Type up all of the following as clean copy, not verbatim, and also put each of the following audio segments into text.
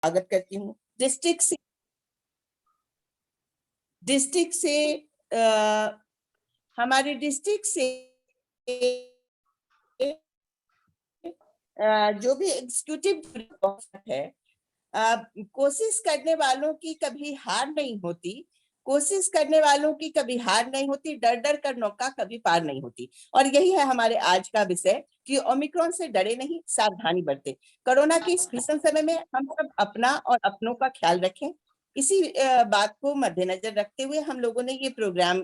स्वागत करती हूँ। डिस्ट्रिक्ट से हमारे डिस्ट्रिक्ट से जो भी एग्जीक्यूटिव है, कोशिश करने वालों की कभी हार नहीं होती, कोशिश करने वालों की कभी हार नहीं होती, डर डर कर नौका कभी पार नहीं होती। और यही है हमारे आज का विषय कि ओमिक्रॉन से डरे नहीं, सावधानी बरतें। कोरोना के इस भीषण समय में हम सब अपना और अपनों का ख्याल रखें। इसी बात को मद्देनजर रखते हुए हम लोगों ने ये प्रोग्राम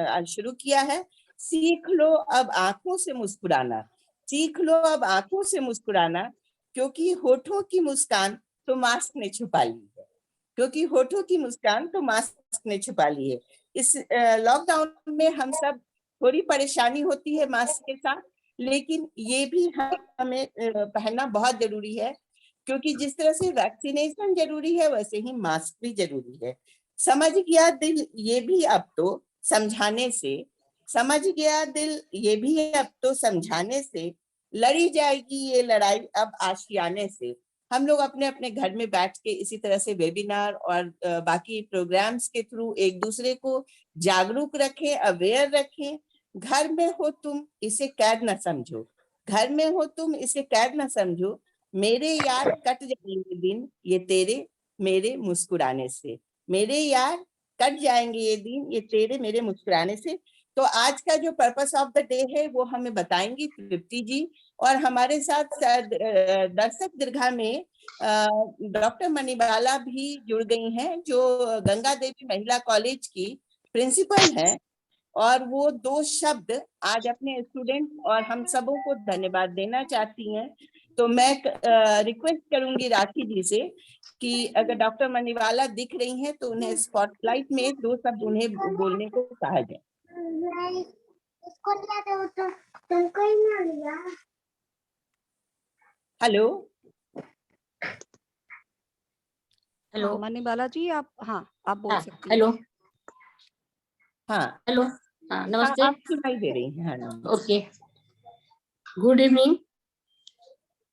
आज शुरू किया है। सीख लो अब आंखों से मुस्कुराना, सीख लो अब आंखों से मुस्कुराना, क्योंकि होठों की मुस्कान तो मास्क ने छुपा ली है, क्योंकि होठों की मुस्कान तो मास्क ने छुपा ली है। इस लॉकडाउन में हम सब थोड़ी परेशानी होती है मास्क के साथ, लेकिन ये भी हमें पहनना बहुत जरूरी है, क्योंकि जिस तरह से वैक्सीनेशन जरूरी है वैसे ही मास्क भी जरूरी है। समझ गया दिल ये भी अब तो समझाने से, समझ गया दिल ये भी अब तो समझाने से, लड़ी जाएगी ये लड़ाई अब आशियाने से। हम लोग अपने अपने घर में बैठ के इसी तरह से वेबिनार और बाकी प्रोग्राम्स के थ्रू एक दूसरे को जागरूक रखें, अवेयर रखें। घर में हो तुम इसे कैद न समझो, घर में हो तुम इसे कैद न समझो, मेरे यार कट जाएंगे दिन ये तेरे मेरे मुस्कुराने से, मेरे यार कट जाएंगे ये दिन ये तेरे मेरे मुस्कुराने से। तो आज का जो पर्पस ऑफ द डे है वो हमें बताएंगी तृप्ति जी, और हमारे साथ दर्शक दीर्घा में डॉक्टर मणिबाला भी जुड़ गई हैं, जो गंगा देवी महिला कॉलेज की प्रिंसिपल हैं, और वो 2 शब्द आज अपने स्टूडेंट और हम सबों को धन्यवाद देना चाहती हैं। तो मैं रिक्वेस्ट करूंगी राखी जी से कि अगर डॉक्टर मणिबाला दिख रही हैं तो उन्हें स्पॉटलाइट में 2 शब्द उन्हें बोलने को कहा जाए। हेलो हेलो मणिबाला जी, आप बोल सकती हैं। हेलो, हाँ हेलो, नमस्ते। आप सुनाई दे रही हैं। हाँ, ओके, गुड इवनिंग,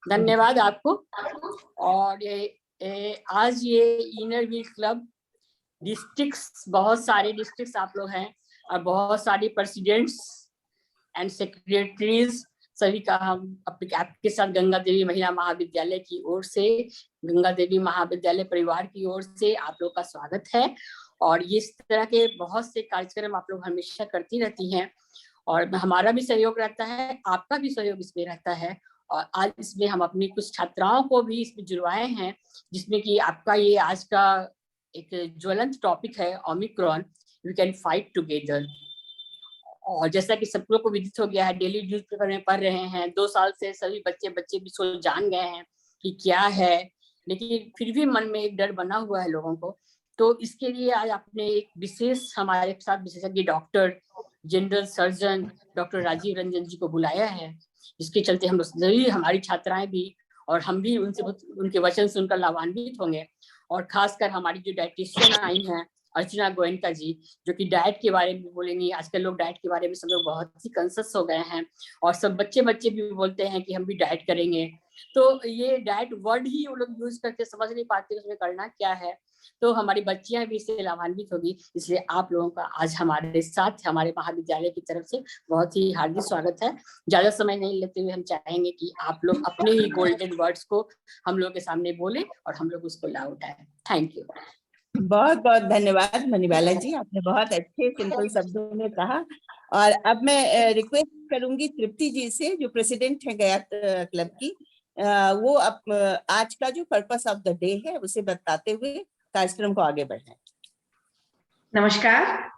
धन्यवाद आपको। और आज ये इनर व्हील क्लब डिस्ट्रिक्ट्स, बहुत सारे डिस्ट्रिक्ट्स आप लोग हैं और बहुत सारी प्रेसिडेंट्स एंड सेक्रेटरीज, सभी का हम आपके साथ गंगा देवी महिला महाविद्यालय की ओर से, गंगा देवी महाविद्यालय परिवार की ओर से आप लोग का स्वागत है। और इस तरह के बहुत से कार्यक्रम आप लोग हमेशा करती रहती हैं और हमारा भी सहयोग रहता है, आपका भी सहयोग इसमें रहता है। और आज इसमें हम अपनी कुछ छात्राओं को भी इसमें जुड़वाए हैं, जिसमें कि आपका ये आज का एक ज्वलंत टॉपिक है Omicron, we can fight together. और जैसा कि सब लोग को विदित हो गया है, डेली न्यूज़पेपर में पढ़ रहे हैं, 2 साल से सभी बच्चे भी सो जान गए हैं कि क्या है, लेकिन फिर भी मन में एक डर बना हुआ है लोगों को। तो इसके लिए आज आपने एक विशेष हमारे साथ विशेषज्ञ doctor, general surgeon doctor Rajeev Ranjan ji को बुलाया है, जिसके चलते हम सभी, हमारी छात्राएं भी और हम भी उनसे उनके वचन सुनकर लाभान्वित होंगे। और खासकर हमारी जो डाइटिशियन आई हैं अर्चना गोयनका जी, जो कि डाइट के बारे में बोलेंगी। आजकल लोग डाइट के बारे में सब लोग बहुत ही कॉन्शियस हो गए हैं और सब बच्चे भी बोलते हैं कि हम भी डाइट करेंगे। तो ये डाइट वर्ड ही वो लोग यूज करके समझ नहीं पाते उसमें करना क्या है। तो हमारी बच्चियां भी इससे लाभान्वित होगी, इसलिए आप लोगों का आज हमारे साथ हमारे महाविद्यालय की तरफ से बहुत ही हार्दिक स्वागत है। ज्यादा समय नहीं लेते हुए हम चाहेंगे कि आप लोग अपने ही गोल्डन वर्ड्स को हम लोग के सामने बोले और हम लोग उसको ला उठाए। Thank you. बहुत बहुत धन्यवाद मणिबाला जी, आपने बहुत अच्छे सिंपल शब्दों में कहा। और अब मैं रिक्वेस्ट करूंगी तृप्ति जी से, जो प्रेसिडेंट है गया क्लब की, वो आज का जो पर्पस ऑफ द डे है उसे बताते हुए कार्यक्रम को आगे बढ़ाएं। नमस्कार,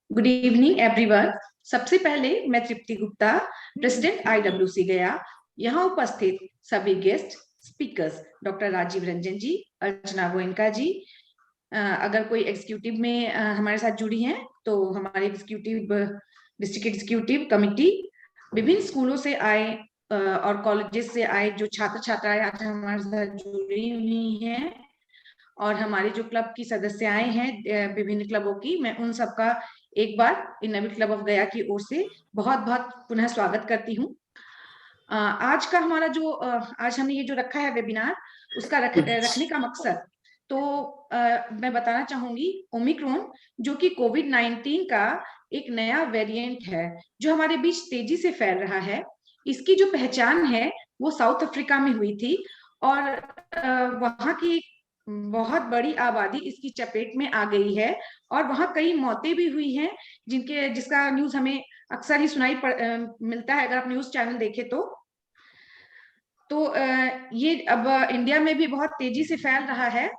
गुड इवनिंग एवरीवन। सबसे पहले मैं तृप्ति गुप्ता, प्रेसिडेंट IWC गया, यहाँ उपस्थित सभी guest speakers doctor Rajeev Ranjan ji, Archana Goenka ji, अगर कोई एग्जीक्यूटिव में हमारे साथ जुड़ी हैं तो हमारे एग्जीक्यूटिव, डिस्ट्रिक्ट एग्जीक्यूटिव कमिटी, विभिन्न स्कूलों से आए और कॉलेजेस से आए जो छात्र छात्राएं आज हमारे साथ जुड़ी हुई हैं, और हमारे जो क्लब की सदस्याएं हैं विभिन्न क्लबों की, मैं उन सबका एक बार इनर क्लब ऑफ गया की ओर से बहुत बहुत पुनः स्वागत करती हूँ। आज का हमारा जो आज हमने ये जो रखा है वेबिनार, उसका रखने का मकसद, तो मैं बताना चाहूंगी ओमिक्रॉन, जो कि कोविड-19 का एक नया वेरिएंट है जो हमारे बीच तेजी से फैल रहा है। इसकी जो पहचान है वो साउथ अफ्रीका में हुई थी और वहां की बहुत बड़ी आबादी इसकी चपेट में आ गई है और वहां कई मौतें भी हुई हैं, जिसका न्यूज हमें अक्सर ही मिलता है अगर आप न्यूज चैनल देखें तो ये अब इंडिया में भी बहुत तेजी से फैल रहा है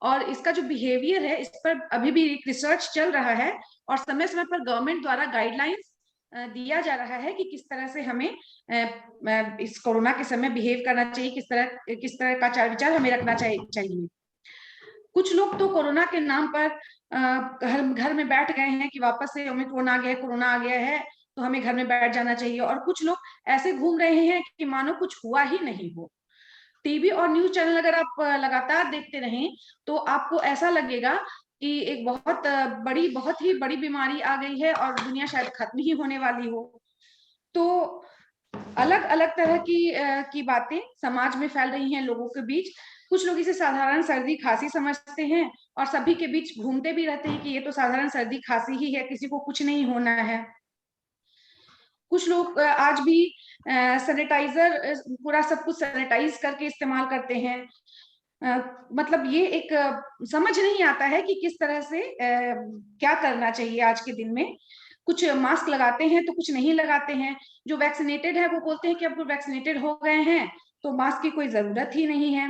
और इसका जो बिहेवियर है इस पर अभी भी रिसर्च चल रहा है और समय समय पर गवर्नमेंट द्वारा गाइडलाइंस दिया जा रहा है कि किस तरह से हमें इस कोरोना के समय बिहेव करना चाहिए, किस तरह का आचार विचार हमें रखना चाहिए। कुछ लोग तो कोरोना के नाम पर घर में बैठ गए हैं कि वापस से कोरोना आ गया है तो हमें घर में बैठ जाना चाहिए, और कुछ लोग ऐसे घूम रहे हैं कि मानो कुछ हुआ ही नहीं हो। टीवी और न्यूज चैनल अगर आप लगातार देखते रहें तो आपको ऐसा लगेगा कि एक बहुत ही बड़ी बीमारी आ गई है और दुनिया शायद खत्म ही होने वाली हो। तो अलग अलग तरह की बातें समाज में फैल रही हैं लोगों के बीच। कुछ लोग इसे साधारण सर्दी खांसी समझते हैं और सभी के बीच घूमते भी रहते हैं कि ये तो साधारण सर्दी खांसी ही है, किसी को कुछ नहीं होना है। कुछ लोग आज भी सैनिटाइजर पूरा सब कुछ सैनिटाइज करके इस्तेमाल करते हैं। मतलब ये एक समझ नहीं आता है कि किस तरह से क्या करना चाहिए आज के दिन में। कुछ मास्क लगाते हैं तो कुछ नहीं लगाते हैं। जो वैक्सीनेटेड है वो बोलते हैं कि अब वैक्सीनेटेड हो गए हैं तो मास्क की कोई जरूरत ही नहीं है।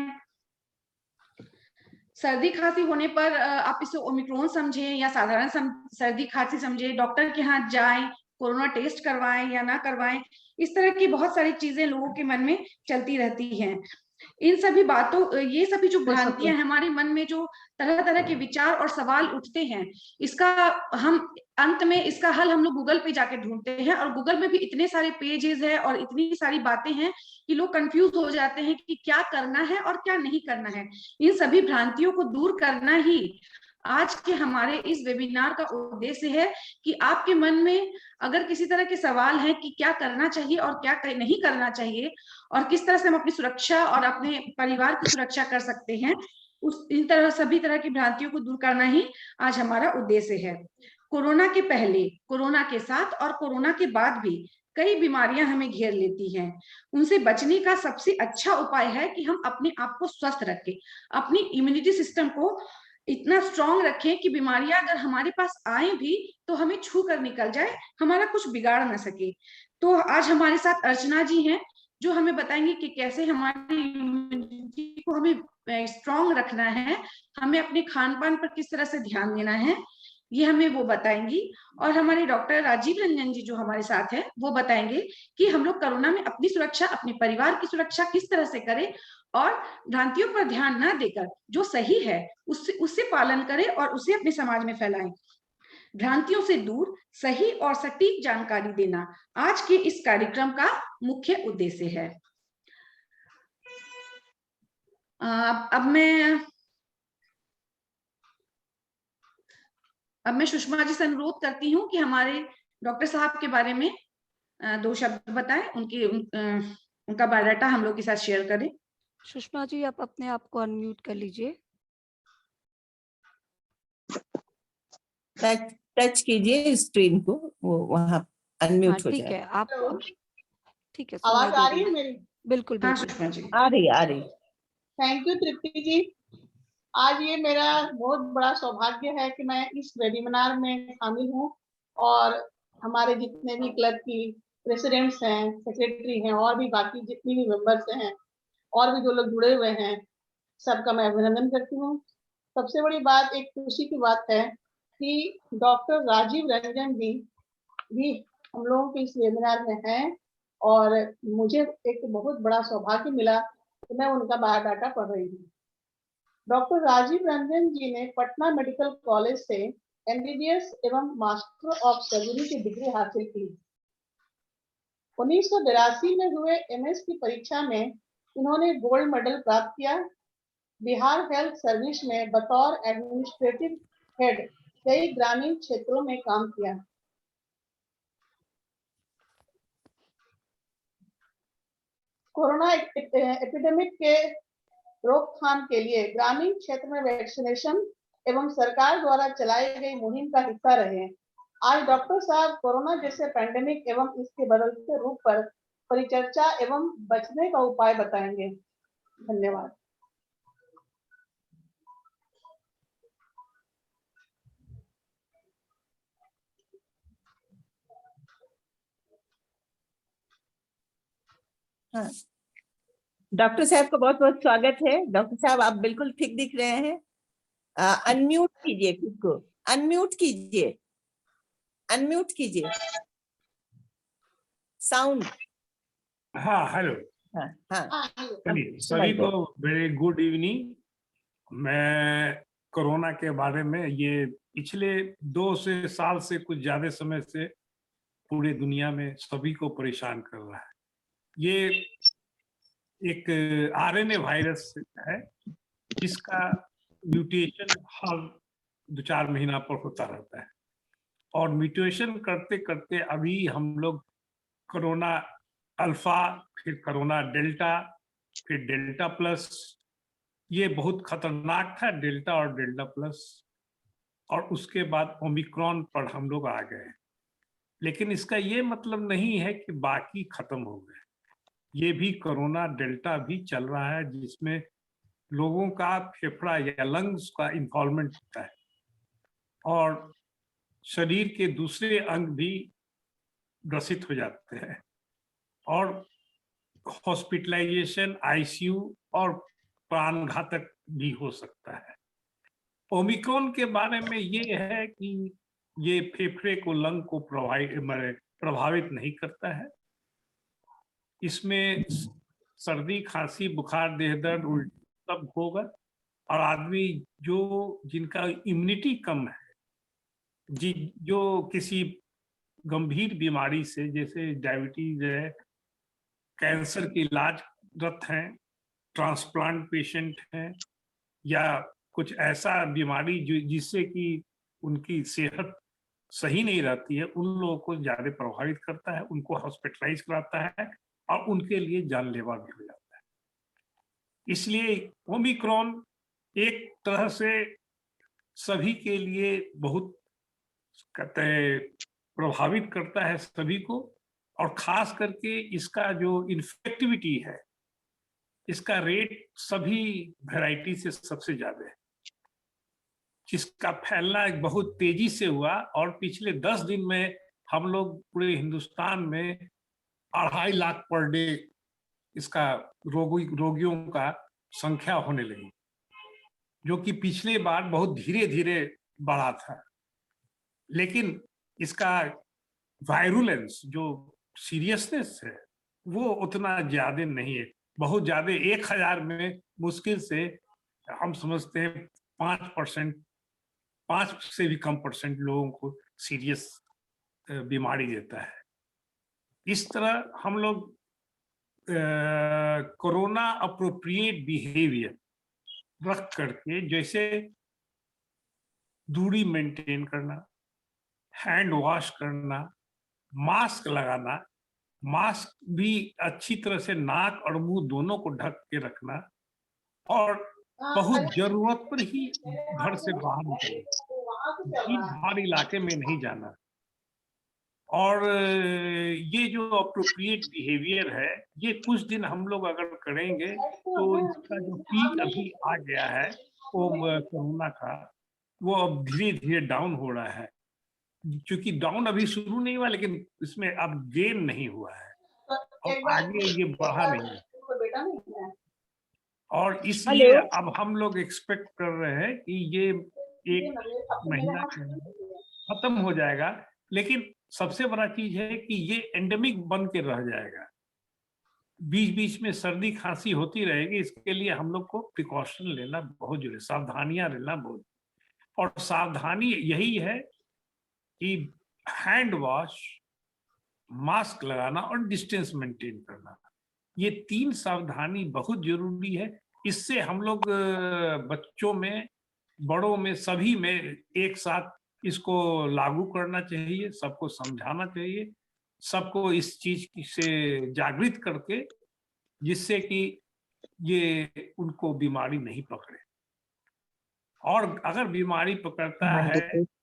सर्दी खांसी होने पर आप इसे ओमिक्रॉन समझें या साधारण सर्दी खांसी समझें, डॉक्टर के यहाँ जाएं, कोरोना टेस्ट करवाएं या ना करवाएं, इस तरह की बहुत सारी चीजें लोगों के मन में चलती रहती हैं। इन सभी बातों, ये सभी जो भ्रांतियां हमारे मन में जो तरह तरह के विचार और सवाल उठते हैं, इसका अंत में इसका हल हम लोग गूगल पे जाके ढूंढते हैं और गूगल में भी इतने सारे पेजेस है और इतनी सारी बातें हैं कि लोग कंफ्यूज हो जाते हैं कि क्या करना है और क्या नहीं करना है। इन सभी भ्रांतियों को दूर करना ही आज के हमारे इस वेबिनार का उद्देश्य है कि आपके मन में अगर किसी तरह के सवाल हैं कि क्या करना चाहिए और क्या नहीं करना चाहिए और किस तरह से हम अपनी सुरक्षा और अपने परिवार की सुरक्षा कर सकते हैं, सभी तरह की भ्रांतियों को दूर करना ही आज हमारा उद्देश्य है। कोरोना के पहले, कोरोना के साथ और कोरोना के बाद भी कई बीमारियां हमें घेर लेती हैं। उनसे बचने का सबसे अच्छा उपाय है कि हम अपने आप को स्वस्थ रखें, अपनी इम्यूनिटी सिस्टम को इतना स्ट्रांग रखें कि बीमारियां अगर हमारे पास आए भी तो हमें छू कर निकल जाए, हमारा कुछ बिगाड़ ना सके। तो आज हमारे साथ अर्चना जी हैं जो हमें बताएंगे कि कैसे हमारी इम्यूनिटी को हमें स्ट्रांग रखना है, हमें अपने खान पान पर किस तरह से ध्यान देना है, ये हमें वो बताएंगी। और हमारे डॉक्टर राजीव रंजन जी जो हमारे साथ हैं वो बताएंगे कि हम लोग कोरोना में अपनी सुरक्षा, अपने परिवार की सुरक्षा किस तरह से करें और भ्रांतियों पर ध्यान ना देकर जो सही है उससे पालन करें और उसे अपने समाज में फैलाएं। भ्रांतियों से दूर सही और सटीक जानकारी देना आज के इस कार्यक्रम का मुख्य उद्देश्य है। अब मैं सुषमा जी से अनुरोध करती हूँ कि हमारे डॉक्टर साहब के बारे में 2 शब्द बताएं, उनका बायोडाटा हम लोग के साथ शेयर करें। सुषमा जी आप अपने आप को अनम्यूट कर लीजिए। टच कीजिए स्क्रीन को, वो वहाँ अनम्यूट हो ठीक जाए। है, आप ठीक है। आवाज आ रही है मेरी? बिल्कुल हाँ बिल्कुल सुषमा जी आ रही। थैंक यू तृप्ति जी। आज ये मेरा बहुत बड़ा सौभाग्य है कि मैं इस वेबिनार में शामिल हूँ और हमारे जितने भी क्लब की प्रेसिडेंट्स हैं, सेक्रेटरी हैं और भी बाकी जितनी भी मेंबर्स हैं और भी जो लोग जुड़े हुए हैं, सबका मैं अभिनंदन करती हूँ। सबसे बड़ी बात, एक खुशी की बात है कि डॉक्टर राजीव रंजन जी भी हम लोगों के इस वेबिनार में हैं और मुझे एक बहुत बड़ा सौभाग्य मिला कि मैं उनका बायोडाटा पढ़ रही हूँ। डॉक्टर राजीव रंजन जी ने पटना मेडिकल कॉलेज से एमबीबीएस एवं मास्टर ऑफ सर्जरी की डिग्री हासिल की। 1982 में हुए एमएस की परीक्षा में इन्होंने गोल्ड मेडल प्राप्त किया। बिहार हेल्थ सर्विस में बतौर एडमिनिस्ट्रेटिव हेड कई ग्रामीण क्षेत्रों में काम किया। कोरोना एपिडेमिक के रोकथाम के लिए ग्रामीण क्षेत्र में वैक्सीनेशन एवं सरकार द्वारा चलाई गई मुहिम का हिस्सा रहे। आज डॉक्टर साहब कोरोना जैसे पैंडेमिक एवं इसके बदलते रूप पर परिचर्चा एवं बचने का उपाय बताएंगे। धन्यवाद। हाँ, डॉक्टर साहब का बहुत बहुत स्वागत है। डॉक्टर साहब आप बिल्कुल ठीक दिख रहे हैं। अनम्यूट कीजिए खुद को, अनम्यूट कीजिए, अनम्यूट कीजिए साउंड। हाँ हेलो। हाँ चलिए सभी को वेरी गुड इवनिंग। मैं कोरोना के बारे में ये पिछले 2 साल से कुछ ज्यादा समय से पूरे दुनिया में सभी को परेशान कर रहा है। ये एक आरएनए वायरस है जिसका म्यूटेशन हर 2-4 महीना पर होता रहता है और म्यूटेशन करते करते अभी हम लोग कोरोना अल्फा, फिर कोरोना डेल्टा, फिर डेल्टा प्लस, ये बहुत खतरनाक था डेल्टा और डेल्टा प्लस, और उसके बाद ओमिक्रॉन पर हम लोग आ गए। लेकिन इसका ये मतलब नहीं है कि बाकी खत्म हो गए। ये भी कोरोना डेल्टा भी चल रहा है जिसमें लोगों का फेफड़ा या लंग्स का इन्वॉल्वमेंट होता है और शरीर के दूसरे अंग भी ग्रसित हो जाते हैं और हॉस्पिटलाइजेशन, आईसीयू और प्राणघातक भी हो सकता है। ओमिक्रॉन के बारे में ये है कि ये फेफड़े को, लंग को प्रभावित नहीं करता है। इसमें सर्दी, खांसी, बुखार, देह दर्द, उल्टी सब होगा और आदमी जिनका इम्यूनिटी कम है, जो किसी गंभीर बीमारी से जैसे डायबिटीज है, कैंसर के इलाजरत हैं, ट्रांसप्लांट पेशेंट हैं या कुछ ऐसा बीमारी जिससे कि उनकी सेहत सही नहीं रहती है, उन लोगों को ज्यादा प्रभावित करता है, उनको हॉस्पिटलाइज कराता है और उनके लिए जानलेवा भी हो जाता है। इसलिए ओमिक्रॉन एक तरह से सभी के लिए बहुत कहते हैं प्रभावित करता है सभी को, और खास करके इसका जो इन्फेक्टिविटी है, इसका रेट सभी वैरायटी से सबसे ज्यादा है, जिसका फैलना बहुत तेजी से हुआ और पिछले 10 दिन में हम लोग पूरे हिंदुस्तान में 2.5 लाख पर डे इसका रोगियों का संख्या होने लगी, जो कि पिछले बार बहुत धीरे धीरे बढ़ा था। लेकिन इसका वायरुलेंस, जो सीरियसनेस है, वो उतना ज्यादा नहीं है। बहुत ज्यादा 1000 में मुश्किल से हम समझते हैं 5% 5 से भी कम परसेंट लोगों को सीरियस बीमारी देता है। इस तरह हम लोग कोरोना अप्रोप्रिएट बिहेवियर रख करके, जैसे दूरी मेंटेन करना, हैंड वॉश करना, मास्क लगाना, मास्क भी अच्छी तरह से नाक और मुंह दोनों को ढक के रखना और बहुत जरूरत पर ही घर से बाहर निकलना, भीड़ भाड़ इलाके में नहीं जाना। और ये जो अप्रोप्रिएट बिहेवियर है, ये कुछ दिन हम लोग अगर करेंगे तो इसका जो पीक अभी आ गया है कोरोना का, वो अब धीरे धीरे डाउन हो रहा है। क्योंकि डाउन अभी शुरू नहीं हुआ, लेकिन इसमें अब गेन नहीं हुआ है और आगे ये बढ़ा नहीं है। और इसलिए अब हम लोग एक्सपेक्ट कर रहे हैं कि ये 1 महीना खत्म हो जाएगा। लेकिन सबसे बड़ा चीज है कि ये एंडेमिक बन के रह जाएगा, बीच बीच में सर्दी खांसी होती रहेगी। इसके लिए हम लोग को प्रिकॉशन लेना बहुत जरूरी, सावधानियां लेना बहुत, और सावधानी यही है कि हैंड वॉश, मास्क लगाना और डिस्टेंस मेंटेन करना, ये 3 सावधानी बहुत जरूरी है। इससे हम लोग बच्चों में, बड़ों में, सभी में एक साथ इसको लागू करना चाहिए, सबको समझाना चाहिए, सबको इस चीज से जागृत करके, जिससे कि ये उनको बीमारी नहीं पकड़े। और अगर बीमारी पकड़ता है,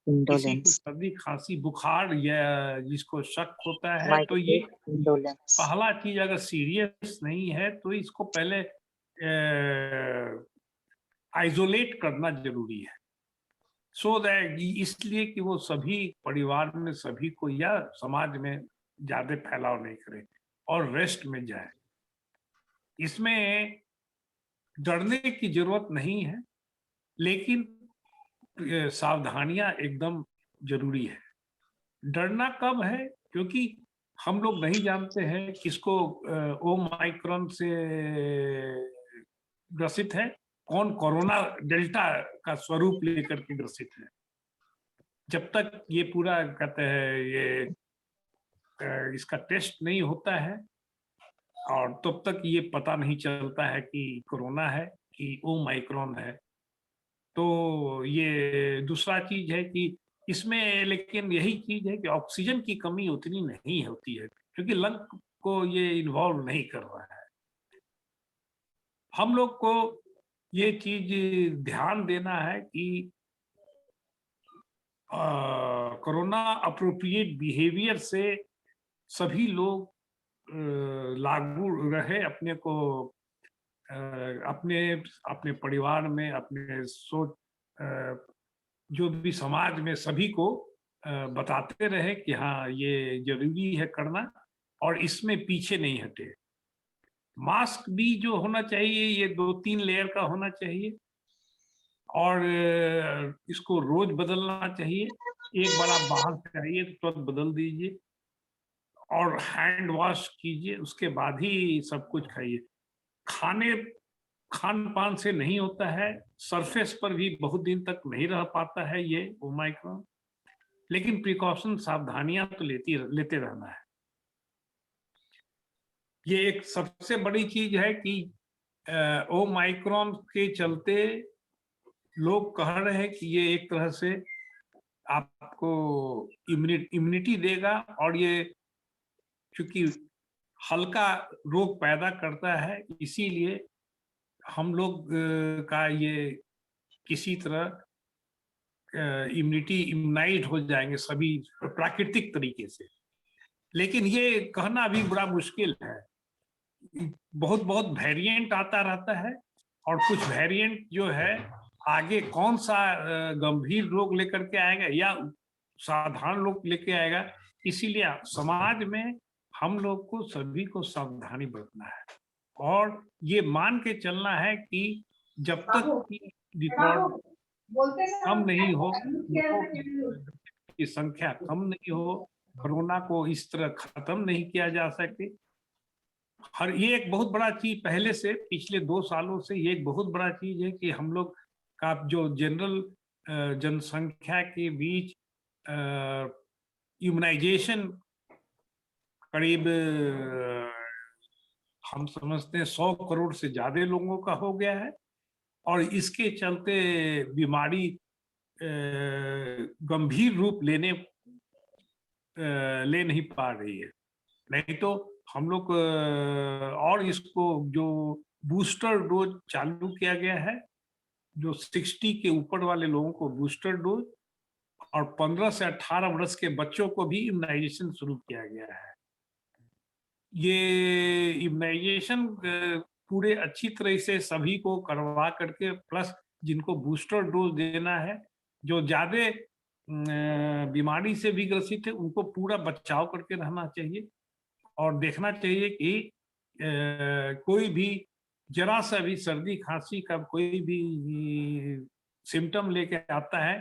किसी को सर्दी खांसी बुखार या जिसको शक होता है, तो ये पहला चीज अगर सीरियस नहीं है तो इसको पहले आइसोलेट करना जरूरी है, सो दैट, इसलिए कि वो सभी परिवार में सभी को या समाज में ज्यादा फैलाव नहीं करे और रेस्ट में जाए। इसमें डरने की जरूरत नहीं है, लेकिन सावधानियां एकदम जरूरी है। डरना कब है? क्योंकि हम लोग नहीं जानते हैं किसको ओमाइक्रॉन से ग्रसित है, कौन कोरोना डेल्टा का स्वरूप लेकर के ग्रसित है। जब तक ये पूरा कहते हैं ये इसका टेस्ट नहीं होता है और तब तक ये पता नहीं चलता है कि कोरोना है कि ओमाइक्रॉन है। तो ये दूसरा चीज है कि इसमें लेकिन यही चीज है कि ऑक्सीजन की कमी उतनी नहीं होती है, क्योंकि लंग को ये इन्वॉल्व नहीं कर रहा है। हम लोग को ये चीज ध्यान देना है कि कोरोना अप्रोप्रिएट बिहेवियर से सभी लोग लागू रहे, अपने को अपने अपने परिवार में, अपने सोच जो भी समाज में सभी को बताते रहे कि हाँ ये जरूरी है करना, और इसमें पीछे नहीं हटे। मास्क भी जो होना चाहिए ये 2-3 लेयर का होना चाहिए, और इसको रोज बदलना चाहिए। एक बार आप बाहर से आइए तो तुरंत बदल दीजिए, और हैंड वॉश कीजिए, उसके बाद ही सब कुछ खाइए। खान पान से नहीं होता है, सरफेस पर भी बहुत दिन तक नहीं रह पाता है ये ओमाइक्रॉन, लेकिन प्रिकॉशन सावधानियां तो लेते रहना है। ये एक सबसे बड़ी चीज है कि ओमाइक्रॉन के चलते लोग कह रहे हैं कि ये एक तरह से आपको इम्यूनिटी देगा, और ये चूंकि हल्का रोग पैदा करता है, इसीलिए हम लोग का ये किसी तरह इम्यूनाइज हो जाएंगे सभी प्राकृतिक तरीके से। लेकिन ये कहना भी बड़ा मुश्किल है, बहुत बहुत वेरिएंट आता रहता है, और कुछ वेरिएंट जो है आगे कौन सा गंभीर रोग लेकर के आएगा या साधारण रोग लेके आएगा। इसीलिए समाज में हम लोग को सभी को सावधानी बरतना है, और ये मान के चलना है कि जब तक रिकॉर्ड कम नहीं हो, की संख्या कम नहीं हो, कोरोना को इस तरह खत्म नहीं किया जा सके। ये एक बहुत बड़ा चीज पहले से, पिछले 2 सालों से ये एक बहुत बड़ा चीज है कि हम लोग का जो जनरल जनसंख्या के बीच इम्यूनाइजेशन करीब हम समझते हैं 100 करोड़ से ज्यादा लोगों का हो गया है, और इसके चलते बीमारी गंभीर रूप ले नहीं पा रही है। नहीं तो हम लोग और इसको जो बूस्टर डोज चालू किया गया है, जो 60 के ऊपर वाले लोगों को बूस्टर डोज, और 15 से 18 वर्ष के बच्चों को भी इम्यूनाइजेशन शुरू किया गया है। ये इम्यूनाइजेशन पूरे अच्छी तरह से सभी को करवा करके, प्लस जिनको बूस्टर डोज देना है, जो ज्यादा बीमारी से भी ग्रसित है, उनको पूरा बचाव करके रहना चाहिए, और देखना चाहिए कि कोई भी जरा सा भी सर्दी खांसी का कोई भी सिम्टम लेके आता है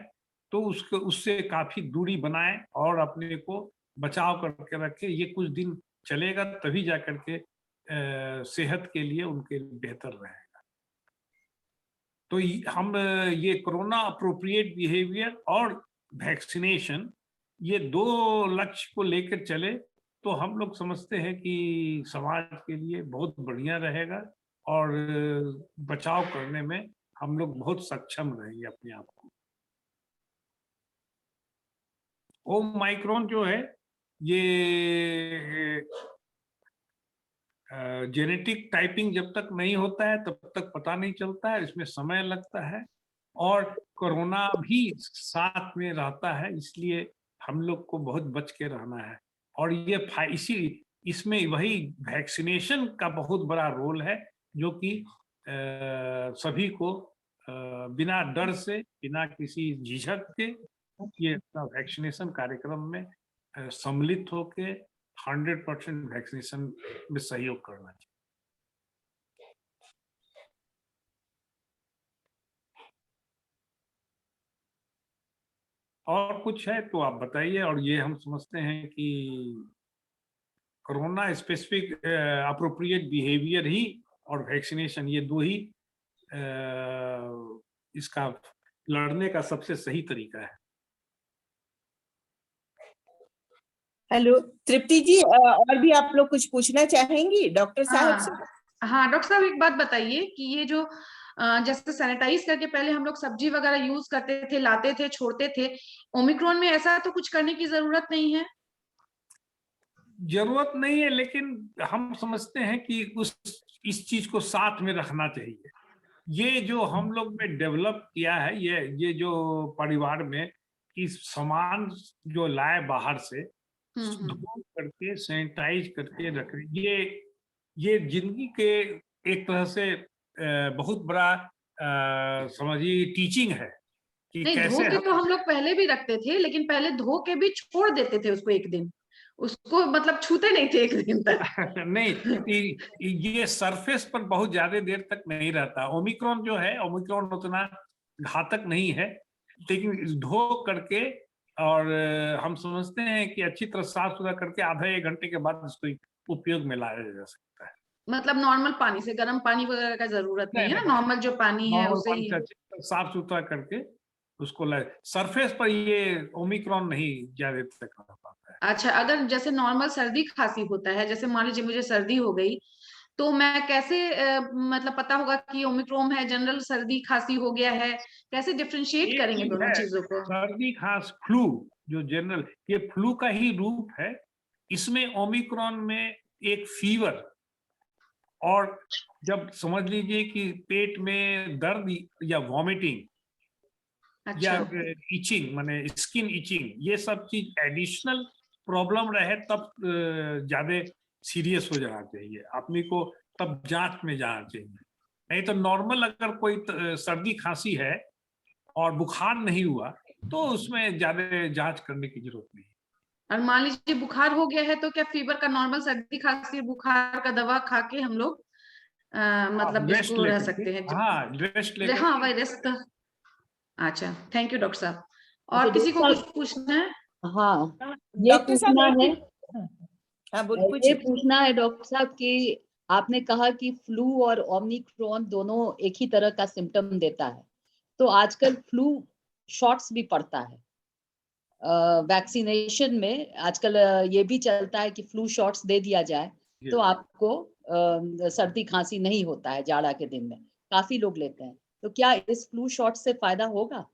तो उससे काफी दूरी बनाए और अपने को बचाव करके रखे। ये कुछ दिन चलेगा, तभी जा करके सेहत के लिए उनके बेहतर रहेगा। तो हम ये कोरोना अप्रोप्रिएट बिहेवियर और वैक्सीनेशन, ये 2 लक्ष्य को लेकर चले तो हम लोग समझते हैं कि समाज के लिए बहुत बढ़िया रहेगा, और बचाव करने में हम लोग बहुत सक्षम रहेंगे अपने आप को। ओमाइक्रॉन जो है ये जेनेटिक टाइपिंग जब तक नहीं होता है तब तक पता नहीं चलता है, इसमें समय लगता है और कोरोना भी साथ में रहता है, इसलिए हम लोग को बहुत बच के रहना है। और ये इसी इसमें वही वैक्सीनेशन का बहुत बड़ा रोल है, जो कि सभी को बिना डर से, बिना किसी झिझक के ये वैक्सीनेशन कार्यक्रम में सम्मिलित होके 100% वैक्सीनेशन में सहयोग करना चाहिए। और कुछ है तो आप बताइए। और ये हम समझते हैं कि कोरोना स्पेसिफिक अप्रोप्रिएट बिहेवियर ही और वैक्सीनेशन, ये दो ही इसका लड़ने का सबसे सही तरीका है। हेलो तृप्ति जी, और भी आप लोग कुछ पूछना चाहेंगी डॉक्टर साहब से? हाँ डॉक्टर साहब, एक बात बताइए कि ये जो जैसे सैनिटाइज करके पहले हम लोग सब्जी वगैरह यूज करते थे, लाते थे, छोड़ते थे, ओमिक्रॉन में ऐसा तो कुछ करने की जरूरत नहीं है? जरूरत नहीं है, लेकिन हम समझते हैं कि इस चीज को साथ में रखना चाहिए। ये जो हम लोग ने डेवलप किया है, ये जो परिवार में कि सामान जो लाए बाहर से धो करके सैनिटाइज करके रख, ये जिंदगी के एक तरह से बहुत बड़ा समझिए टीचिंग है कि नहीं, कैसे धो के तो हम लोग पहले भी रखते थे, लेकिन पहले धो के भी छोड़ देते थे उसको एक दिन, उसको मतलब छूते नहीं थे एक दिन तक। नहीं, ये सरफेस पर बहुत ज्यादा देर तक नहीं रहता। ओमिक्रॉन जो है, ओमिक्रॉन उतना घातक नहीं है, लेकिन धो करके और हम समझते हैं कि अच्छी तरह साफ सुथरा करके आधा एक घंटे के बाद इसको उपयोग में लाया जा सकता है। मतलब नॉर्मल पानी से, गर्म पानी वगैरह का जरूरत नहीं है ना, नॉर्मल जो पानी है उसे ही साफ सुथरा करके उसको लाए। सरफेस पर ये ओमिक्रॉन नहीं ज्यादा तक रह पाता है। अच्छा, अगर जैसे नॉर्मल सर्दी खांसी होता है, जैसे मान लीजिए मुझे सर्दी हो गई, तो मैं कैसे मतलब पता होगा कि ओमिक्रॉन है, जनरल सर्दी खांसी हो गया है, कैसे डिफरेंशिएट करेंगे दोनों चीजों को? सर्दी खांसी फ्लू जो जनरल, ये फ्लू का ही रूप है। इसमें ओमिक्रॉन में एक फीवर और जब समझ लीजिए कि पेट में दर्द या वॉमिटिंग या इचिंग, माने स्किन इचिंग, ये सब चीज एडिशनल प्रॉब्लम रहे तब ज्यादा सीरियस हो जाना चाहिए आदमी को, तब जांच में जाना चाहिए। नहीं तो नॉर्मल अगर कोई सर्दी खांसी है और बुखार नहीं हुआ तो उसमें ज्यादा जांच करने की जरूरत नहीं। और मान लीजिए बुखार हो गया है, तो क्या फीवर का, नॉर्मल सर्दी खांसी बुखार का दवा खा के हम लोग मतलब इसको रह सकते हैं? हाँ, रेस्ट लेकर। हाँ भाई, रेस्ट। अच्छा, थैंक यू डॉक्टर साहब। और किसी को कुछ पूछना है? हाँ, ये पूछना है, ये पूछना है डॉक्टर साहब कि आपने कहा कि फ्लू और ओमिक्रॉन दोनों एक ही तरह का सिम्टम देता है, तो आजकल फ्लू शॉट्स भी पड़ता है वैक्सीनेशन में। आजकल ये भी चलता है कि फ्लू शॉट्स दे दिया जाए तो आपको सर्दी खांसी नहीं होता है जाड़ा के दिन में, काफी लोग लेते हैं। तो क्या इस फ्लू शॉट से फायदा होगा?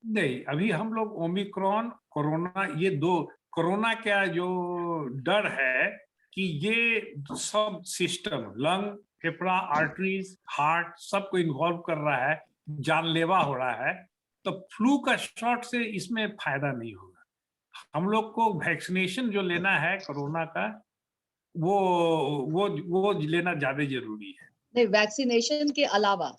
नहीं, अभी हम लोग ओमिक्रॉन, कोरोना, ये दो, कोरोना का जो डर है कि ये सब सिस्टम, लंग, फेफड़ा, आर्टरीज, हार्ट, सबको इन्वॉल्व कर रहा है, जानलेवा हो रहा है, तो फ्लू का शॉट से इसमें फायदा नहीं होगा। हम लोग को वैक्सीनेशन जो लेना है कोरोना का, वो लेना ज्यादा जरूरी है। नहीं, वैक्सीनेशन के अलावा,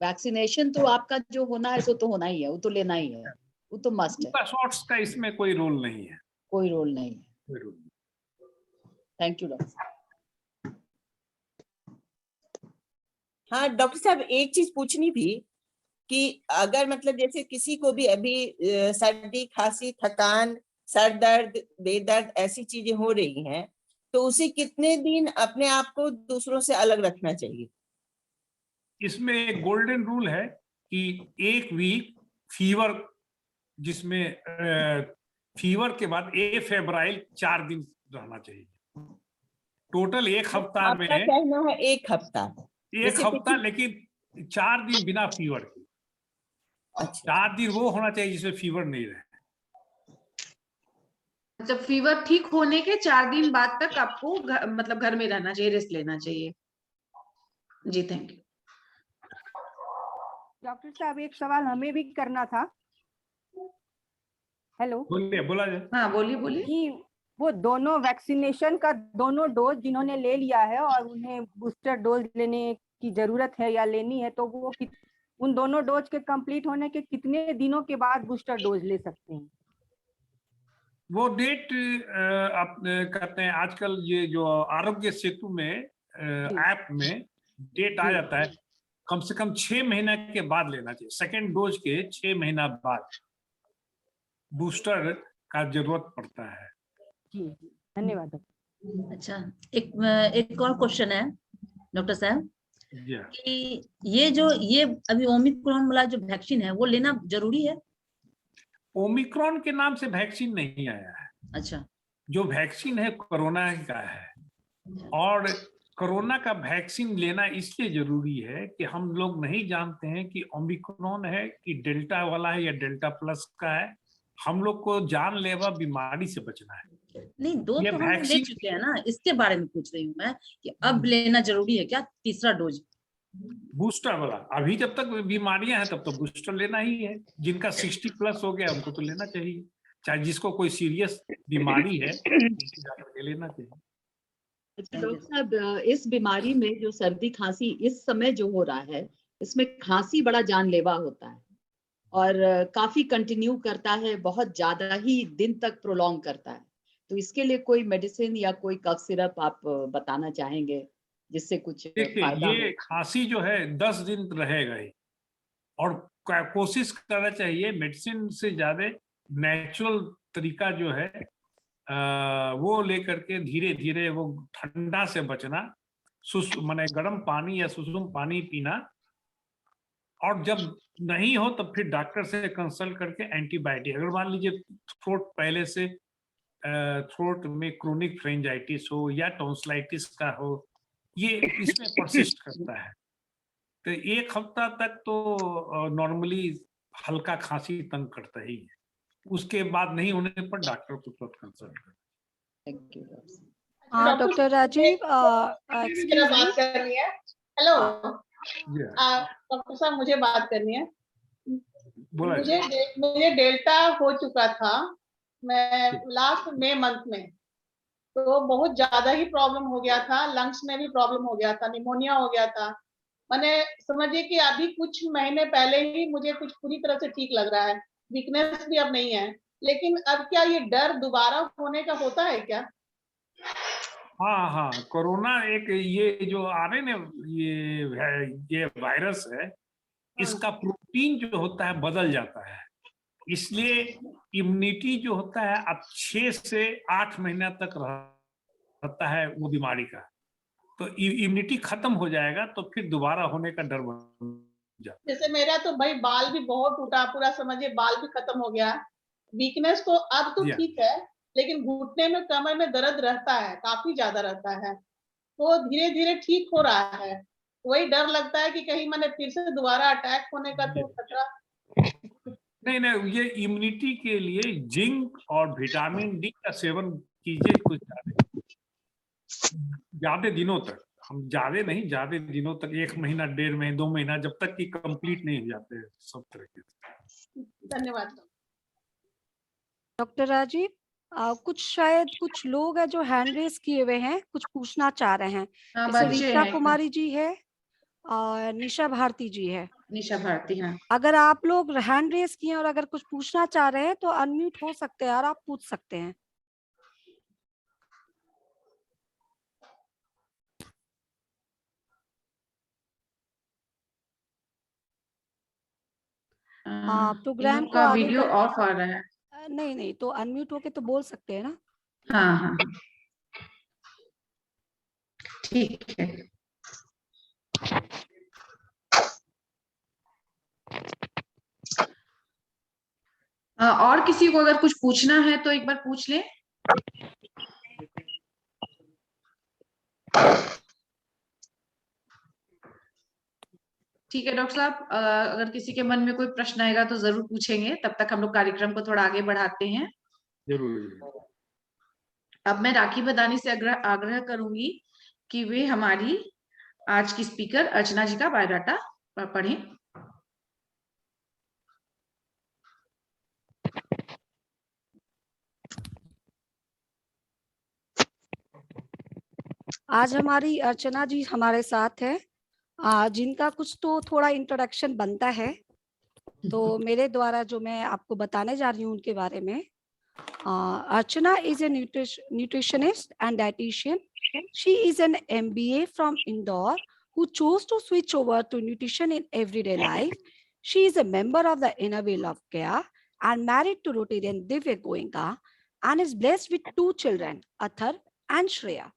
वैक्सीनेशन तो आपका जो होना है सो तो होना ही है, वो तो लेना ही है, वो तो मस्ट है। शॉट्स का इसमें कोई रोल नहीं है। कोई रोल नहीं है। कोई रोल नहीं। Thank you doctor. हाँ डॉक्टर साहब, एक चीज पूछनी थी कि अगर मतलब जैसे किसी को भी अभी सर्दी खांसी, थकान, सर दर्द, बेदर्द ऐसी चीजें हो रही हैं, तो उसे कितने दिन अपने आप को दूसरों से अलग रखना चाहिए? इसमें एक गोल्डन रूल है कि 1 वीक फीवर, जिसमें फीवर के बाद फेब्राइल 4 दिन रहना चाहिए। टोटल 1 हफ्ता में कहना है 1 हफ्ता, 1 हफ्ता, लेकिन 4 दिन बिना फीवर के। अच्छा। 4 दिन वो होना चाहिए जिसमें फीवर नहीं रहे। अच्छा, फीवर ठीक होने के 4 दिन बाद तक आपको मतलब घर में रहना चाहिए, रेस्ट लेना चाहिए। जी थैंक यू। डॉक्टर साहब एक सवाल हमें भी करना था। हेलो। बोलिए, बोला जाए। हाँ बोलिए बोलिए। कि वो दोनों वैक्सीनेशन का दोनों डोज जिन्होंने ले लिया है और उन्हें बूस्टर डोज लेने की जरूरत है या लेनी है, तो वो उन दोनों डोज के कंप्लीट होने के कितने दिनों के बाद बूस्टर डोज ले सकते हैं? वो डेट आप कहते हैं आजकल ये जो आरोग्य सेतु में ऐप में डेट आ जाता है, कम से कम 6 महीने के बाद लेना चाहिए। सेकेंड डोज के 6 महीना बाद बूस्टर का जरूरत पड़ता है। जी धन्यवाद। अच्छा, एक और क्वेश्चन है डॉक्टर साहब कि ये अभी ओमिक्रॉन वाला जो वैक्सीन है वो लेना जरूरी है? ओमिक्रॉन के नाम से वैक्सीन नहीं आया है। अच्छा, जो वैक्सीन है कोरोना का है, और कोरोना का वैक्सीन लेना इसलिए जरूरी है कि हम लोग नहीं जानते हैं कि ओमिक्रॉन है कि डेल्टा वाला है या डेल्टा प्लस का है। हम लोग को जानलेवा बीमारी से बचना है। नहीं, 2 ये तो हम ले वैक्सीन चुके हैं ना, इसके बारे में पूछ रही हूँ मैं कि अब लेना जरूरी है क्या तीसरा डोज? बूस्टर वाला, अभी जब तक बीमारियां हैं तब तो बूस्टर लेना ही है। जिनका 60 प्लस हो गया उनको तो लेना चाहिए, चाहे जिसको कोई सीरियस बीमारी है ले लेना चाहिए। अच्छा डॉक्टर साहब, इस बीमारी में जो सर्दी खांसी इस समय जो हो रहा है, इसमें खांसी बड़ा जानलेवा होता है और काफी कंटिन्यू करता है, बहुत ज्यादा ही दिन तक प्रोलॉन्ग करता है। तो इसके लिए कोई मेडिसिन या कोई कफ सिरप आप बताना चाहेंगे जिससे कुछ देखिए, फायदा ये खांसी जो है 10 दिन रहेगा ही, और कोशिश करना चाहिए मेडिसिन से ज्यादा नेचुरल तरीका जो है वो लेकर के धीरे धीरे वो ठंडा से बचना, माने गर्म पानी या सुसुम पानी पीना, और जब नहीं हो तब फिर डॉक्टर से कंसल्ट करके एंटीबायोटिक। अगर मान लीजिए थ्रोट पहले से थ्रोट में क्रोनिक फ्रेंजाइटिस हो या टॉन्सिलाइटिस का हो, ये इसमें परसिस्ट करता है, तो 1 हफ्ता तक तो नॉर्मली हल्का खांसी तंग करता ही है। उसके बाद नहीं होने पर डॉक्टर को तुरंत कंसल्ट करें। Thank you doctor. हाँ डॉक्टर राजीव, मेरा बात करनी है। Hello Yeah. डॉक्टर साहब, मुझे बात करनी है। बोला मुझे डेल्टा हो चुका था मैं लास्ट मई मंथ में, तो बहुत ज्यादा ही प्रॉब्लम हो गया था, लंग्स में भी प्रॉब्लम हो गया था, निमोनिया हो गया था। मैंने समझिए कि अभी कुछ महीने पहले ही मुझे कुछ पूरी तरह से ठीक लग रहा है, वीकनेस भी अब नहीं है। लेकिन अब क्या ये डर दोबारा होने का होता है क्या? हाँ हाँ, कोरोना एक ये जो आ रहे ना ये वायरस है, इसका प्रोटीन जो होता है बदल जाता है, इसलिए इम्यूनिटी जो होता है अब 6 से 8 महीना तक रहता है वो बीमारी का। तो इम्यूनिटी खत्म हो जाएगा तो फिर दोबारा होने का डर बन जाता है। जैसे मेरा तो भाई बाल भी बहुत टूटा, पूरा समझिए बाल भी खत्म हो गया। वीकनेस तो अब तो ठीक है, लेकिन घुटने में कमर में दर्द रहता है, काफी ज्यादा रहता है। तो धीरे धीरे ठीक हो रहा है, वही डर लगता है कि कहीं मैंने फिर से दोबारा अटैक होने का तो खतरा। नहीं नहीं, ये इम्यूनिटी के लिए जिंक और विटामिन डी का सेवन कीजिए कुछ ज्यादा दिनों तक। हम ज्यादा दिनों तक, 1 महीना 1.5 महीना 2 महीना, जब तक कि कंप्लीट नहीं हो जाते सब तरह के। धन्यवाद डॉक्टर राजीव, शायद कुछ लोग हैं जो हैंड रेस किए हुए हैं, कुछ पूछना चाह रहे हैं। जैसे रीता कुमारी जी है और निशा भारती जी है। निशा भारती, हाँ। अगर आप लोग हैंड रेस किए और अगर कुछ पूछना चाह रहे हैं तो अनम्यूट हो सकते हैं और आप पूछ सकते हैं। प्रोग्राम को आगे वीडियो ऑफ आ रहा है। नहीं तो अनम्यूट होके तो बोल सकते हैं ना। हाँ हाँ ठीक है। और किसी को अगर कुछ पूछना है तो एक बार पूछ ले। ठीक है डॉक्टर साहब, अगर किसी के मन में कोई प्रश्न आएगा तो जरूर पूछेंगे, तब तक हम लोग कार्यक्रम को थोड़ा आगे बढ़ाते हैं। जरूर। अब मैं राखी बदानी से आग्रह करूंगी कि वे हमारी आज की स्पीकर अर्चना जी का बायोडाटा पढ़ें। आज हमारी अर्चना जी हमारे साथ है, जिनका कुछ तो थोड़ा इंट्रोडक्शन बनता है, तो मेरे द्वारा जो मैं आपको बताने जा रही हूँ उनके बारे में। Archana is a nutritionist and dietitian. She is an MBA from Indore who chose to switch over to nutrition in everyday life. She is a member of the Inner Wheel of Care and married to Rotarian Divya Goenka and is blessed with 2 children, Athar and Shreya.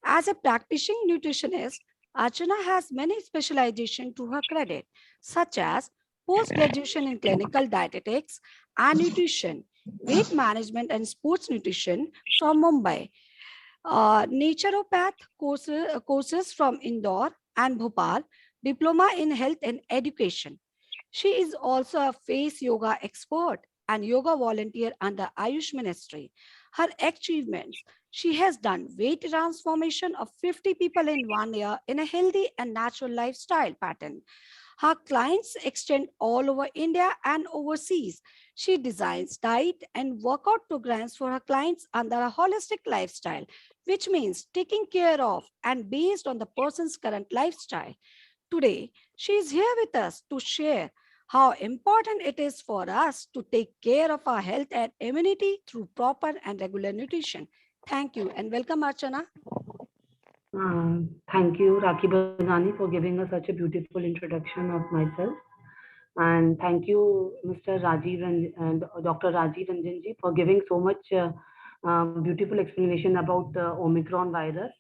As a practicing nutritionist, Archana has many specializations to her credit, such as post-graduation in clinical dietetics and nutrition, weight management and sports nutrition from Mumbai, naturopath courses from Indore and Bhopal, diploma in health and education. She is also a face yoga expert and yoga volunteer under Ayush Ministry. Her achievements: she has done weight transformation of 50 people in 1 year in a healthy and natural lifestyle pattern. Her clients extend all over India and overseas. She designs diet and workout programs for her clients under a holistic lifestyle, which means taking care of and based on the person's current lifestyle. Today, she is here with us to share how important it is for us to take care of our health and immunity through proper and regular nutrition. Thank you and welcome, Archana. Thank you, Rakhi Badani, for giving us such a beautiful introduction of myself. And thank you, Mr. Rajiv and Dr. Rajiv Ranjan ji, for giving so much beautiful explanation about the Omicron virus.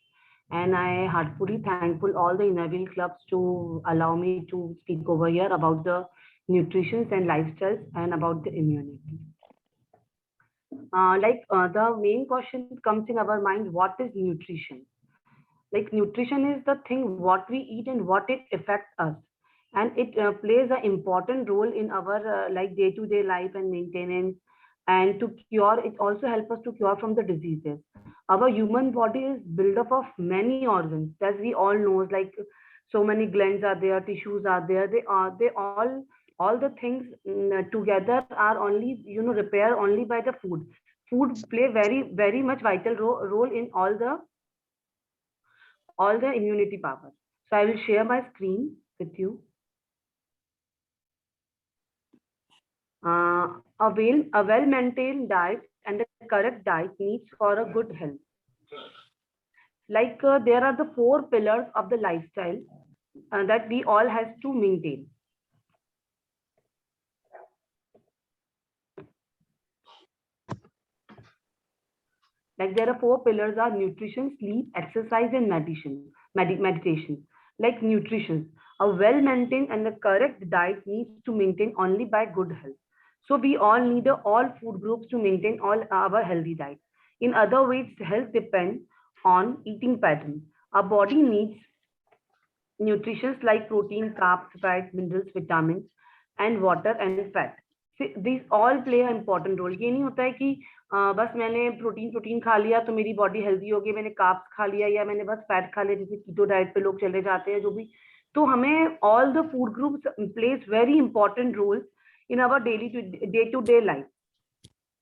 And I heartfully thankful all the Inner Wheel clubs to allow me to speak over here about the nutrition and lifestyles and about the immunity. The main question comes in our mind: what is nutrition? Like, nutrition is the thing what we eat and what it affects us, and it plays an important role in our like day-to-day life and maintenance, and to cure. It also helps us to cure from the diseases. Our human body is built up of many organs, as we all know. Like, so many glands are there, tissues are there. They all the things together are only repair only by the food. Food play very much vital role in all the immunity power. So I will share my screen with you. A well-maintained diet and the correct diet needs for a good health. Like, there are the 4 pillars of the lifestyle that we all has to maintain. Like, there are 4 pillars are nutrition, sleep, exercise, and meditation. Like, nutrition, a well-maintained and the correct diet needs to maintain only by good health. So we all need all food groups to maintain all our healthy diet. In other ways, health depends on eating pattern. Our body needs nutrition like protein, carbs, fats, minerals, vitamins, and water and fat. These all play an important role. ये नहीं होता है कि बस मैंने protein खा लिया तो मेरी बॉडी हेल्दी हो गई, मैंने कार्ब्स खा लिया या मैंने बस फैट खा लिया, जैसे कीटो डाइट पे लोग चले जाते हैं जो भी. तो हमें all the food groups plays very important roles in our day-to-day life.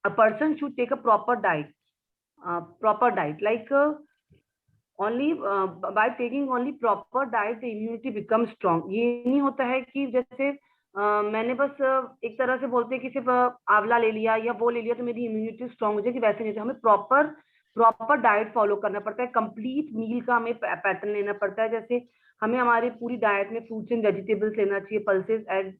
A person should take a proper diet, like only by taking only proper diet the immunity becomes strong. ये नहीं होता है कि जैसे मैंने बस एक तरह से बोलते हैं कि सिर्फ आंवला ले लिया या वो ले लिया तो मेरी इम्यूनिटी स्ट्रांग हो जाएगी, वैसे नहीं. हमें प्रॉपर डाइट फॉलो करना पड़ता है, कंप्लीट मील का हमें पैटर्न लेना पड़ता है. जैसे हमें हमारी पूरी डाइट में फ्रूट्स एंड वेजिटेबल्स लेना चाहिए, पल्सेस, एग्स,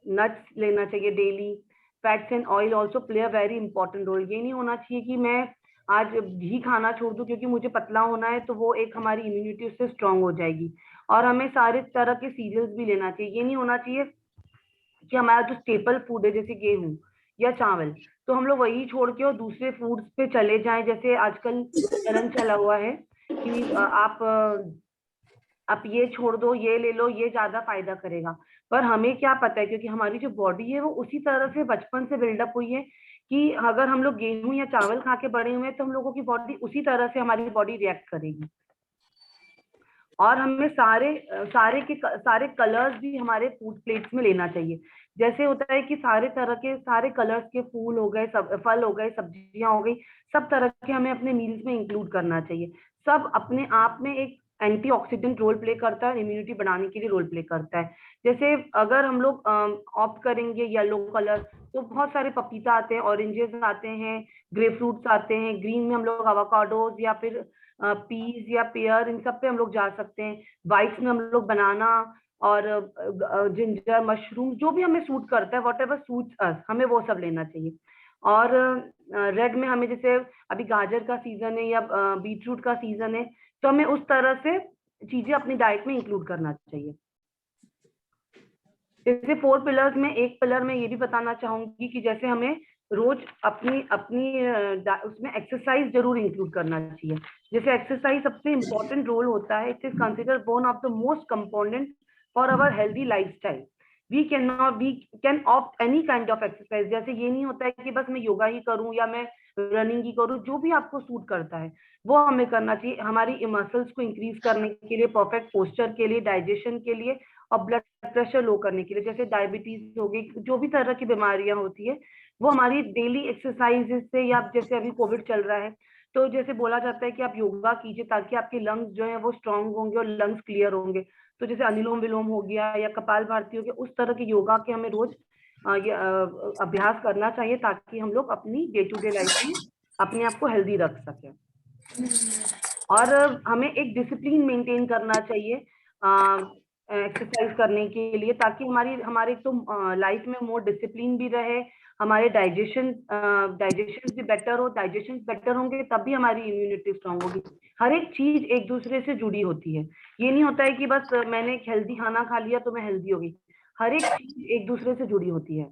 नट्स लेना चाहिए daily. Fats and oil also play a very important role. ये नहीं होना चाहिए कि मैं आज घी खाना छोड़ दूं क्योंकि मुझे पतला होना है, तो वो एक हमारी इम्यूनिटी उससे स्ट्रांग हो जाएगी. और हमें सारे तरह के सीरियल्स भी लेना चाहिए. ये नहीं होना चाहिए कि हमारा जो स्टेपल फूड है जैसे गेहूं या चावल, तो हम लोग वही छोड़ के और दूसरे फूड्स पे चले जाएं. जैसे आजकल चलन चला हुआ है कि आप ये छोड़ दो, ये ले लो, ये ज्यादा फायदा करेगा. पर हमें क्या पता है, क्योंकि हमारी जो बॉडी है वो उसी तरह से बचपन से बिल्डअप हुई है कि अगर हम लोग गेहूं या चावल खा के बड़े हुए हैं तो हम लोगों की बॉडी उसी तरह से हमारी बॉडी रिएक्ट करेगी। और हमें सारे कलर्स भी हमारे फूड प्लेट्स में लेना चाहिए। जैसे होता है कि सारे तरह के सारे कलर्स के फूल हो गए, सब फल हो गए, सब्जियां हो गई, सब तरह के हमें अपने मील्स में इंक्लूड करना चाहिए। सब अपने आप में एक एंटीऑक्सीडेंट रोल प्ले करता है, इम्यूनिटी बढ़ाने के लिए रोल प्ले करता है। जैसे अगर हम लोग ऑप्ट करेंगे येलो कलर, तो बहुत सारे पपीता आते हैं, ऑरेंजेस आते हैं, ग्रेप फ्रूट्स आते हैं, ग्रीन में हम लोग एवोकाडोज या फिर पीज या पेयर, इन सब पे हम लोग जा सकते हैं। व्हाइट में हम लोग बनाना और जिंजर, मशरूम, जो भी हमें सूट करता है, वॉट एवर सूट्स अस, हमें वो सब लेना चाहिए। और रेड में हमें, जैसे अभी गाजर का सीजन है या बीटरूट का सीजन है, तो हमें उस तरह से चीजें अपनी डाइट में इंक्लूड करना चाहिए। जैसे 4 पिलर्स में एक पिलर में ये भी बताना चाहूंगी कि जैसे हमें रोज अपनी उसमें एक्सरसाइज जरूर इंक्लूड करना चाहिए। जैसे एक्सरसाइज सबसे इंपॉर्टेंट रोल होता है, it is considered one of the most component for our healthy lifestyle. We can opt any kind of exercise. जैसे ये नहीं होता है कि बस मैं योगा ही करूं या मैं रनिंग ही करूं, जो भी आपको सूट करता है वो हमें करना चाहिए। हमारी मसल्स को इंक्रीज करने के लिए, परफेक्ट पोस्चर के लिए, डाइजेशन के लिए और ब्लड प्रेशर लो करने के लिए, जैसे डायबिटीज हो गई, जो भी तरह की बीमारियां होती है वो हमारी डेली एक्सरसाइजेस से, या जैसे अभी कोविड चल रहा है तो जैसे बोला जाता है कि आप योगा कीजिए ताकि आपके लंग्स जो है वो स्ट्रांग होंगे और लंग्स क्लियर होंगे। तो जैसे अनुलोम विलोम हो गया या कपाल भारती हो गया, उस तरह के योगा के हमें रोज अभ्यास करना चाहिए ताकि हम लोग अपनी डे टू डे लाइफ में अपने आप को हेल्दी रख सकें। और हमें एक डिसिप्लिन मेंटेन करना चाहिए एक्सरसाइज करने के लिए, ताकि हमारे तो लाइफ में मोर डिसिप्लिन भी रहे, हमारे डाइजेशन भी बेटर हो। डाइजेशन बेटर होंगे तब भी हमारी इम्यूनिटी स्ट्रांग होगी। हर एक चीज एक दूसरे से जुड़ी होती है। ये नहीं होता है कि बस मैंने एक हेल्दी खाना खा लिया तो मैं हेल्दी हो गई। हर एक चीज एक दूसरे से जुड़ी होती है।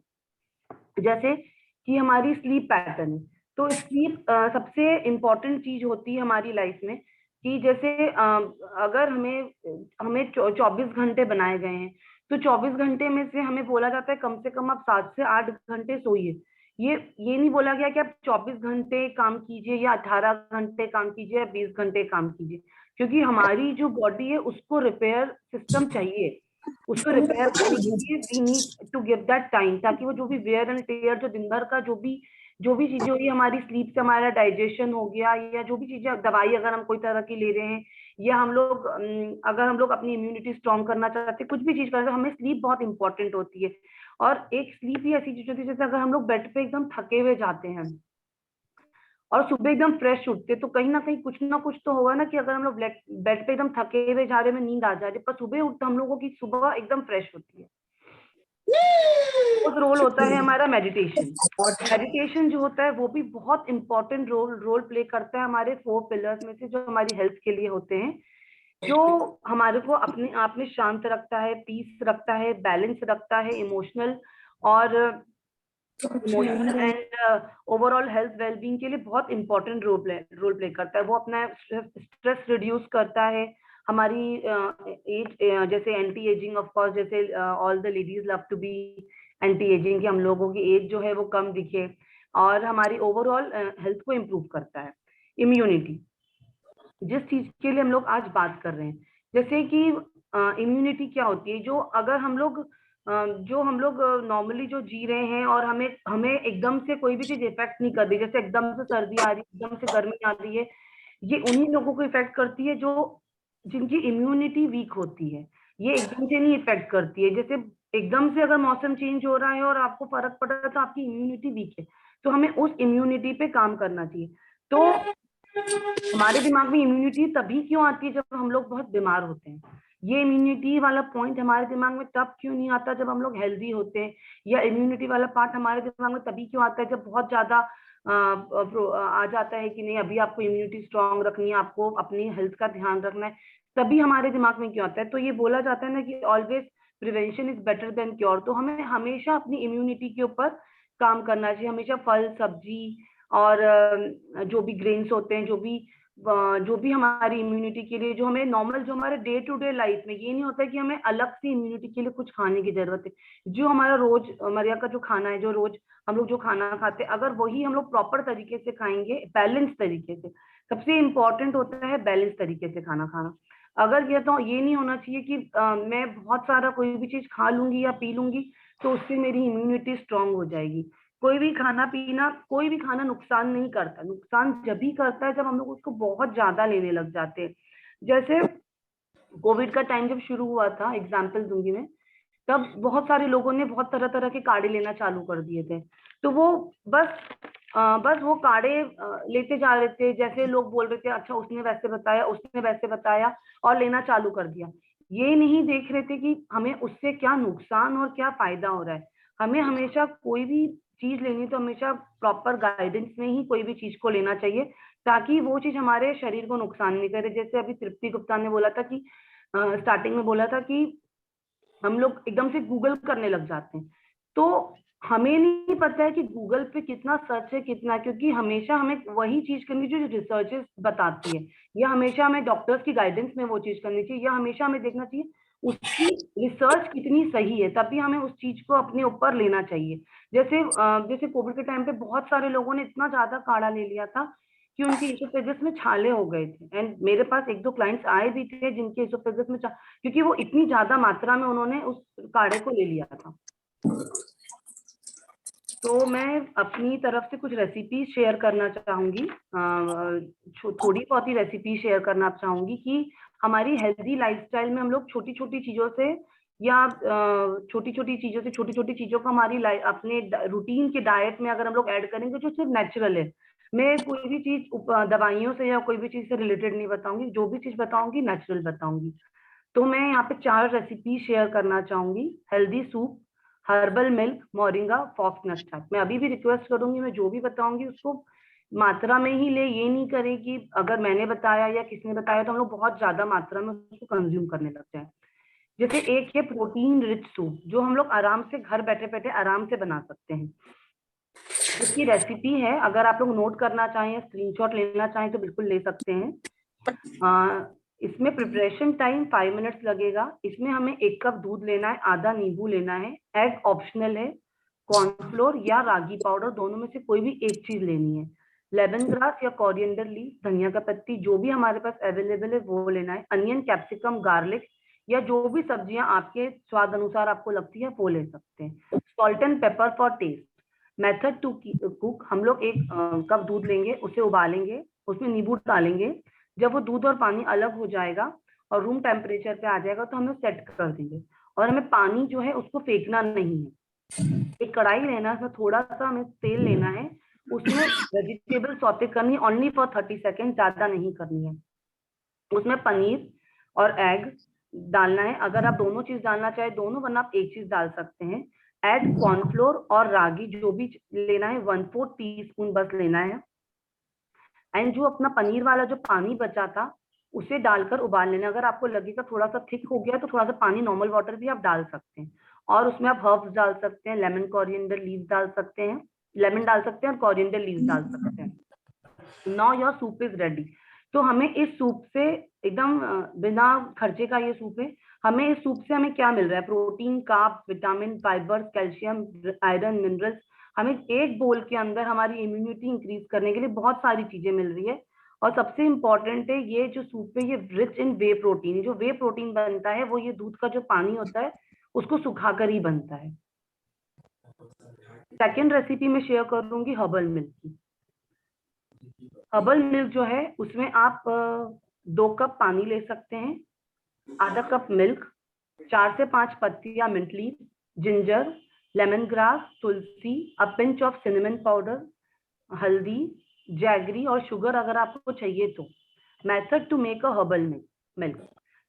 जैसे कि हमारी स्लीप पैटर्न है, तो स्लीप सबसे इम्पोर्टेंट चीज होती है हमारी लाइफ में। कि जैसे अगर हमें 24 घंटे बनाए गए हैं, तो 24 घंटे में से हमें बोला जाता है कम से कम आप 7 से 8 घंटे सोइए। ये नहीं बोला गया कि आप 24 घंटे काम कीजिए या 18 घंटे काम कीजिए या 20 घंटे काम कीजिए, क्योंकि हमारी जो बॉडी है उसको रिपेयर सिस्टम चाहिए। उसको रिपेयर करने के लिए we need to give that time, ताकि वो जो भी वेयर एंड टेयर, जो दिन भर का जो भी चीजें हुई, हमारी स्लीप से हमारा डाइजेशन हो गया, या जो भी चीजें, दवाई अगर हम कोई तरह की ले रहे हैं, या अगर हम लोग अपनी इम्यूनिटी स्ट्रांग करना चाहते हैं, कुछ भी चीज करना, हमें स्लीप बहुत इंपॉर्टेंट होती है। और एक स्लीप ही ऐसी चीज होती है, जैसे अगर हम लोग बेड पे एकदम थके हुए जाते हैं और सुबह एकदम फ्रेश उठते, तो कहीं ना कहीं कुछ ना कुछ तो होगा ना कि अगर हम लोग बेड पे एकदम थके हुए जा रहे हैं, नींद आ जा रही है, पर सुबह उठते हम लोगों की सुबह एकदम फ्रेश होती है। रोल होता है हमारा मेडिटेशन। मेडिटेशन जो होता है वो भी बहुत इंपॉर्टेंट रोल प्ले करता है हमारे 4 पिलर्स में से, जो हमारी हेल्थ के लिए होते हैं, जो हमारे को अपने आप में शांत रखता है, पीस रखता है, बैलेंस रखता है, emotional and overall health wellbeing के लिए बहुत इंपॉर्टेंट रोल प्ले करता है। वो अपना स्ट्रेस रिड्यूस करता है, हमारी एज, जैसे एंटी एजिंग, ऑफ कोर्स, जैसे all the ladies love to be anti aging, कि हम लोगों की एज जो है वो कम दिखे, और हमारी ओवरऑल हेल्थ को इम्प्रूव करता है। इम्यूनिटी, जिस चीज के लिए हम लोग आज बात कर रहे हैं, जैसे कि इम्यूनिटी क्या होती है, जो हम लोग नॉर्मली जो जी रहे हैं और हमें एकदम से कोई भी चीज इफेक्ट नहीं कर रही, जैसे एकदम से सर्दी आ रही है, एकदम से गर्मी आ रही है, ये उन्हीं लोगों को इफेक्ट करती है जिनकी इम्यूनिटी वीक होती है। ये एकदम से नहीं इफेक्ट करती है। जैसे एकदम से अगर मौसम चेंज हो रहा है और आपको फर्क पड़ रहा है, तो आपकी इम्यूनिटी वीक है, तो हमें उस इम्यूनिटी पे काम करना चाहिए। तो हमारे दिमाग में इम्यूनिटी तभी क्यों आती है जब हम लोग बहुत बीमार होते हैं। ये इम्यूनिटी वाला पॉइंट हमारे दिमाग में तब क्यों नहीं आता जब हम लोग हेल्दी होते हैं, या इम्यूनिटी वाला पार्ट हमारे दिमाग में तभी क्यों आता है जब बहुत ज्यादा आ जाता है कि नहीं, अभी आपको इम्यूनिटी स्ट्रांग रखनी है, आपको अपनी हेल्थ का ध्यान रखना है, तभी हमारे दिमाग में क्यों आता है। तो ये बोला जाता है ना कि always prevention is better than cure. तो हमें हमेशा अपनी इम्यूनिटी के ऊपर काम करना चाहिए, हमेशा फल सब्जी और जो भी ग्रेन्स होते हैं, जो भी जो भी हमारी इम्यूनिटी के लिए, जो हमें नॉर्मल, जो हमारे डे टू डे लाइफ में, ये नहीं होता है कि हमें अलग से इम्यूनिटी के लिए कुछ खाने की जरूरत है। जो हमारा रोजमर्रा का जो खाना है, जो रोज हम लोग जो खाना खाते हैं, अगर वही हम लोग प्रॉपर तरीके से खाएंगे, बैलेंस तरीके से, सबसे इम्पोर्टेंट होता है बैलेंस तरीके से खाना खाना। अगर ये तो ये नहीं होना चाहिए कि मैं बहुत सारा कोई भी चीज खा लूंगी या पी लूंगी तो उससे मेरी इम्यूनिटी स्ट्रांग हो जाएगी। कोई भी खाना नुकसान नहीं करता। नुकसान जब भी करता है जब हम लोग उसको बहुत ज्यादा लेने लग जाते हैं। जैसे कोविड का टाइम जब शुरू हुआ था, एग्जाम्पल दूंगी मैं, तब बहुत सारे लोगों ने बहुत तरह तरह के काढ़े लेना चालू कर दिए थे। तो वो बस वो काढ़े लेते जा रहे थे, जैसे लोग बोल रहे थे अच्छा उसने वैसे बताया और लेना चालू कर दिया। ये नहीं देख रहे थे कि हमें उससे क्या नुकसान और क्या फायदा हो रहा है। हमें हमेशा कोई भी चीज लेनी तो हमेशा प्रॉपर गाइडेंस में ही कोई भी चीज को लेना चाहिए, ताकि वो चीज हमारे शरीर को नुकसान नहीं करे। जैसे अभी तृप्ति गुप्ता ने बोला था कि स्टार्टिंग में बोला था कि हम लोग एकदम से गूगल करने लग जाते हैं, तो हमें नहीं पता है कि गूगल पे कितना सच है कितना, क्योंकि हमेशा हमें वही चीज करनी चाहिए जो रिसर्चेस बताती है, या हमेशा हमें डॉक्टर्स की गाइडेंस में वो चीज करनी चाहिए, या हमेशा हमें देखना चाहिए उसकी रिसर्च कितनी सही है, तभी हमें उस चीज को अपने ऊपर लेना चाहिए। जैसे कोविड के टाइम पे बहुत सारे लोगों ने इतना ज्यादा काढ़ा ले लिया था कि उनके इसोफेगस में छाले हो गए थे। एंड मेरे पास एक दो क्लाइंट्स आए भी थे जिनके इसोफेगस में क्योंकि वो इतनी ज्यादा मात्रा में उन्होंने उस काढ़े को ले लिया था। तो मैं अपनी तरफ से कुछ रेसिपी शेयर करना चाहूंगी, थोड़ी बहुत ही रेसिपी शेयर करना चाहूंगी कि हमारी हेल्दी लाइफस्टाइल में हम लोग छोटी छोटी चीजों से छोटी छोटी चीजों को हमारी अपने रूटीन के डाइट में अगर हम लोग ऐड करेंगे जो सिर्फ नेचुरल है। मैं कोई भी चीज दवाइयों से या कोई भी चीज से रिलेटेड नहीं बताऊंगी, जो भी चीज बताऊंगी नेचुरल बताऊंगी। तो मैं यहाँ पे 4 रेसिपी शेयर करना चाहूंगी। Healthy soup, herbal milk, moringa, foxnut chaat. मैं अभी भी रिक्वेस्ट करूंगी, मैं जो भी बताऊंगी उसको मात्रा में ही ले, ये नहीं करें कि अगर मैंने बताया या किसने बताया तो हम लोग बहुत ज्यादा मात्रा में उसको कंज्यूम करने लग जाए। जैसे एक है प्रोटीन रिच सूप, जो हम लोग आराम से घर बैठे बैठे आराम से बना सकते हैं। इसकी रेसिपी है, अगर आप लोग नोट करना चाहें, स्क्रीनशॉट लेना चाहें तो बिल्कुल ले सकते हैं। इसमें प्रिपरेशन टाइम 5 मिनट्स लगेगा। इसमें हमें 1 कप दूध लेना है, आधा नींबू लेना है, एग ऑप्शनल है, कॉर्नफ्लोर या रागी पाउडर दोनों में से कोई भी एक चीज लेनी है, लेमन ग्रास या कोरिएंडर लीफ, धनिया का पत्ती, जो भी हमारे पास अवेलेबल है वो लेना है, अनियन, कैप्सिकम, गार्लिक या जो भी सब्जियां आपके स्वाद अनुसार आपको लगती है वो ले सकते हैं, salt and pepper for taste. Method to cook, हम लोग 1 कप दूध लेंगे, उसे उबालेंगे, उसमें नींबू डालेंगे। जब वो दूध और पानी अलग हो जाएगा और रूम टेम्परेचर पे आ जाएगा तो हम लोग सेट कर देंगे। और हमें पानी जो है उसको फेंकना नहीं है। एक कढ़ाई लेना है, उसमें थोड़ा सा हमें तेल लेना है, उसमें वेजिटेबल सौते करनी है ओनली फॉर 30 सेकेंड, ज्यादा नहीं करनी है। उसमें पनीर और एग डालना है, अगर आप दोनों चीज डालना चाहे दोनों, वरना आप एक चीज डाल सकते हैं। ऐड कॉर्नफ्लोर और रागी, जो भी लेना है 1/4 टीस्पून बस लेना है। एंड जो अपना पनीर वाला जो पानी बचा था उसे डालकर उबाल लेना। अगर आपको लगेगा थोड़ा सा थिक हो गया तो थोड़ा सा पानी, नॉर्मल वाटर भी आप डाल सकते हैं। और उसमें आप हर्ब्स डाल सकते हैं, लेमन कोरिएंडर लीव्स डाल सकते हैं, लेमन डाल सकते हैं और कोरिएंडर लीव्स डाल सकते हैं। Now your soup is ready. तो हमें इस सूप से एकदम बिना खर्चे का ये सूप है। हमें इस सूप से हमें क्या मिल रहा है? Protein, carb, vitamin, fibre, calcium, iron, minerals. हमें एक बोल के अंदर हमारी इम्यूनिटी इंक्रीज करने के लिए बहुत सारी चीजें मिल रही है। और सबसे इंपॉर्टेंट है, ये जो सूप है ये रिच इन वे प्रोटीन। जो वे प्रोटीन बनता है वो ये दूध का जो पानी होता है उसको सुखाकर ही बनता है। सेकेंड रेसिपी में शेयर करूंगी हर्बल मिल्क की। हर्बल मिल्क जो है उसमें आप 2 कप पानी ले सकते हैं, आधा कप मिल्क, 4 से 5 पत्तियां mint leaf, ginger, lemon grass, tulsi, a pinch of cinnamon powder, haldi, jaggery और शुगर अगर आपको चाहिए तो। Method to make a herbal milk: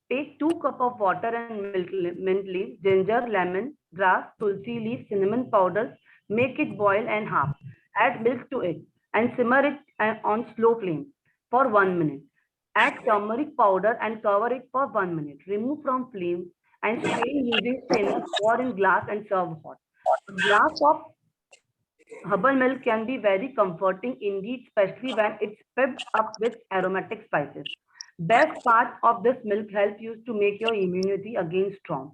take 2 cup of water and milk, mint leaf, ginger, lemon grass, tulsi leaf, cinnamon powders. Make it boil and half. Add milk to it and simmer it on slow flame for 1 minute. Add turmeric powder and cover it for 1 minute. Remove from flame and strain using strainer. Pour in glass and serve hot. A glass of Herbal milk can be very comforting indeed, especially when it's filled up with aromatic spices. Best part of this milk helps you to make your immunity again strong.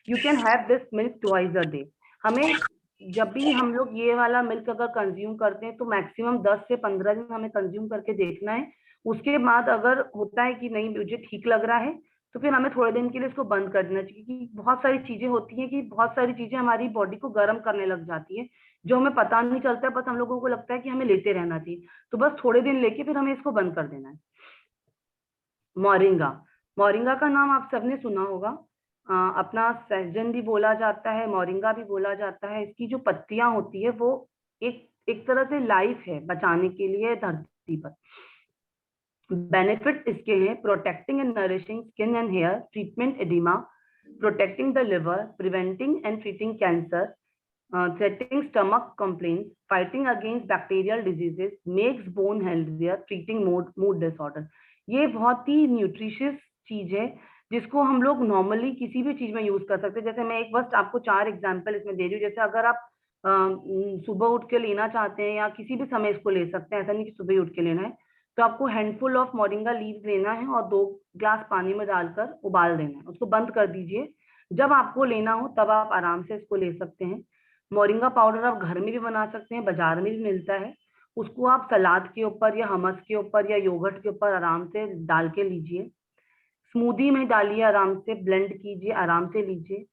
You can have this milk twice a day. हमें जब भी हम लोग ये वाला milk अगर consume करते हैं तो मैक्सिमम 10 से 15 दिन हमें कंज्यूम करके देखना है। उसके बाद अगर होता है कि नहीं मुझे ठीक लग रहा है तो फिर हमें थोड़े दिन के लिए इसको बंद कर देना चाहिए, क्योंकि बहुत सारी चीजें होती हैं कि बहुत सारी चीजें हमारी बॉडी को गर्म करने लग जाती है जो हमें पता नहीं चलता है, बस हम लोगों को लगता है कि हमें लेते रहना चाहिए। तो बस थोड़े दिन लेके फिर हमें इसको बंद कर देना है। मोरिंगा, मोरिंगा का नाम आप सबने सुना होगा। अपना सहजन भी बोला जाता है, मोरिंगा भी बोला जाता है। इसकी जो पत्तियां होती है वो एक तरह से लाइफ है बचाने के लिए धरती पर। बेनिफिट इसके हैं protecting and nourishing skin and hair, treatment edema, protecting the liver, preventing and treating cancer, treating stomach complaints, fighting against bacterial diseases, makes bone healthier, treating mood disorder। ये बहुत ही न्यूट्रिशियस चीज है जिसको हम लोग नॉर्मली किसी भी चीज में यूज कर सकते हैं। जैसे मैं एक बस आपको 4 एग्जांपल इसमें दे रही हूँ। जैसे अगर आप सुबह उठ के लेना चाहते हैं या किसी भी समय इसको ले सकते हैं, ऐसा नहीं कि सुबह ही उठ के लेना है, तो आपको हैंडफुल ऑफ मोरिंगा लीव्स लेना है और 2 ग्लास पानी में डालकर उबाल देना है। उसको बंद कर दीजिए, जब आपको लेना हो तब आप आराम से इसको ले सकते हैं। मोरिंगा पाउडर आप घर में भी बना सकते हैं, बाजार में भी मिलता है। उसको आप सलाद के ऊपर या हमस के ऊपर या योगर्ट के ऊपर आराम से डाल के लीजिए। स्मूदी में डालिए, आराम से ब्लेंड कीजिए, आराम से लीजिए।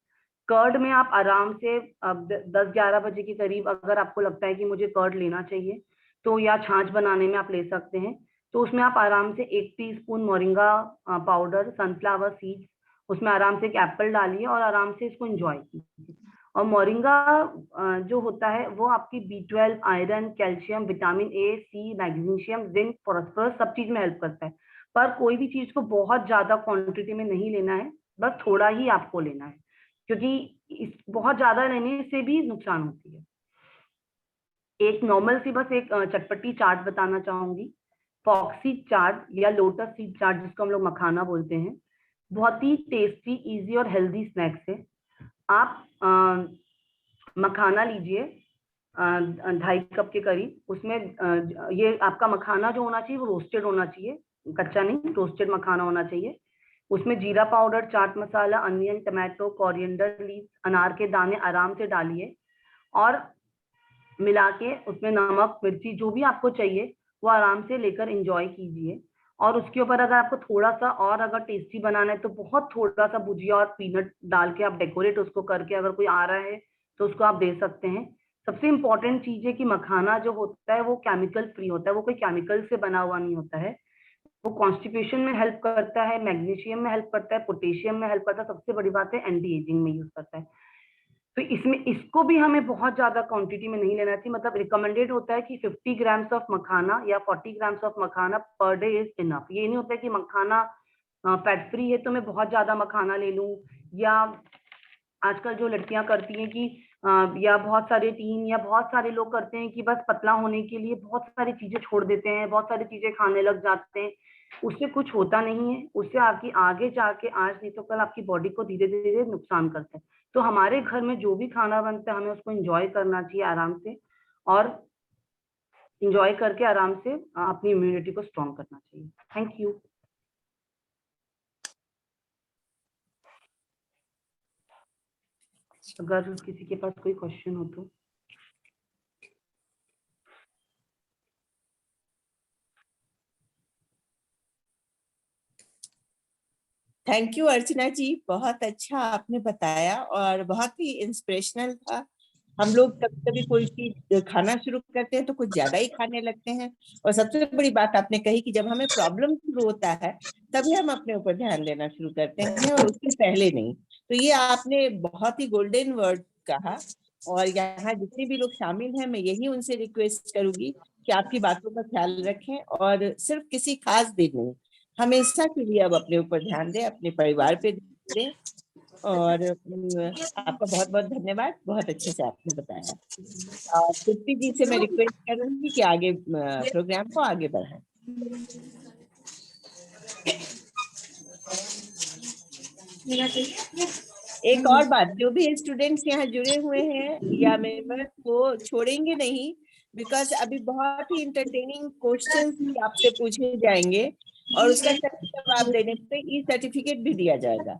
कर्ड में आप आराम से 10-11 बजे के करीब अगर आपको लगता है कि मुझे कर्ड लेना चाहिए तो या छाछ बनाने में आप ले सकते हैं, तो उसमें आप आराम से 1 teaspoon moringa powder, sunflower seeds, उसमें आराम से एक एप्पल डालिए और आराम से इसको एंजॉय कीजिए। और मोरिंगा जो होता है वो आपकी B12, iron, calcium, vitamin A, C, magnesium, zinc, phosphorus सब चीज में हेल्प करता है। पर कोई भी चीज को बहुत ज्यादा क्वांटिटी में नहीं लेना है, बस थोड़ा ही आपको लेना है, क्योंकि बहुत ज्यादा लेने से भी नुकसान होती है। एक नॉर्मल सी बस एक चटपटी चाट बताना चाहूंगी, फॉक्सी चाट या लोटस सीड चाट जिसको हम लोग मखाना बोलते हैं। बहुत ही टेस्टी, इजी और हेल्दी स्नैक्स है। आप मखाना लीजिए 2.5 कप के करीब। उसमें ये आपका मखाना जो होना चाहिए वो रोस्टेड होना चाहिए, कच्चा नहीं, रोस्टेड मखाना होना चाहिए। उसमें जीरा powder, chaat masala, onion, tomato, coriander leaves, अनार के दाने आराम से डालिए और मिला के उसमें नमक, मिर्ची जो भी आपको चाहिए वो आराम से लेकर एंजॉय कीजिए। और उसके ऊपर अगर आपको थोड़ा सा और अगर टेस्टी बनाना है तो बहुत थोड़ा सा भुजिया और पीनट डाल के आप डेकोरेट उसको करके, अगर कोई आ रहा है तो उसको आप दे सकते हैं। सबसे इम्पोर्टेंट चीज है कि मखाना जो होता है वो केमिकल फ्री होता है, वो कोई केमिकल से बना हुआ नहीं होता है। वो कॉन्स्टिपेशन में हेल्प करता है, मैग्नीशियम में हेल्प करता है, पोटेशियम में हेल्प करता है, सबसे बड़ी बात है एंटी एजिंग में यूज करता है। तो इसमें इसको भी हमें बहुत ज्यादा क्वांटिटी में नहीं लेना चाहिए। मतलब रिकमेंडेड होता है कि 50 ग्राम्स ऑफ मखाना या 40 grams of makhana per day is enough. ये नहीं होता है कि मखाना फैट फ्री है तो मैं बहुत ज्यादा मखाना ले लूं, या आजकल जो लड़कियां करती हैं कि या बहुत सारे टीन या बहुत सारे लोग करते हैं कि बस पतला होने के लिए बहुत सारी चीजें छोड़ देते हैं, बहुत सारी चीजें खाने लग जाते हैं। उससे कुछ होता नहीं है, उससे आपकी आगे जाके आज नहीं तो कल आपकी बॉडी को धीरे धीरे नुकसान करता है। तो हमारे घर में जो भी खाना बनता है हमें उसको एंजॉय करना चाहिए आराम से, और एंजॉय करके आराम से अपनी इम्यूनिटी को स्ट्रॉन्ग करना चाहिए। Thank you. अगर किसी के पास कोई क्वेश्चन हो तो। थैंक यू अर्चना जी, बहुत अच्छा आपने बताया और बहुत ही इंस्पिरेशनल था। हम लोग कभी कभी कोई चीज खाना शुरू करते हैं तो कुछ ज्यादा ही खाने लगते हैं, और सबसे बड़ी बात आपने कही कि जब हमें प्रॉब्लम शुरू होता है तभी हम अपने ऊपर ध्यान देना शुरू करते हैं और उससे पहले नहीं। तो ये आपने बहुत ही गोल्डन वर्ड कहा, और यहाँ जितने भी लोग शामिल हैं मैं यही उनसे रिक्वेस्ट करूंगी कि आपकी बातों का ख्याल रखें और सिर्फ किसी खास दिन नहीं, हमेशा के लिए अब अपने ऊपर ध्यान दें, अपने परिवार पे ध्यान दें। और आपका बहुत बहुत धन्यवाद, बहुत अच्छे से आपने बताया। तृप्ति जी से मैं रिक्वेस्ट करूंगी कि आगे प्रोग्राम को आगे बढ़ाएं। एक और बात, जो भी स्टूडेंट्स यहाँ जुड़े हुए हैं या मेंबर्स, वो छोड़ेंगे नहीं, बिकॉज अभी बहुत ही इंटरटेनिंग क्वेश्चंस भी आपसे पूछे जाएंगे और उसका सही जवाब देने पे ई सर्टिफिकेट भी दिया जाएगा।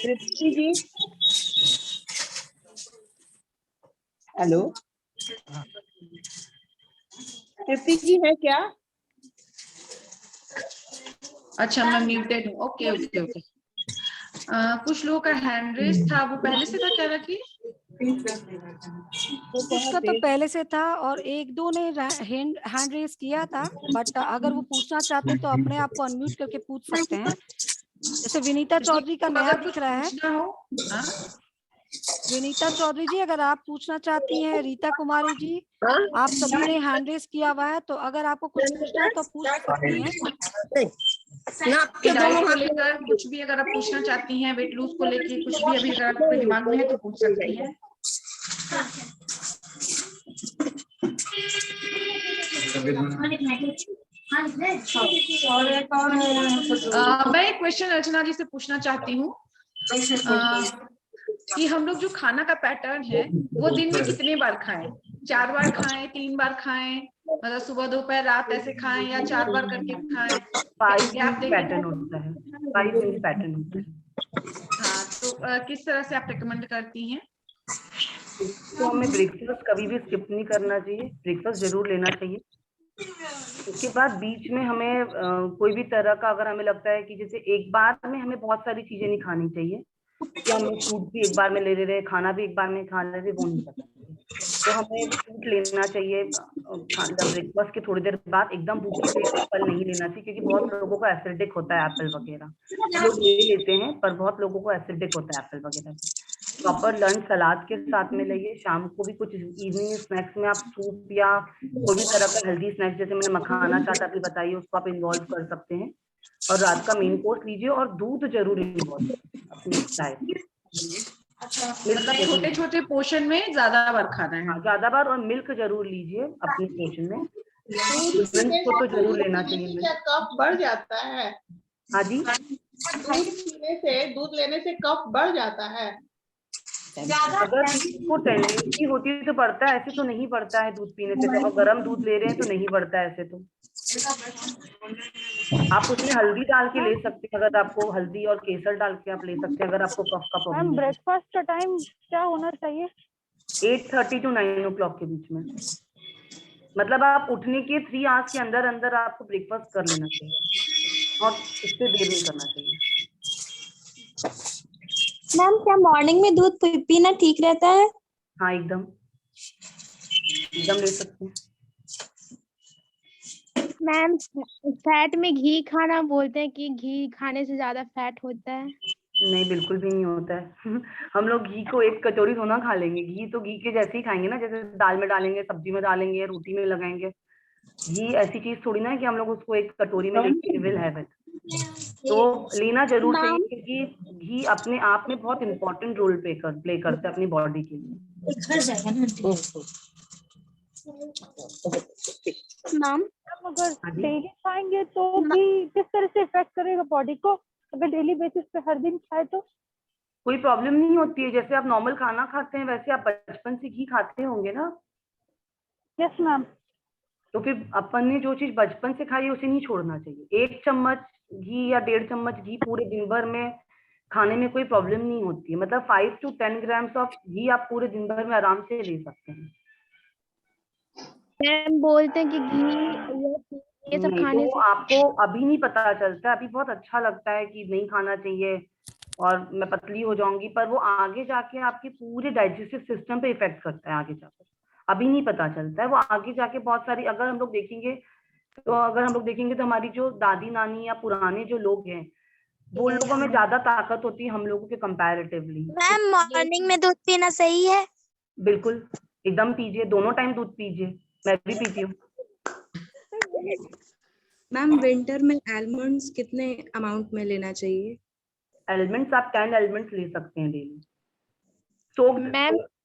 तृप्ति जी, हेलो, तृप्ति जी है क्या? अच्छा, मैं म्यूटेड हूँ। Okay okay okay. कुछ लोगों का हैंड रेस था, वो पहले से था क्या रखी? उसका तो पहले से था और एक दो ने हैंड रेस किया था, बट अगर वो पूछना चाहते हैं तो अपने आप को अनम्यूट करके पूछ सकते हैं। जैसे विनीता चौधरी का नया दिख रहा है। पूछना हो, हाँ? विनीता चौधरी जी, अगर आप पूछना चाहती हैं, रीता कुमारी जी, आप सभी ने हैंड रेस किया हुआ है, तो अगर आपको कुछ पूछना है तो पूछ सकती हैं। डाइट को लेकर कुछ भी अगर आप पूछना चाहती हैं, वेट लूज को लेकर कुछ भी अभी अगर आपके दिमाग में है तो पूछ सकती हैं। मैं एक क्वेश्चन अर्चना जी से पूछना चाहती हूँ कि हम लोग जो खाना का पैटर्न है वो दिन में कितने बार खाएं? 4 बार खाएं, 3 बार खाएं, मतलब सुबह दोपहर रात ऐसे खाएं, या 4 बार करके खाएं? 5 मिनट पैटर्न होता है, 5 मिनट पैटर्न होता है। हाँ, तो किस तरह से आप रिकमेंड करती हैं? तो हमें ब्रेकफास्ट कभी भी स्किप नहीं करना चाहिए, ब्रेकफास्ट जरूर लेना चाहिए। उसके बाद बीच में हमें कोई भी तरह का, अगर हमें लगता है कि जैसे एक बार में हमें बहुत सारी चीजें नहीं खानी चाहिए, या हमें फ्रूट भी एक बार में ले रहे, खाना भी एक बार में खा रहे, वो नहीं करना चाहिए। तो हमें फ्रूट लेना चाहिए ब्रेकफास्ट के थोड़ी देर बाद। एकदम भूखे पेट फल नहीं लेना चाहिए, क्योंकि बहुत लोगों को एसिडिक होता है एप्पल वगैरह, लोग ले लेते हैं पर बहुत लोगों को एसिडिक होता है एप्पल वगैरह। प्रॉपर लंच सलाद के साथ में लाइए। शाम को भी कुछ इवनिंग स्नैक्स में आप सूप या कोई भी तरह का हेल्दी स्नैक्स, जैसे मैंने मखाना चाट आपने बताई, उसको आप इन्वॉल्व कर सकते हैं। और रात का मेन कोर्स लीजिए, और दूध जरूर इन्वॉल्व अपनी डाइट। मतलब छोटे छोटे पोर्शन में ज्यादा बार खाना है? ज्यादा बार, और मिल्क जरूर लीजिए अपने पोर्शन में। दूध को तो जरूर लेना चाहिए। कफ बढ़ जाता है। हाँ जी, दूध लेने से कफ बढ़ जाता है। अगर किसी को टेंडेंसी होती है तो बढ़ता है, ऐसे तो नहीं बढ़ता है दूध पीने से। तो अगर गर्म दूध ले रहे हैं तो नहीं बढ़ता है ऐसे तो। आप उसमें हल्दी डाल के ले सकते हैं, अगर आपको हल्दी और केसर डाल के आप ले सकते हैं, अगर आपको कफ का प्रॉब्लम है। ब्रेकफास्ट का टाइम क्या होना चाहिए? 8:30 to 9 o'clock के बीच में। मतलब आप उठने के 3 आवर्स के अंदर अंदर आपको ब्रेकफास्ट कर लेना चाहिए, और इससे देर नहीं करना चाहिए। मैम, क्या मॉर्निंग में दूध पीना ठीक रहता है? हाँ, एकदम ले सकते हैं। मैम, फैट में घी खाना बोलते हैं कि घी खाने से ज्यादा फैट होता है। नहीं, बिल्कुल भी नहीं होता है। हम लोग घी को एक कटोरी थोड़ा खा लेंगे। घी तो घी के जैसे ही खाएंगे ना, जैसे दाल में डालेंगे, सब्जी में डालेंगे, रोटी में लगाएंगे। घी ऐसी चीज थोड़ी ना है कि हम लोग उसको एक कटोरी में लेके विल हैव इट। तो लेना जरूर चाहिए, क्योंकि घी अपने आप में बहुत इंपॉर्टेंट रोल प्ले करता है अपनी बॉडी के लिए। मैम, अगर डेली खाएंगे तो घी किस तरह से इफेक्ट करेगा बॉडी को? अगर डेली बेसिस पे हर दिन खाए तो कोई प्रॉब्लम नहीं होती है। जैसे आप नॉर्मल खाना खाते हैं वैसे आप बचपन से घी खाते होंगे ना? Yes ma'am. तो फिर अपन ने जो चीज बचपन से खाई है उसे नहीं छोड़ना चाहिए। 1 चम्मच घी या 1.5 चम्मच घी पूरे दिन भर में खाने में कोई प्रॉब्लम नहीं होती है। मतलब 5 to 10 ग्राम्स ऑफ घी आप पूरे दिन भर में आराम से ले सकते हैं। मैम, बोलते हैं कि घी ये सब खाने तो से आपको अभी नहीं पता चलता, अभी बहुत अच्छा लगता है कि नहीं खाना चाहिए और मैं पतली हो जाऊंगी, पर वो आगे जाके आपके पूरे डाइजेस्टिव सिस्टम पे इफेक्ट करता है आगे जाकर। अभी नहीं पता चलता है, वो आगे जाके बहुत सारी, अगर हम लोग देखेंगे तो हमारी जो दादी नानी या पुराने जो लोग हैं, वो लोगों में ज्यादा ताकत होती है हम लोगों के कंपैरेटिवली। मैम, मॉर्निंग में दूध पीना सही है? बिल्कुल, एकदम पीजिए, दोनों टाइम दूध पीजिए, मैं भी पीती हूँ। मैम, विंटर में आलमंड्स कितने अमाउंट में लेना चाहिए? एलिमेंट्स आप 10 एलिमेंट्स ले सकते हैं डेली। सोक्ड,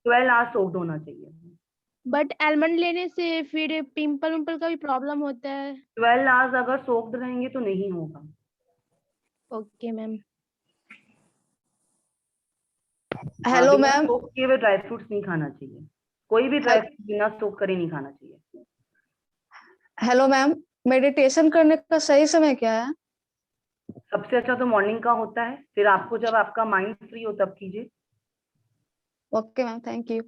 12 आवर्स सोक्ड होना चाहिए। बट आलमंड लेने से फिर पिंपल का भी प्रॉब्लम होता है। 12 आवर्स अगर सोक्ड रहेंगे तो नहीं होगा। Okay ma'am. Hello ma'am. Soak किए हुए ड्राई फ्रूट्स नहीं खाना चाहिए, कोई भी ड्राई फ्रूट बिना सोक करे नहीं खाना चाहिए। हेलो मैम, मेडिटेशन करने का सही समय क्या है? सबसे अच्छा तो मॉर्निंग का होता है, फिर आपको जब आपका माइंड फ्री हो तब कीजिए। Okay ma'am, thank you.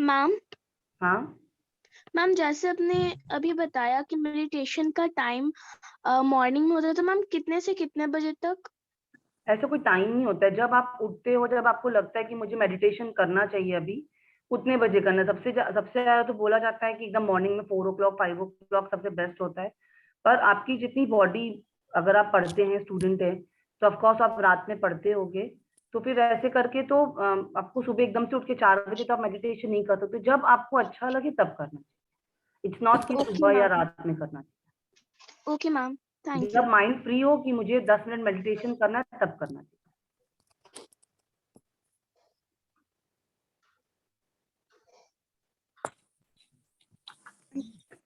Ma'am. हाँ मैम, जैसे आपने अभी बताया कि मेडिटेशन का टाइम मॉर्निंग में होता है, तो मैम कितने से कितने बजे तक? ऐसा कोई टाइम नहीं होता है, जब आप उठते हो, जब आपको लगता है कि मुझे मेडिटेशन करना चाहिए अभी, उतने बजे करना। सबसे ज्यादा तो बोला जाता है कि एकदम मॉर्निंग में 4 o'clock 5 o'clock सबसे बेस्ट होता है। पर आपकी जितनी बॉडी, अगर आप पढ़ते हैं, स्टूडेंट है, तो ऑफकोर्स आप रात में पढ़ते होगे, तो फिर ऐसे करके तो आपको सुबह एकदम से उठ के 4 बजे तो आप मेडिटेशन नहीं कर सकते। जब आपको अच्छा लगे तब करना। इट्स नॉट कि ओके सुबह या मैम। रात में करना। Okay ma'am, thank you. जब माइंड फ्री हो कि मुझे 10 मिनट मेडिटेशन करना है तब करना चाहिए।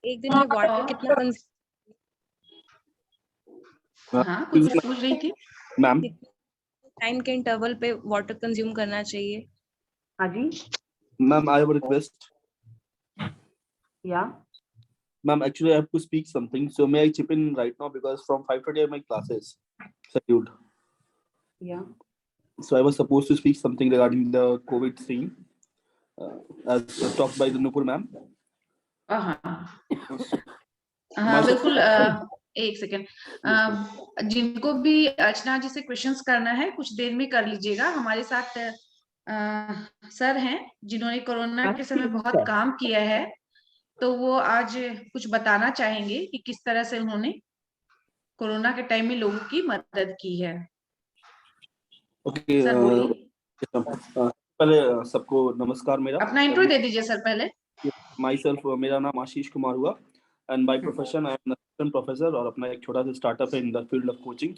एक दिन में वाटर कितना हाँ, कुछ पूछ रही थी मैम? टाइम के इंटरवल पे वाटर कंज्यूम करना चाहिए? हाँ जी ma'am, I have a request. या Ma'am, actually I have to speak something, so may I chip in right now because from 5:30 I have my classes scheduled. या So I was supposed to speak something regarding the COVID scene, as talked by the Nupur ma'am. हाँ बिल्कुल। एक second, जिनको भी अर्चना जी से questions करना है कुछ देर में कर लीजिएगा। हमारे साथ सर हैं जिन्होंने कोरोना के समय बहुत काम किया है, तो वो आज कुछ बताना चाहेंगे कि किस तरह से उन्होंने कोरोना के टाइम में लोगों की मदद की है। Okay, सर बोलिए। पहले सबको नमस्कार। मेरा अपना इंट्रो दे दीजिए सर पहले। Myself, मेरा नाम आशीष कुमार हुआ and by profession I am an assistant professor और अपना एक छोटा सा स्टार्टअप है in the field of coaching,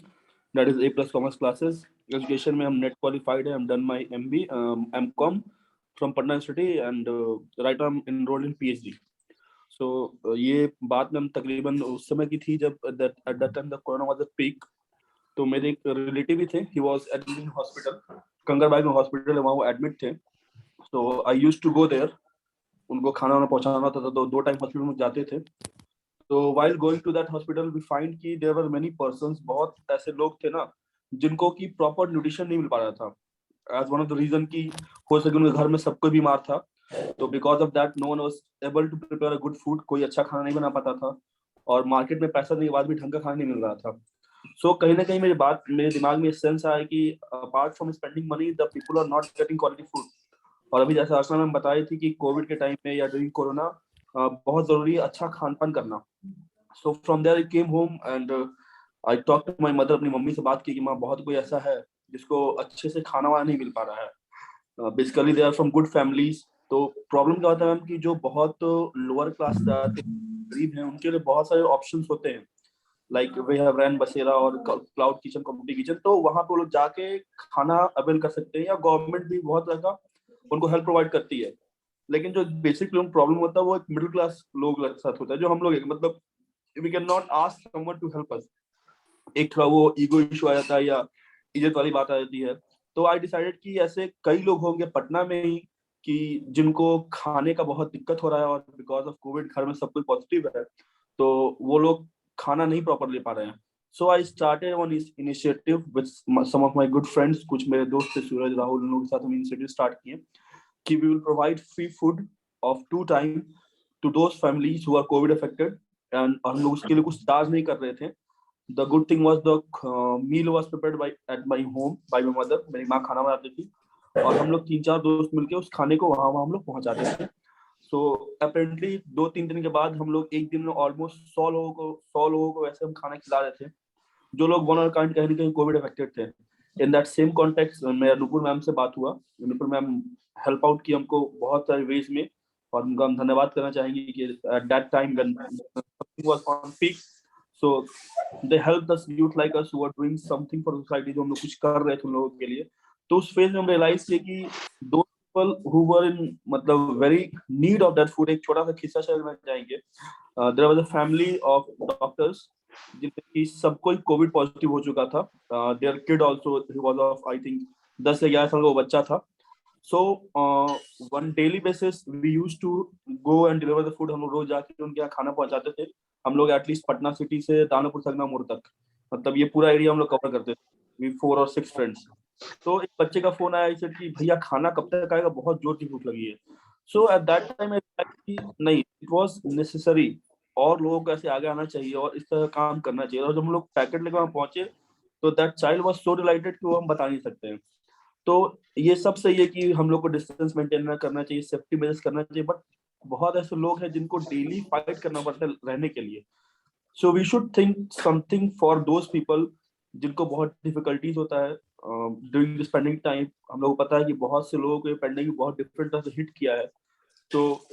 that is A+ Commerce classes. Education में हम नेट क्वालिफाइड है, I'm done my MB MCom from Patna University and right now I'm enrolled in PhD. So ये बात में हम तकरीबन उस समय की थी जब at that time the corona was at peak. तो मेरे एक रिलेटिव ही थे, he was admitted in hospital, कंगरबाग में हॉस्पिटल है, वहाँ वो एडमिट थे। So I used to go there, उनको खाना वाना पहुंचाना था, तो 2 टाइम हॉस्पिटल में जाते थे। तो while going to that hospital we find कि there were many persons, बहुत ऐसे लोग थे ना जिनको की प्रॉपर न्यूट्रिशन नहीं मिल पा रहा था, as one of the reason कि हो सके उनके घर में सब कोई बीमार था, तो because of that no one was able to prepare a good food, कोई अच्छा खाना नहीं बना पाता था और मार्केट में पैसा देने के बाद भी ढंग का खाना नहीं मिल रहा था। सो कहीं ना कहीं मेरे दिमाग में सेंस आया कि apart from spending money the people are not getting quality food. और अभी जैसे अर्चना मैम बताई थी कि कोविड के टाइम में या ड्यूरिंग कोरोना बहुत जरूरी है अच्छा खान पान करना। So from there I came home and I talk to my mother, अपनी मम्मी से बात की कि माँ बहुत कोई ऐसा है जिसको अच्छे से खाना वाना नहीं मिल पा रहा है। Basically they are from good families. तो प्रॉब्लम क्या होता है मैम कि जो बहुत लोअर क्लास गरीब हैं उनके लिए बहुत सारे ऑप्शंस होते हैं, लाइक वी हैव रैन बसेरा और क्लाउड किचन, कम्युनिटी किचन, तो वहां पे लोग जाके खाना अवेल कर सकते हैं या गवर्नमेंट भी बहुत तरह का उनको हेल्प प्रोवाइड करती है। लेकिन जो बेसिक प्रॉब्लम होता है वो एक मिडिल क्लास लोग के साथ होता है, जो हम लोग मतलब we can not ask someone to help us. एक थोड़ा वो ईगो इशू आ जाता है या इज्जत वाली बात आ जाती है। तो आई डिसाइडेड कि ऐसे कई लोग होंगे पटना में ही कि जिनको खाने का बहुत दिक्कत हो रहा है और बिकॉज ऑफ कोविड घर में सब कुछ पॉजिटिव है, तो वो लोग खाना नहीं प्रॉपर ले पा रहे हैं। So I started one initiative with some of my good friends, कुछ मेरे दोस्त थे सूरज राहुल, उन लोगों के साथ हम इनिशिएटिव स्टार्ट किए कि we will provide free food of 2 time to those families who are COVID affected. And हम लोग उसके लिए कुछ चार्ज नहीं कर रहे थे। The good thing was the meal was prepared by at my home by my mother, मेरी माँ खाना बनाती थी और हम लोग 3-4 दोस्त मिलके उस खाने को वहां हम लोग पहुंचाते थे। सो अपेरेंटली 2-3 दिन के बाद हम लोग एक दिन में ऑलमोस्ट 100 लोगों को वैसे हम खाना खिला रहे थे जो लोग वन और काइंड कहीं ना कहीं कोविड अफेक्टेड थे। इन दैट सेम कॉन्टेक्स्ट मेरा नुपुर मैम से बात हुआ। नुपुर मैम हेल्प आउट की हमको बहुत सारे वेज में और उनका हम धन्यवाद करना चाहेंगे कि at that time when something was on peak, so they helped us youth like us who are doing something for society, जो हम लोग कुछ कर रहे थे उन लोगों के लिए। तो उस फेज में हम रियलाइज किए कि दो people who were in मतलब very need of that food, एक छोटा सा किस्सा शेयर करना चाहेंगे। There was a family of doctors जिनमें कि सबको ही कोविड पॉजिटिव हो चुका था। There kid also, he was of I think 10 से 11 साल का वो बच्चा था। So on daily basis we used to go and deliver the food. हम लोग रोज जाके उनके यहाँ खाना पहुंचाते थे। हम लोग एटलीस्ट पटना सिटी से दानापुर संगना मोड़ तक, मतलब ये पूरा एरिया हम लोग कवर करते थे, वी 4 और 6 फ्रेंड्स। तो एक बच्चे का फोन आया इसे कि भैया खाना कब तक आएगा, बहुत जोर की भूख लगी है। सो एट दैट टाइम नहीं, इट वाज नेसेसरी और लोगों को ऐसे आगे आना चाहिए और इस तरह काम करना चाहिए। और जब हम लोग पैकेट लेकर वहां पहुंचे तो that child was so dilated कि वो हम बता नहीं सकते हैं। तो ये सब सही है कि हम लोग को डिस्टेंस मेंटेन करना चाहिए, सेफ्टी मेजर्स करना चाहिए, बट बहुत ऐसे लोग हैं जिनको डेली फाइट करना पड़ता है रहने के लिए। So we should think something for those people जिनको बहुत डिफिकल्टीज होता है ड्यूरिंग दिस पेंडेमिक टाइम। हम लोग को पता है कि बहुत से लोगों को ये पेंडेमिक बहुत डिफरेंट तरह से हिट किया है। तो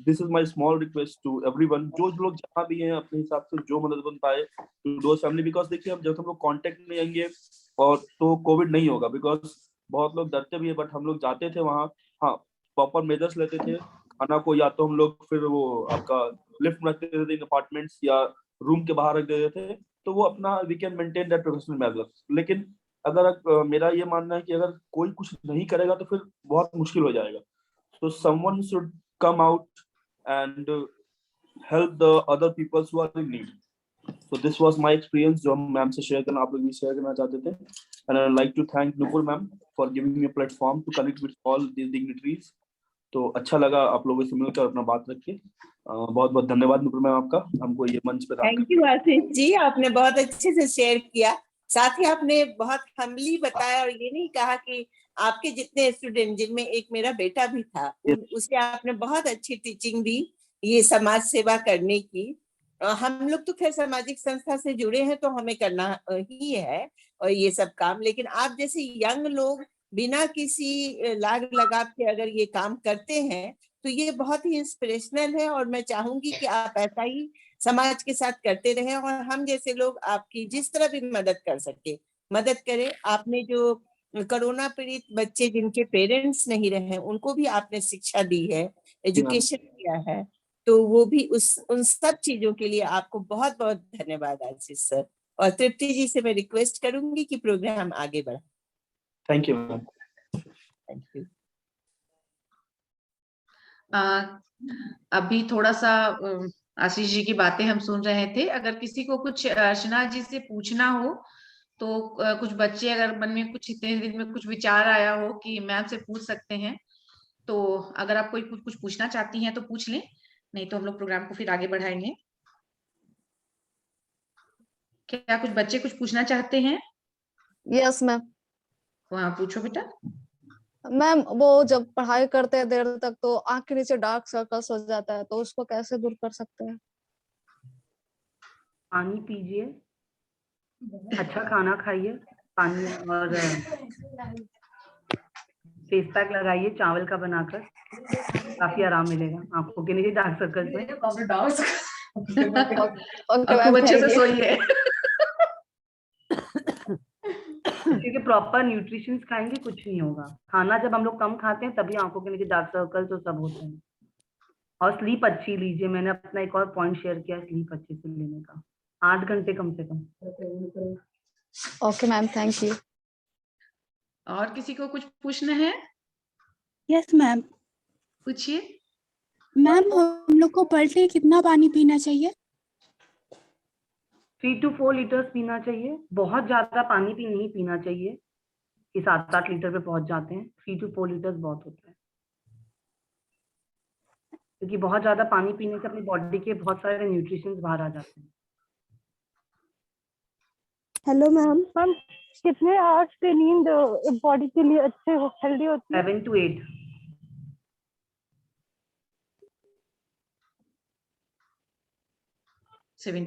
this is my small request to everyone, जो लोग जहाँ भी हैं अपने हिसाब से जो मदद बन पाए टू दोज फैमिली। बिकॉज देखिए अब जब हम लोग कांटेक्ट में आएंगे और तो कोविड नहीं होगा, बिकॉज बहुत लोग डरते भी है, बट हम लोग जाते थे वहाँ, हाँ प्रॉपर मेजर्स लेते थे। खाना को या तो हम लोग फिर वो आपका लिफ्ट में रखते थे अपार्टमेंट्स या रूम के बाहर रख देते थे, तो वो अपना we can maintain that precautional measures. लेकिन अगर मेरा ये मानना है कि अगर कोई कुछ नहीं करेगा तो फिर बहुत मुश्किल हो जाएगा। So someone should come out and help the other people who are in need. So this was my experience जो हम मैम से शेयर करना, आप लोग भी शेयर करना चाहते थे। And I would like to thank Nupur ma'am for giving me a platform to connect with all these dignitaries. तो अच्छा लगा आप लोगों से मिलकर अपना बात रख के। बहुत बहुत धन्यवाद नुपुर मैम आपका, हमको ये मंच पे। थैंक यू आशीष जी, आपने बहुत अच्छे से शेयर किया। साथ ही आपने बहुत हम्बली बताया और ये नहीं कहा कि आपके जितने स्टूडेंट, जिनमें एक मेरा बेटा भी था, उसे आपने बहुत अच्छी टीचिंग दी ये समाज सेवा करने की। हम लोग तो खैर सामाजिक संस्था से जुड़े हैं तो हमें करना ही है और ये सब काम, लेकिन आप जैसे यंग लोग बिना किसी लाग लगाव के अगर ये काम करते हैं तो ये बहुत ही इंस्पिरेशनल है। और मैं चाहूंगी कि आप ऐसा ही समाज के साथ करते रहें और हम जैसे लोग आपकी जिस तरह भी मदद कर सके मदद करें। आपने जो कोरोना पीड़ित बच्चे जिनके पेरेंट्स नहीं रहे उनको भी आपने शिक्षा दी है, एजुकेशन दिया है, तो वो भी उन सब चीजों के लिए आपको बहुत बहुत धन्यवाद आशीष सर। और तृप्ति जी से मैं रिक्वेस्ट करूंगी कि प्रोग्राम आगे बढ़े। Thank you ma'am. Thank you. अभी थोड़ा सा आशीष जी की बातें हम सुन रहे थे। अगर किसी को कुछ अर्चना जी से पूछना हो तो कुछ बच्चे अगर मन में कुछ इतने दिन में कुछ विचार आया हो कि मैम से पूछ सकते हैं, तो अगर आप कोई कुछ पूछना चाहती हैं तो पूछ लें, नहीं तो हम लोग प्रोग्राम को फिर आगे बढ़ाएंगे। क्या कुछ बच्चे कुछ पूछना चाहते हैं? Yes ma'am. हाँ पूछो बेटा। मैम वो जब पढ़ाई करते हैं देर तक तो आंख के नीचे डार्क सर्कल्स हो जाता है, तो उसको कैसे दूर कर सकते हैं? पानी पीजिए, अच्छा खाना खाइए, पानी और फेस पैक लगाइए चावल का बनाकर, काफी आराम मिलेगा आपको के नीचे डार्क सर्कल्स में। आपको बच्चे से सोइए। क्योंकि प्रॉपर न्यूट्रिशन खाएंगे कुछ नहीं होगा। खाना जब हम लोग कम खाते हैं तभी आंखों के नीचे डार्क सर्कल्स तो सब होते हैं। और स्लीप अच्छी लीजिए, मैंने अपना एक और पॉइंट शेयर किया स्लीप अच्छे से लेने का, 8 घंटे कम से कम। Okay ma'am, thank you. और किसी को कुछ पूछना है? Yes ma'am. पूछिए। मैम हम लोग को पर डे कितना पानी पीना चाहिए? 3 to 4 लीटर्स पीना चाहिए। बहुत ज्यादा पानी भी नहीं पीना चाहिए कि 7-8 लीटर पे पहुंच जाते हैं। 3 to 4 लीटर्स बहुत होता है, क्योंकि बहुत ज्यादा पानी पीने से अपनी बॉडी के बहुत सारे न्यूट्रिशंस बाहर आ जाते हैं। Hello ma'am. मैम कितने आवर्स की नींद बॉडी के लिए अच्छे हेल्दी होती है? 7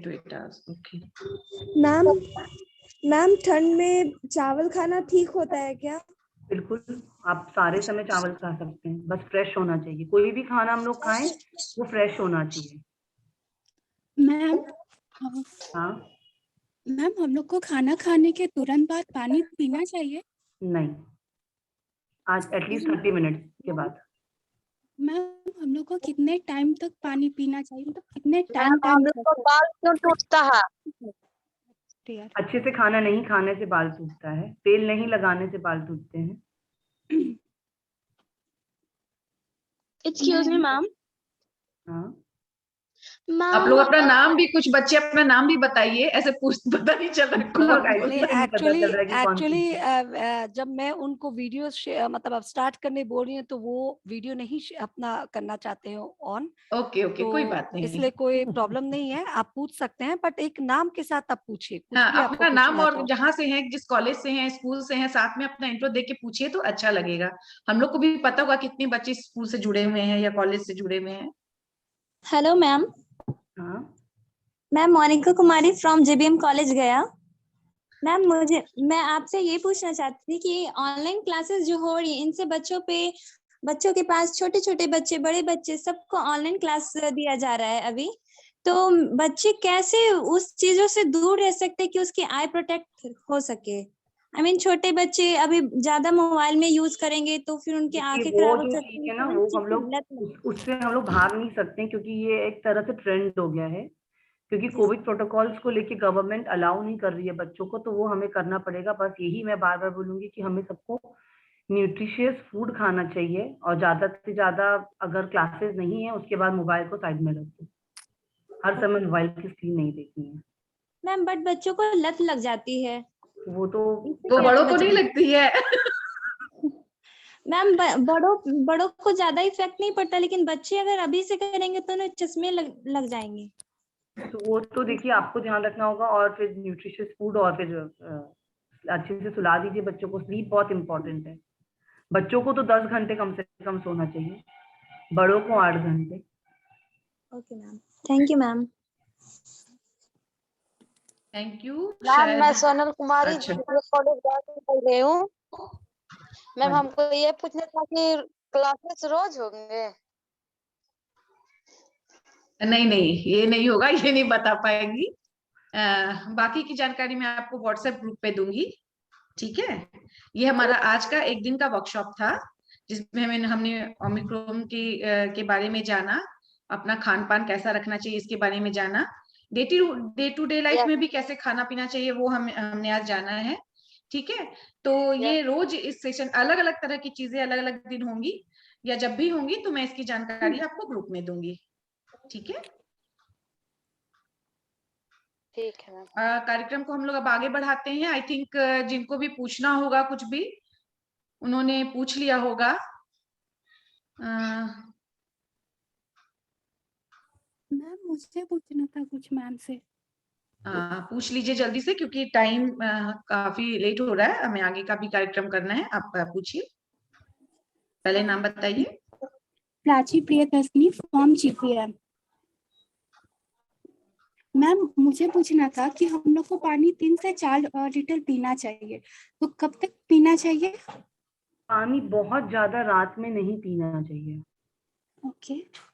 to 8। ओके। मैम ठंड में चावल खाना ठीक होता है क्या? बिल्कुल, आप सारे समय चावल खा सकते हैं, बस फ्रेश होना चाहिए। कोई भी खाना हम लोग खाएं वो फ्रेश होना चाहिए। मैम हाँ मैम, हम लोग को खाना खाने के तुरंत बाद पानी पीना चाहिए? नहीं, आज एटलीस्ट 30 मिनट के बाद। मैम हम लोग को कितने टाइम तक पानी पीना चाहिए, मतलब कितने मैम टाइम हम लोग को बाल क्यों टूटता है? अच्छे से खाना नहीं खाने से बाल टूटता है, तेल नहीं लगाने से बाल टूटते हैं। Excuse me ma'am. हाँ आप लोग अपना नाम भी, कुछ बच्चे अपना नाम भी बताइए, ऐसे पता नहीं चल रहा कौन बोल रहा है। एक्चुअली जब मैं उनको वीडियो मतलब अब स्टार्ट करने बोल रही हूँ तो वो वीडियो नहीं अपना करना चाहते हो ऑन। ओके ओके, कोई बात नहीं, इसलिए कोई प्रॉब्लम नहीं है, आप पूछ सकते हैं, बट एक नाम के साथ आप पूछिए। हाँ, अपना नाम और जहाँ से हैं, जिस कॉलेज से हैं, स्कूल से हैं, साथ में अपना इंट्रो दे के पूछिए तो अच्छा लगेगा। हम लोग को भी पता होगा कितने बच्चे स्कूल से जुड़े हुए हैं या कॉलेज से जुड़े हुए हैं। Hello ma'am. हाँ ma'am Monika Kumari from JBM college Gaya. Ma'am मैं आपसे ये पूछना चाहती थी कि ऑनलाइन क्लासेस जो हो रही है इनसे बच्चों के पास छोटे छोटे बच्चे, बड़े बच्चे, सबको ऑनलाइन क्लास दिया जा रहा है अभी, तो बच्चे कैसे उस चीजों से दूर रह सकते कि उसकी आई प्रोटेक्ट हो सके? आई मीन छोटे बच्चे अभी ज्यादा मोबाइल में यूज करेंगे तो फिर उनकी आंखें खराब हो सकती है ना, वो हम लोग उससे हम लोग भाग नहीं सकते क्योंकि ये एक तरह से ट्रेंड हो गया है, क्योंकि कोविड प्रोटोकॉल्स को लेके गवर्नमेंट अलाउ नहीं कर रही है बच्चों को, तो वो हमें करना पड़ेगा। बस यही मैं बार बार बोलूंगी कि हमें सबको न्यूट्रिशियस फूड खाना चाहिए और ज्यादा से ज्यादा अगर क्लासेस नहीं है उसके बाद मोबाइल को साइड में रख दो, हर समय मोबाइल की स्क्रीन नहीं देखनी है। मैम बट बच्चों को लत लग जाती है। वो बड़ों को नहीं लगती है। मैम बड़ों को ज्यादा इफेक्ट नहीं पड़ता, लेकिन बच्चे अगर अभी से करेंगे तो उन्हें चश्मे लग जाएंगे। तो वो तो देखिए आपको ध्यान रखना होगा, और फिर न्यूट्रिशियस फूड, और फिर अच्छे से सुला दीजिए बच्चों को। स्लीप बहुत इंपॉर्टेंट है, बच्चों को तो 10 घंटे कम से कम सोना चाहिए, बड़ों को 8 घंटे। Okay ma'am, thank you ma'am. Thank you ma'am मैं सोनल कुमारी कॉलेज बोल रही हूँ। मैम हमको ये पूछना था कि क्लासेस रोज होंगे? नहीं, ये नहीं होगा, ये नहीं बता पाएंगी। बाकी की जानकारी मैं आपको व्हाट्सएप ग्रुप पे दूंगी, ठीक है। ये हमारा आज का एक दिन का वर्कशॉप था जिसमें हमने ओमिक्रॉन के बारे में जाना, अपना खान पान कैसा रखना चाहिए इसके बारे में जाना, डे टू डे लाइफ में भी कैसे खाना पीना चाहिए वो हमने आज जाना है, ठीक है। तो ये रोज इस सेशन अलग अलग तरह की चीजें अलग अलग दिन होंगी, या जब भी होंगी तो मैं इसकी जानकारी आपको ग्रुप में दूंगी, ठीक है। ठीक है। कार्यक्रम को हम लोग अब आगे बढ़ाते हैं। आई थिंक जिनको भी पूछना होगा कुछ भी उन्होंने पूछ लिया होगा। मैम मुझे पूछना था कुछ मैम से। पूछ लीजिए जल्दी से क्योंकि टाइम काफी लेट हो रहा है, हमें आगे का भी कार्यक्रम करना है। आप पूछिए, पहले नाम बताइए। Prachi Priyadarshini from GPM. Ma'am मुझे पूछना था कि हम लोग को पानी 3 से 4 लीटर पीना चाहिए, तो कब तक पीना चाहिए? पानी बहुत ज्यादा रात में नहीं पीना चाहिए। ओके।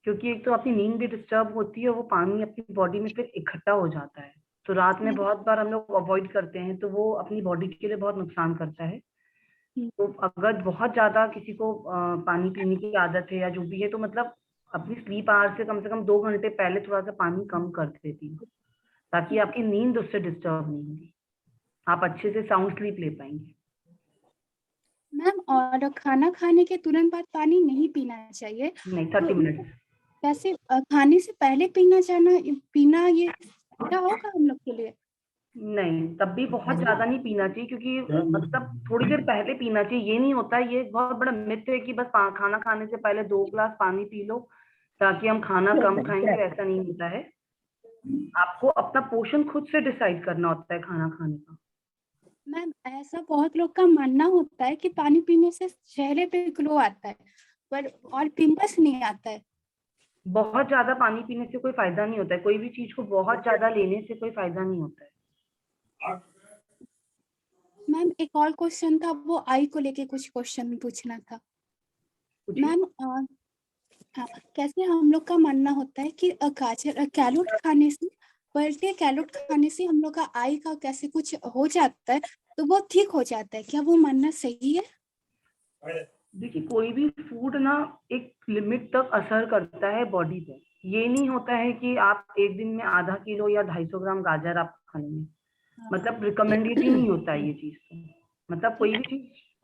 क्योंकि एक तो अपनी नींद भी डिस्टर्ब होती है, वो पानी अपनी बॉडी में फिर इकट्ठा हो जाता है, तो रात में बहुत बार हम लोग अवॉइड करते हैं, तो वो अपनी बॉडी के लिए बहुत नुकसान करता है। तो अगर बहुत ज्यादा किसी को पानी पीने की आदत है या जो भी है, तो मतलब अपनी स्लीप आवर से कम 2 घंटे पहले थोड़ा सा पानी कम कर देती हूँ, ताकि आपकी नींद उससे डिस्टर्ब नहीं होगी, आप अच्छे से साउंड स्लीप ले पाएंगे। मैम और खाना खाने के तुरंत बाद पानी नहीं पीना चाहिए? नहीं, 30 मिनट। कैसे खाने से पहले पीना ये क्या होगा हम लोग के लिए? नहीं, तब भी बहुत ज्यादा नहीं पीना चाहिए, क्योंकि मतलब थोड़ी देर पहले पीना चाहिए। ये नहीं होता, ये बहुत बड़ा मिथ है कि बस खाना खाने से पहले 2 ग्लास पानी पी लो ताकि हम खाना कम खाएंगे, ऐसा नहीं होता है। आपको अपना पोषण खुद से डिसाइड करना होता है खाना खाने का। मैम ऐसा बहुत लोग का मानना होता है कि पानी पीने से चेहरे पे ग्लो आता है पर और पिंपल्स नहीं आता है। बहुत ज्यादा पानी पीने से कोई फायदा नहीं होता है, कोई भी चीज को बहुत ज्यादा लेने से कोई फायदा नहीं होता है। मैम एक और क्वेश्चन था, वो आई को लेके कुछ क्वेश्चन पूछना था। मैम कैसे हम लोग का मानना होता है कि कैलोट खाने से कैलोट खाने से हम लोग का आई का कैसे कुछ हो जाता है, तो वो ठीक हो जाता है, क्या वो मानना सही है? देखिए कोई भी फूड ना एक लिमिट तक असर करता है बॉडी पे। ये नहीं होता है कि आप एक दिन में आधा किलो या 250 ग्राम गाजर आप खा लेंगे, मतलब रिकमेंडेड ही नहीं होता है ये चीज। मतलब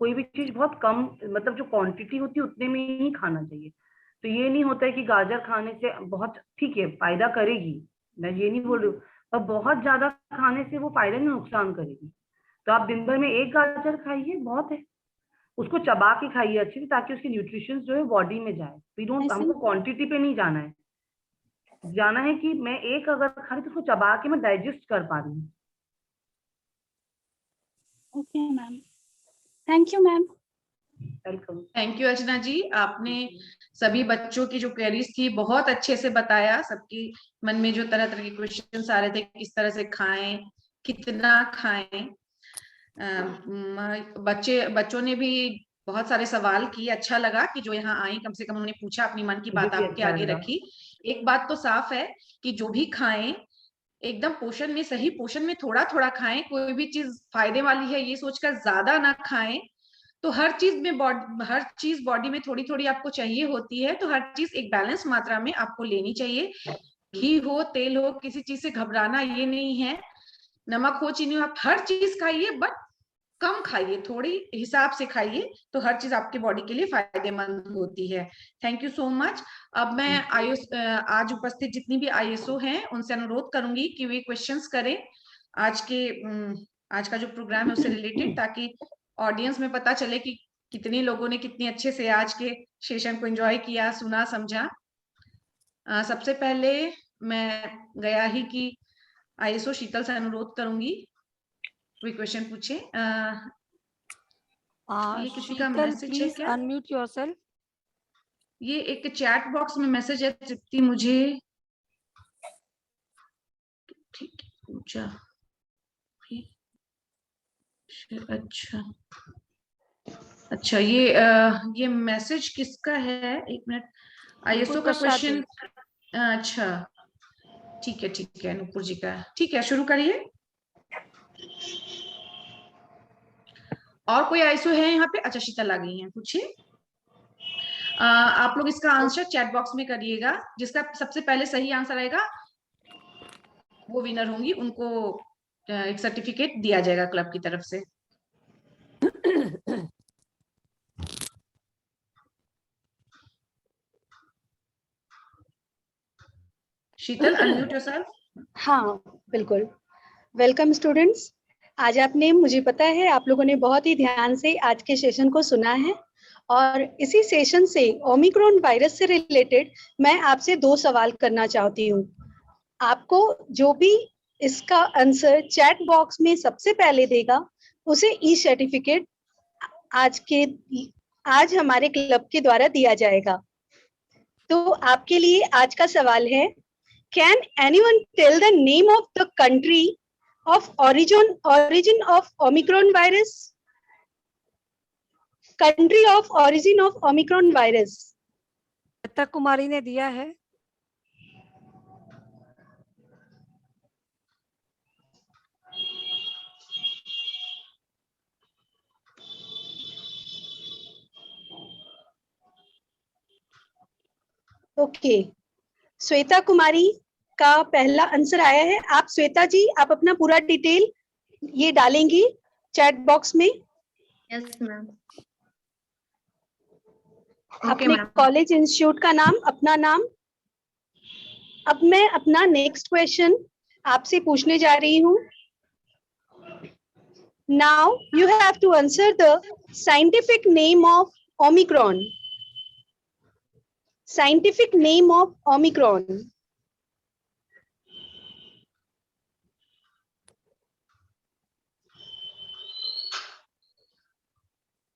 कोई भी चीज बहुत कम, मतलब जो क्वांटिटी होती है उतने में ही खाना चाहिए। तो ये नहीं होता है कि गाजर खाने से बहुत ठीक है फायदा करेगी, मैं ये नहीं बोल रही हूँ, पर बहुत ज्यादा खाने से वो फायदा नहीं नुकसान करेगी। तो आप दिन भर में एक गाजर खाइए बहुत है, उसको चबा के खाइए अच्छे से ताकि उसकी न्यूट्रिशन जो है बॉडी में जाए। वी डोंट, हमको क्वांटिटी पे नहीं जाना है, जाना है कि मैं एक अगर खा रही तो उसको चबा के मैं डाइजेस्ट कर पा रही हूँ। Okay ma'am, thank you ma'am. Welcome. Thank you Archana ji, आपने सभी बच्चों की जो क्वेरीज थी बहुत अच्छे से बताया। सबकी मन में जो तरह तरह के क्वेश्चन आ रहे थे, किस तरह से खाएं, कितना खाएं, बच्चों ने भी बहुत सारे सवाल किए। अच्छा लगा कि जो यहाँ आई कम से कम उन्होंने पूछा, अपनी मन की बात आपके आगे रखी। एक बात तो साफ है कि जो भी खाएं एकदम पोषण में, सही पोषण में थोड़ा थोड़ा खाएं। कोई भी चीज फायदे वाली है ये सोचकर ज्यादा ना खाएं। तो हर चीज बॉडी में थोड़ी थोड़ी आपको चाहिए होती है, तो हर चीज एक बैलेंस मात्रा में आपको लेनी चाहिए। घी हो, तेल हो, किसी चीज से घबराना ये नहीं है। नमक हो, चीनी हो, आप हर चीज खाइए, बट कम खाइए, थोड़ी हिसाब से खाइए, तो हर चीज आपके बॉडी के लिए फायदेमंद होती है। Thank you so much. अब मैं आज उपस्थित जितनी भी आईएसओ हैं उनसे अनुरोध करूंगी कि वे क्वेश्चंस करें आज का जो प्रोग्राम है उससे रिलेटेड, ताकि ऑडियंस में पता चले कि कितने लोगों ने कितनी अच्छे से आज के सेशन को एंजॉय किया, सुना, समझा। सबसे पहले मैं गया ही कि आईएसओ शीतल से अनुरोध करूंगी कोई क्वेश्चन पूछे। ये किसी का मैसेज है क्या? Unmute yourself. ये एक चैट बॉक्स में मैसेज है तृप्ति, मुझे ठीक पूछा। अच्छा ये मैसेज किसका है? एक मिनट। आईएसओ का क्वेश्चन, अच्छा ठीक है, नुपुर जी का। ठीक है, शुरू करिए। और कोई आईएसओ है यहाँ पे? अच्छा, शीतल आ गई हैं, पूछिए। आप लोग इसका आंसर चैट बॉक्स में करिएगा। जिसका सबसे पहले सही आंसर आएगा वो विनर होंगी, उनको एक सर्टिफिकेट दिया जाएगा क्लब की तरफ से। शीतल, अनम्यूट योरसेल्फ। हाँ बिल्कुल। Welcome students. आज आपने, मुझे पता है आप लोगों ने बहुत ही ध्यान से आज के सेशन को सुना है, और इसी सेशन से ओमिक्रॉन वायरस से रिलेटेड मैं आपसे 2 सवाल करना चाहती हूँ। आपको जो भी इसका आंसर चैट बॉक्स में सबसे पहले देगा उसे ई सर्टिफिकेट आज हमारे क्लब के द्वारा दिया जाएगा। तो आपके लिए आज का सवाल है, Can anyone tell the name of the country of origin of Omicron virus? Country of origin of Omicron virus. Shweta कुमारी ने दिया है। ओके, श्वेता कुमारी का पहला आंसर आया है। आप श्वेता जी, आप अपना पूरा डिटेल ये डालेंगी चैट बॉक्स में। Yes ma'am. अपने कॉलेज इंस्टीट्यूट का नाम, अपना नाम। अब मैं अपना नेक्स्ट क्वेश्चन आपसे पूछने जा रही हूँ। Now you have to answer the scientific name of omicron. Scientific name of Omicron.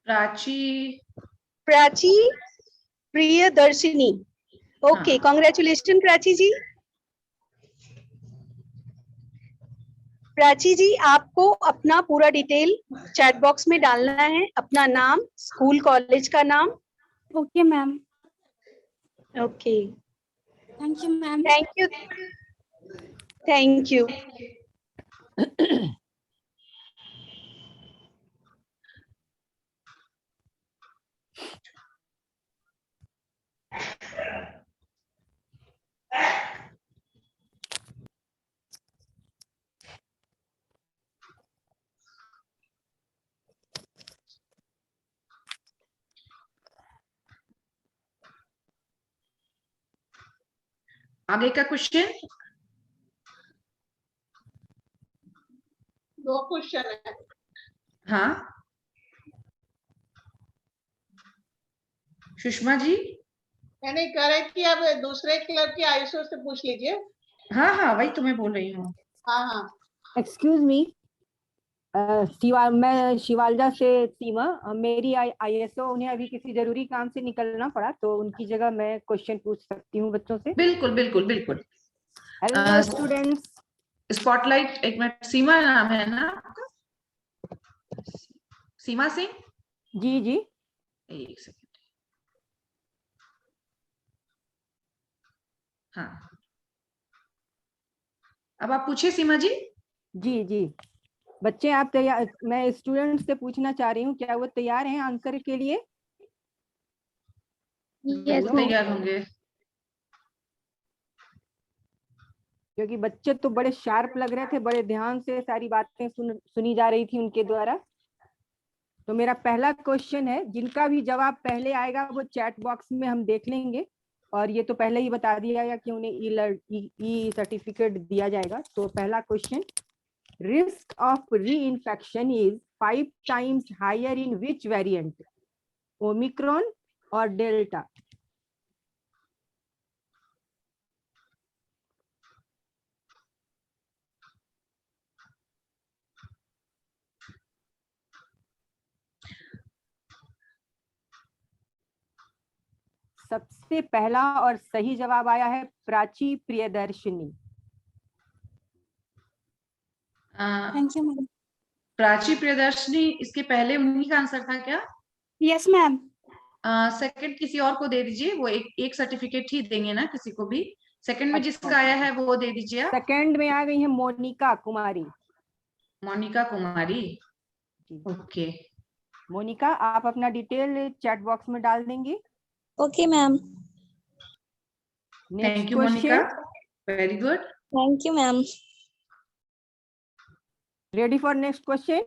Prachi Priyadarshini. Okay, congratulation Prachi ji. Prachi ji, आपको अपना पूरा डिटेल चैट बॉक्स में डालना है, अपना नाम, स्कूल कॉलेज का नाम। Okay ma'am. Okay, thank you ma'am. Thank you. आगे का क्वेश्चन। 2 क्वेश्चन है। हाँ सुषमा जी। यानी कह रहे कि अब दूसरे क्लब की आयुषो से पूछ लीजिए। हाँ हाँ वही तो मैं बोल रही हूँ। हाँ हाँ एक्सक्यूज मी, मैं शिवालजा से सीमा, मेरी आईएसओ, उन्हें अभी किसी जरूरी काम से निकलना पड़ा तो उनकी जगह मैं क्वेश्चन पूछ सकती हूँ बच्चों से। बिल्कुल बिल्कुल बिल्कुल। Hello students. स्पॉटलाइट, एक मिनट, सीमा नाम है ना आपका? सीमा सिंह जी जी। एक सेकंड। हाँ अब आप पूछिए सीमा जी। जी जी। बच्चे आप तैयार, मैं स्टूडेंट से पूछना चाह रही हूँ, क्या वो तैयार हैं आंसर के लिए? बिल्कुल तैयार होंगे। क्योंकि बच्चे तो बड़े शार्प लग रहे थे, बड़े ध्यान से सारी बातें सुनी जा रही थी उनके द्वारा। तो मेरा पहला क्वेश्चन है, जिनका भी जवाब पहले आएगा वो चैट बॉक्स में हम देख लेंगे, और ये तो पहले ही बता दिया गया कि उन्हें ई सर्टिफिकेट दिया जाएगा। तो पहला question, risk of re infection is 5 times higher in which variant, Omicron और डेल्टा? सबसे पहला और सही जवाब आया है Prachi Priyadarshini. Thank you ma'am. Prachi Priyadarshini, इसके पहले उन्हीं का आंसर था क्या? Yes ma'am. सेकंड किसी और को दे दीजिए, वो एक सर्टिफिकेट ही देंगे ना किसी को भी। सेकंड में अच्छा, जिसका आया है वो दे दीजिए आप। सेकंड में आ गई है मोनिका कुमारी। मोनिका कुमारी, ओके। मोनिका, आप अपना डिटेल चैट बॉक्स में डाल देंगी। Okay ma'am. Thank you Monika, very good. Thank you ma'am. Ready for next question.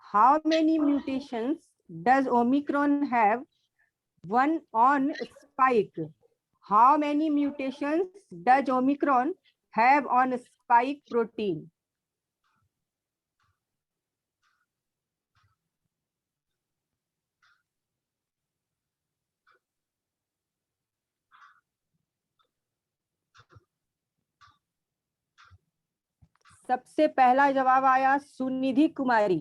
How many mutations does Omicron have? One on spike. How many mutations does Omicron have on spike protein? सबसे पहला जवाब आया सुनिधि कुमारी।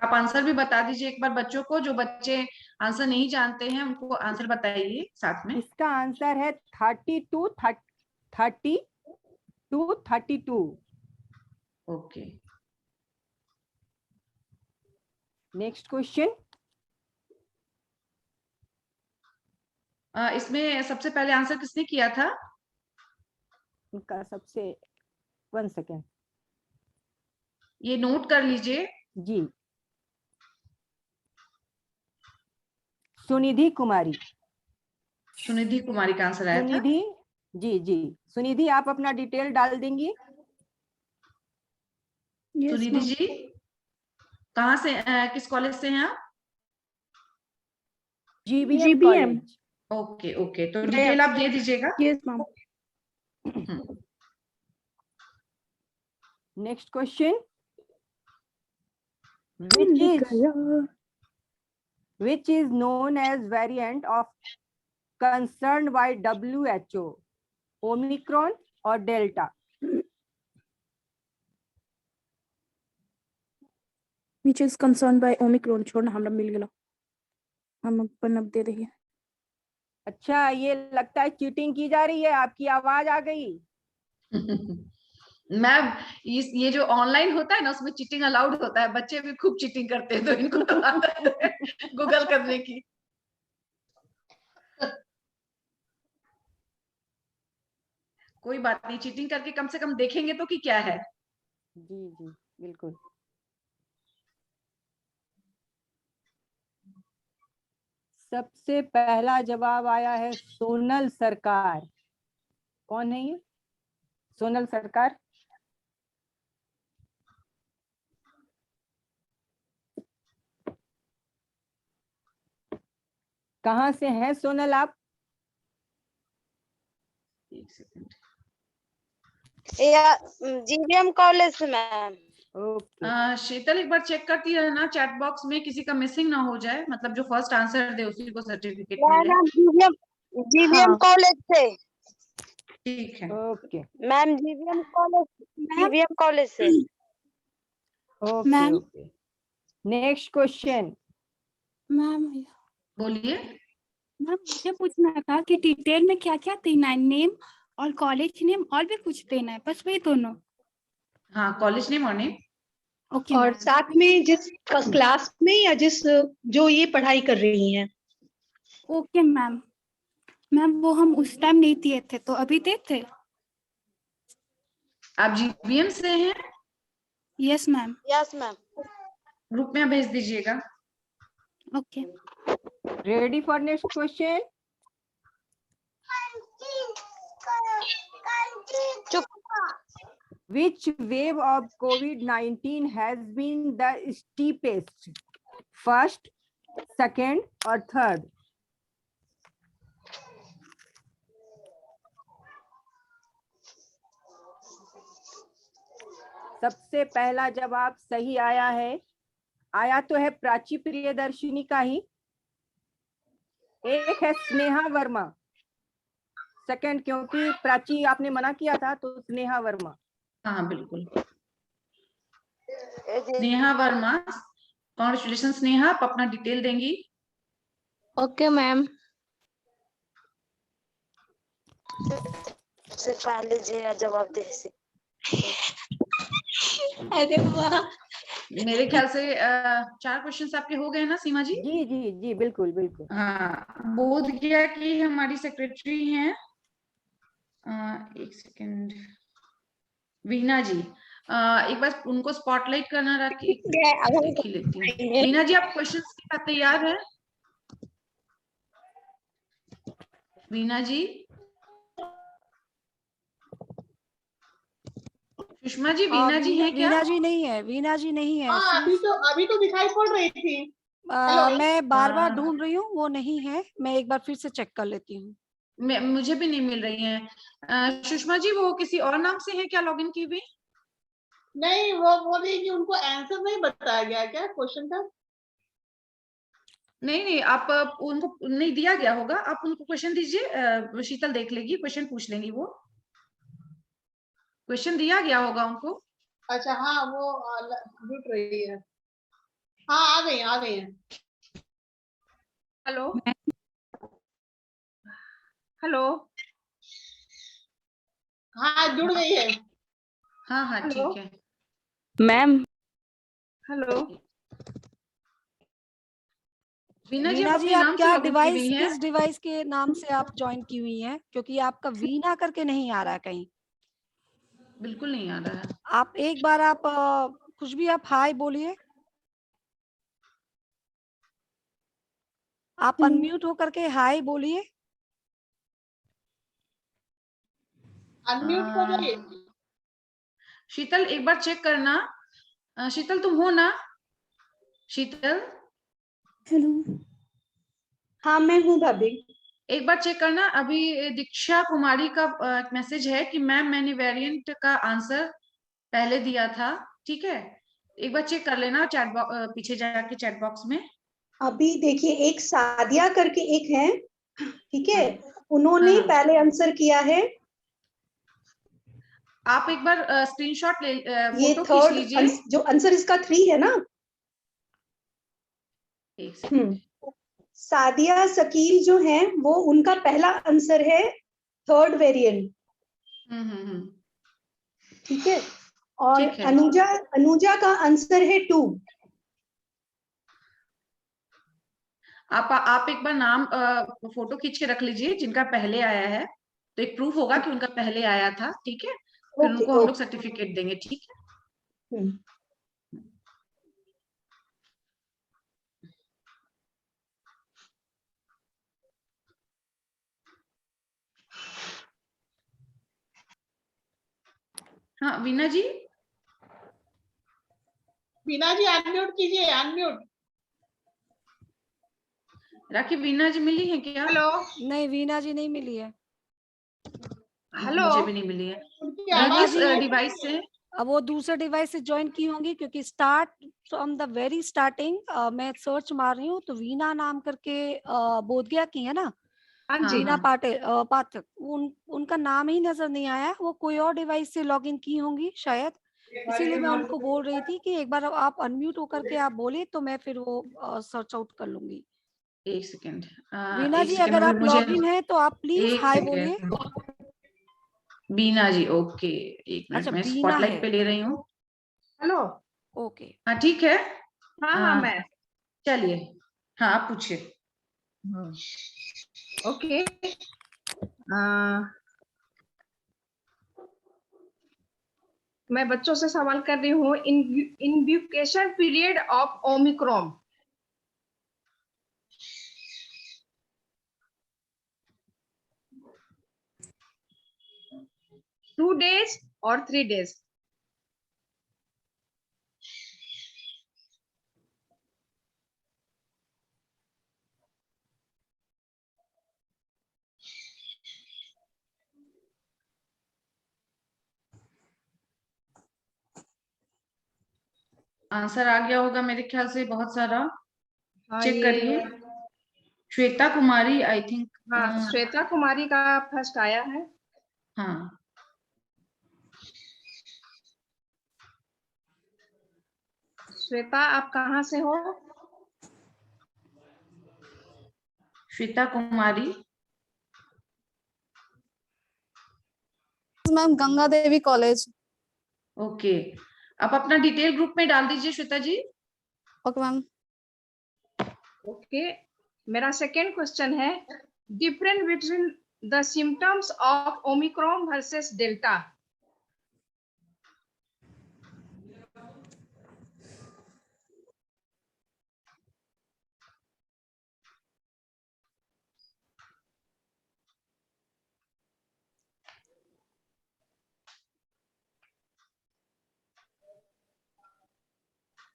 आप answer भी बता दीजिए एक बार बच्चों को, जो बच्चे आंसर नहीं जानते हैं उनको आंसर बताइए साथ में। इसका आंसर है 32 ओके। Next question. इसमें सबसे पहले आंसर किसने किया था? इनका सबसे 1 सेकेंड, ये नोट कर लीजिए जी। सुनिधि कुमारी। सुनिधि कुमारी का आंसर आया था। सुनिधि जी जी। सुनिधि, आप अपना डिटेल डाल देंगी। सुनिधि जी कहाँ से, किस कॉलेज से हैं आप? GBM college. ओके ओके, तो डिटेल आप दे दीजिएगा। Yes ma'am. Next question, which is known as variant of concerned by WHO, Omicron or Delta? which is concerned by Omicron, छोड़ना, हमरा मिल गया, हम अपन अब दे रही है। अच्छा, ये लगता है चीटिंग की जा रही है, आपकी आवाज आ गई। मैम ये जो ऑनलाइन होता है ना उसमें चीटिंग अलाउड होता है, बच्चे भी खूब चीटिंग करते हैं, तो इनको तो आदत है गूगल करने की। कोई बात नहीं, चीटिंग करके कम से कम देखेंगे तो कि क्या है। जी जी बिल्कुल। सबसे पहला जवाब आया है सोनल सरकार। कौन है ये सोनल सरकार? कहाँ से हैं सोनल आप? एक सेकंड। जीबीएम कॉलेज से मैम। शीतल एक बार चेक करती है ना चैट बॉक्स में, किसी का मिसिंग ना हो जाए, मतलब जो फर्स्ट आंसर दे उसी को सर्टिफिकेट मिले। जीबीएम कॉलेज से। ठीक है, ओके मैम जीबीएम कॉलेज से। Okay ma'am. Okay. Next question. Ma'am बोलिए। मैम मुझे पूछना था कि डिटेल में क्या क्या देना है, नेम और कॉलेज नेम और भी कुछ देना है, बस वही दोनों? हाँ, कॉलेज नेम और नेम। ओके और मैम। साथ में जिस क्लास में या जिस जो ये पढ़ाई कर रही हैं। Okay ma'am. मैम वो हम उस टाइम नहीं दिए थे, तो अभी देते? आप जीबीएम से हैं? Yes ma'am. Yes ma'am. Group में भेज दीजिएगा। Okay. Ready for next question? Which wave of COVID-19 has been the steepest? First, second, or third? सबसे पहला जवाब सही आया है, आया तो है प्राची प्रियदर्शिनी का ही, एक है स्नेहा वर्मा। सेकंड, क्योंकि प्राची आपने मना किया था, तो स्नेहा वर्मा। हाँ बिल्कुल, स्नेहा वर्मा। कॉन्ग्रेचुलेशन स्नेहा, आप अपना डिटेल देंगी? Okay ma'am. से पहले जवाब दे से। अरे वाह। मेरे ख्याल से 4 क्वेश्चंस आपके हो गए ना सीमा जी? जी जी जी बिल्कुल बिल्कुल। हाँ, बोध गया कि हमारी सेक्रेटरी हैं, एक सेकंड, वीना जी। एक बार उनको स्पॉटलाइट करना रख देख ही लेती हूँ। वीना जी, आप क्वेश्चंस के साथ तैयार है? वीना जी, सुषमा जी, वीना जी हैं क्या? वीना जी नहीं है, वीना जी नहीं है। हाँ, अभी तो दिखाई पड़ रही थी। मैं बार बार ढूंढ रही हूँ, वो नहीं है। मैं एक बार फिर से चेक कर लेती हूँ। मुझे भी नहीं मिल रही है। सुषमा जी, वो किसी और नाम से है क्या लॉगिन की हुई? नहीं, वो बोली कि उनको आंसर नहीं बताया गया क्या क्वेश्चन का? नहीं नहीं, आप उनको नहीं दिया गया होगा, आप उनको क्वेश्चन दीजिए, शीतल देख लेगी, क्वेश्चन पूछ लेंगी। वो क्वेश्चन दिया गया होगा उनको। अच्छा, हाँ, वो जुट रही है। हाँ, आ गई हैं। Hello hello. हाँ, जुड़ गई है। हाँ हाँ ठीक है मैम। हेलो। वीना जी, वीना आप जी, अपने आप नाम से क्या लॉगिन की डिवाइस, हुई हैं? किस डिवाइस के नाम से आप ज्वाइन की हुई हैं? क्योंकि आपका वीना करके नहीं आ रहा है कहीं। बिल्कुल नहीं आ रहा है। आप एक बार आप कुछ भी आप हाय बोलिए। आप अनम्यूट होकर के हाय बोलिए। अनम्यूट हो गई। शीतल, एक बार चेक करना। शीतल, तुम हो ना? शीतल, हेलो। हाँ, मैं हूँ भाभी। एक बार चेक करना। अभी दीक्षा कुमारी का मैसेज है कि मैम मैंने वेरिएंट का आंसर पहले दिया था, ठीक है? एक बार चेक कर लेना चैट बॉक्स, पीछे जाके चैट बॉक्स में। अभी देखिए, एक सादिया करके एक है, ठीक है, उन्होंने पहले आंसर किया है। आप एक बार स्क्रीनशॉट ले, ये फोटो खींच लीजिए। जो आंसर इसका 3 है ना। एक सेकंड। सादिया शकील जो है, वो उनका पहला आंसर है 3rd वेरिएंट। ठीक है। और ठीक है। अनुजा का आंसर है 2। आप एक बार नाम फोटो खींच के रख लीजिए जिनका पहले आया है, तो एक प्रूफ होगा कि उनका पहले आया था, ठीक है? फिर उनको हम लोग सर्टिफिकेट देंगे, ठीक है? हाँ वीना जी। वीना जी, अनम्यूट कीजिए, अनम्यूट। राखी वीना जी मिली है क्या? हेलो नहीं, वीना जी नहीं मिली है। हेलो, मुझे भी नहीं मिली है। उनकी वीना आवाज किस जी डिवाइस से? अब वो दूसरे डिवाइस से ज्वाइन की होंगी, क्योंकि start from the very starting मैं सर्च मार रही हूँ तो वीना नाम करके बोधगया की है ना, हाँ जी, वीना पाठक, उनका नाम ही नजर नहीं आया। वो कोई और डिवाइस से लॉगिन की होंगी शायद, इसीलिए मैं उनको बोल रही थी कि एक बार आप अनम्यूट होकर के आप बोले तो मैं फिर वो सर्च आउट कर लूंगी। एक सेकेंड, वीना एक जी सेकेंड अगर में आप मुझे, लॉगिन है तो आप प्लीज एक हाय बोलिए। सेकेंड। बीना जी, ओके, एक अच्छा, मिनट मैं बीना स्पॉटलाइट है। पे ले रही हूँ। हेलो, ओके, हाँ ठीक है। हाँ मैं, चलिए, हाँ आप पूछिए। ओके, मैं बच्चों से सवाल कर रही हूँ। Incubation period of Omicron, 2 days और 3 days? आंसर आ गया होगा मेरे ख्याल से बहुत सारा। हाँ, चेक ये करिए। श्वेता कुमारी, आई थिंक। हाँ, श्वेता कुमारी का फर्स्ट आया है। हाँ, श्वेता, आप कहाँ से हो? Shweta Kumari. Ma'am, Ganga Devi college. Okay, आप अपना डिटेल ग्रुप में डाल दीजिए Shweta ji. Okay ma'am. Okay, मेरा सेकेंड क्वेश्चन है, difference between the symptoms of omicron versus delta.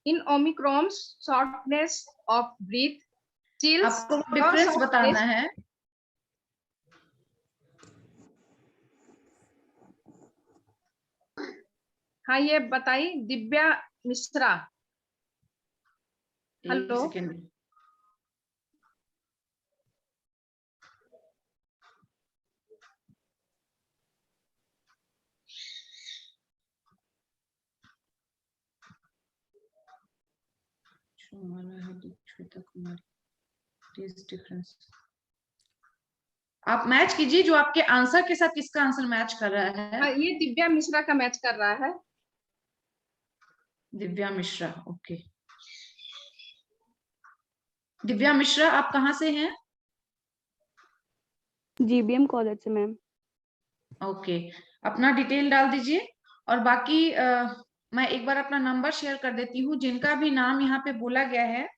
In omicron, shortness of breath, chills, आपको डिफरेंस बताना है। हाँ, ये बताइए दिव्या मिश्रा। एक hello, second. Shweta Kumari, difference आप मैच कीजिए जो आपके आंसर के साथ किसका आंसर मैच कर रहा है। हाँ, ये दिव्या मिश्रा का मैच कर रहा है। दिव्या मिश्रा, ओके। दिव्या मिश्रा, आप कहाँ से हैं? जीबीएम कॉलेज से मैम। ओके, अपना डिटेल डाल दीजिए। और बाकी मैं एक बार अपना नंबर शेयर कर देती हूँ। जिनका भी नाम यहाँ पे बोला गया है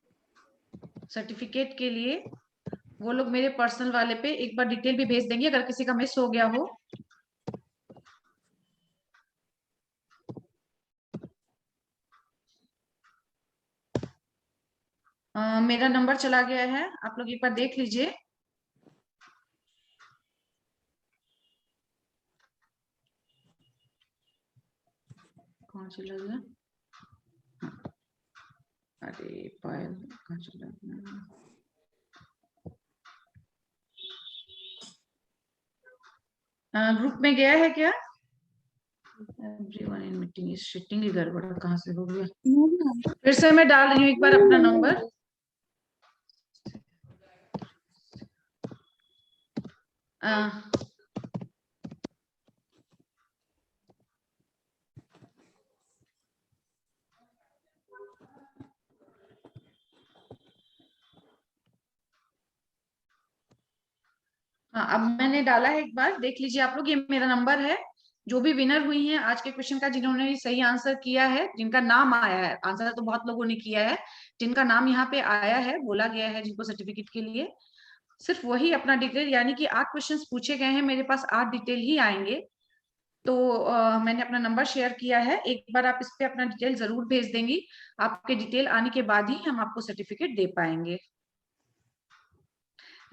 सर्टिफिकेट के लिए, वो लोग मेरे पर्सनल वाले पे एक बार डिटेल भी भेज देंगे अगर किसी का मिस हो गया हो। मेरा नंबर चला गया है, आप लोग एक बार देख लीजिए। कहाँ चला गया? अरे पायल, कहाँ चला गया? ग्रुप में गया है क्या? Everyone in meeting is sitting, ही गड़बड़ कहाँ से हो गया? फिर से मैं डाल रही हूँ एक बार अपना नंबर। हाँ, अब मैंने डाला है, एक बार देख लीजिए आप लोग। ये मेरा नंबर है। जो भी विनर हुई हैं आज के क्वेश्चन का, जिन्होंने सही आंसर किया है, जिनका नाम आया है, आंसर तो बहुत लोगों ने किया है, जिनका नाम यहाँ पे आया है, बोला गया है जिनको सर्टिफिकेट के लिए, सिर्फ वही अपना डिटेल, यानी कि 8 क्वेश्चंस पूछे गए हैं, मेरे पास 8 डिटेल ही आएंगे। तो मैंने अपना नंबर शेयर किया है, एक बार आप इस पे अपना डिटेल जरूर भेज देंगी। आपके डिटेल आने के बाद ही हम आपको सर्टिफिकेट दे पाएंगे।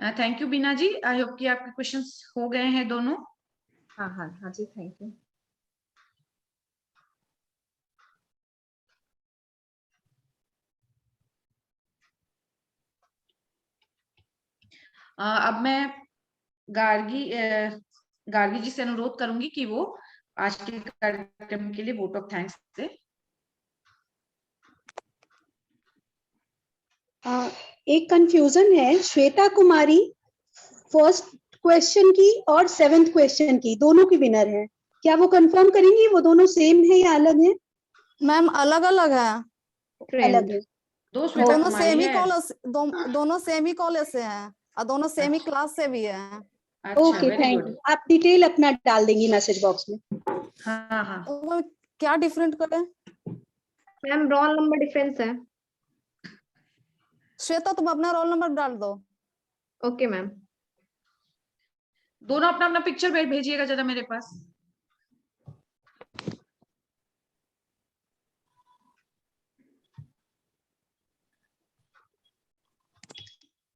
Thank you Bina ji, I hope कि आपके क्वेश्चंस हो गए हैं दोनों। हाँ हाँ हाँ जी, थैंक यू। अब मैं गार्गी जी से अनुरोध करूंगी कि वो आज के कार्यक्रम के लिए वोट ऑफ थैंक्स दे। एक कंफ्यूजन है, श्वेता कुमारी फर्स्ट क्वेश्चन की और 7th क्वेश्चन की दोनों की विनर है, क्या वो कंफर्म करेंगी वो दोनों सेम है या अलग है? मैम अलग अलग है, अलग है, दोनों सेमी कॉलेज, दोनों सेमी कॉलेज से हैं और दोनों सेमी क्लास से भी हैं। Okay thank you. आप डिटेल अपना डाल देंगी मैसेज बॉक्स में। हाँ हाँ। तो क्या डिफरेंट करें? मैम रोल नंबर डिफरेंस है। श्वेता तुम अपना रोल नंबर डाल दो। Okay ma'am. दोनों अपना अपना पिक्चर भेजिएगा जरा मेरे पास।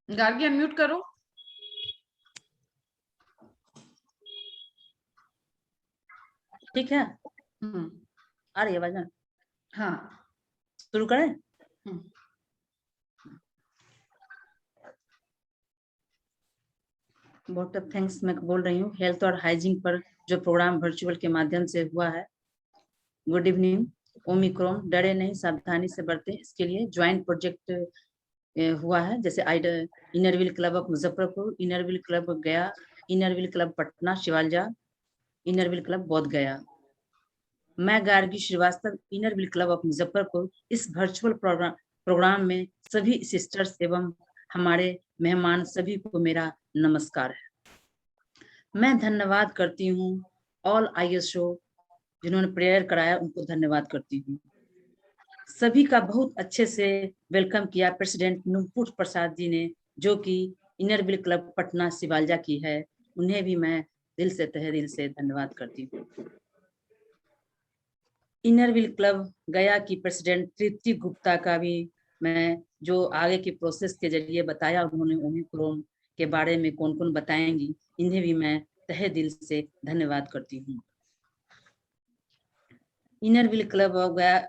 गार्गी अनम्यूट करो। ठीक है, आ रही है आवाज ना? हाँ शुरू करें। बहुत थैंक्स मैं बोल रही हूँ हेल्थ और हाइजीन पर जो प्रोग्राम वर्चुअल के माध्यम से हुआ है। Good evening. ओमिक्रॉन डरे नहीं सावधानी से बरतें, इसके लिए ज्वाइंट प्रोजेक्ट हुआ है, जैसे Inner Wheel club of Muzaffarpur, Inner Wheel club Gaya, Inner Wheel club Patna शिवालजा, इनरविल क्लब बोध गया। मैं Gargi Shrivastava Inner Wheel club of Muzaffarpur इस वर्चुअल प्रोग्राम में सभी सिस्टर्स एवं हमारे मेहमान सभी को मेरा नमस्कार है। मैं धन्यवाद करती हूँ ऑल ISO जिन्होंने प्रेयर कराया, उनको धन्यवाद करती हूँ। सभी का बहुत अच्छे से वेलकम किया प्रेसिडेंट नुपुर प्रसाद जी ने, जो कि इनरविल क्लब पटना शिवालजा की है, उन्हें भी मैं दिल से तहे दिल से धन्यवाद करती हूँ। इनरविल क्लब गया की प्रेसिडेंट तृप्ति गुप्ता का भी मैं जो आगे की प्रोसेस के जरिए बताया उन्होंने ओमिक्रॉन के बारे में कौन कौन बताएंगी, इन्हें भी मैं तहे दिल से धन्यवाद करती हूँ। इनरविल क्लब गया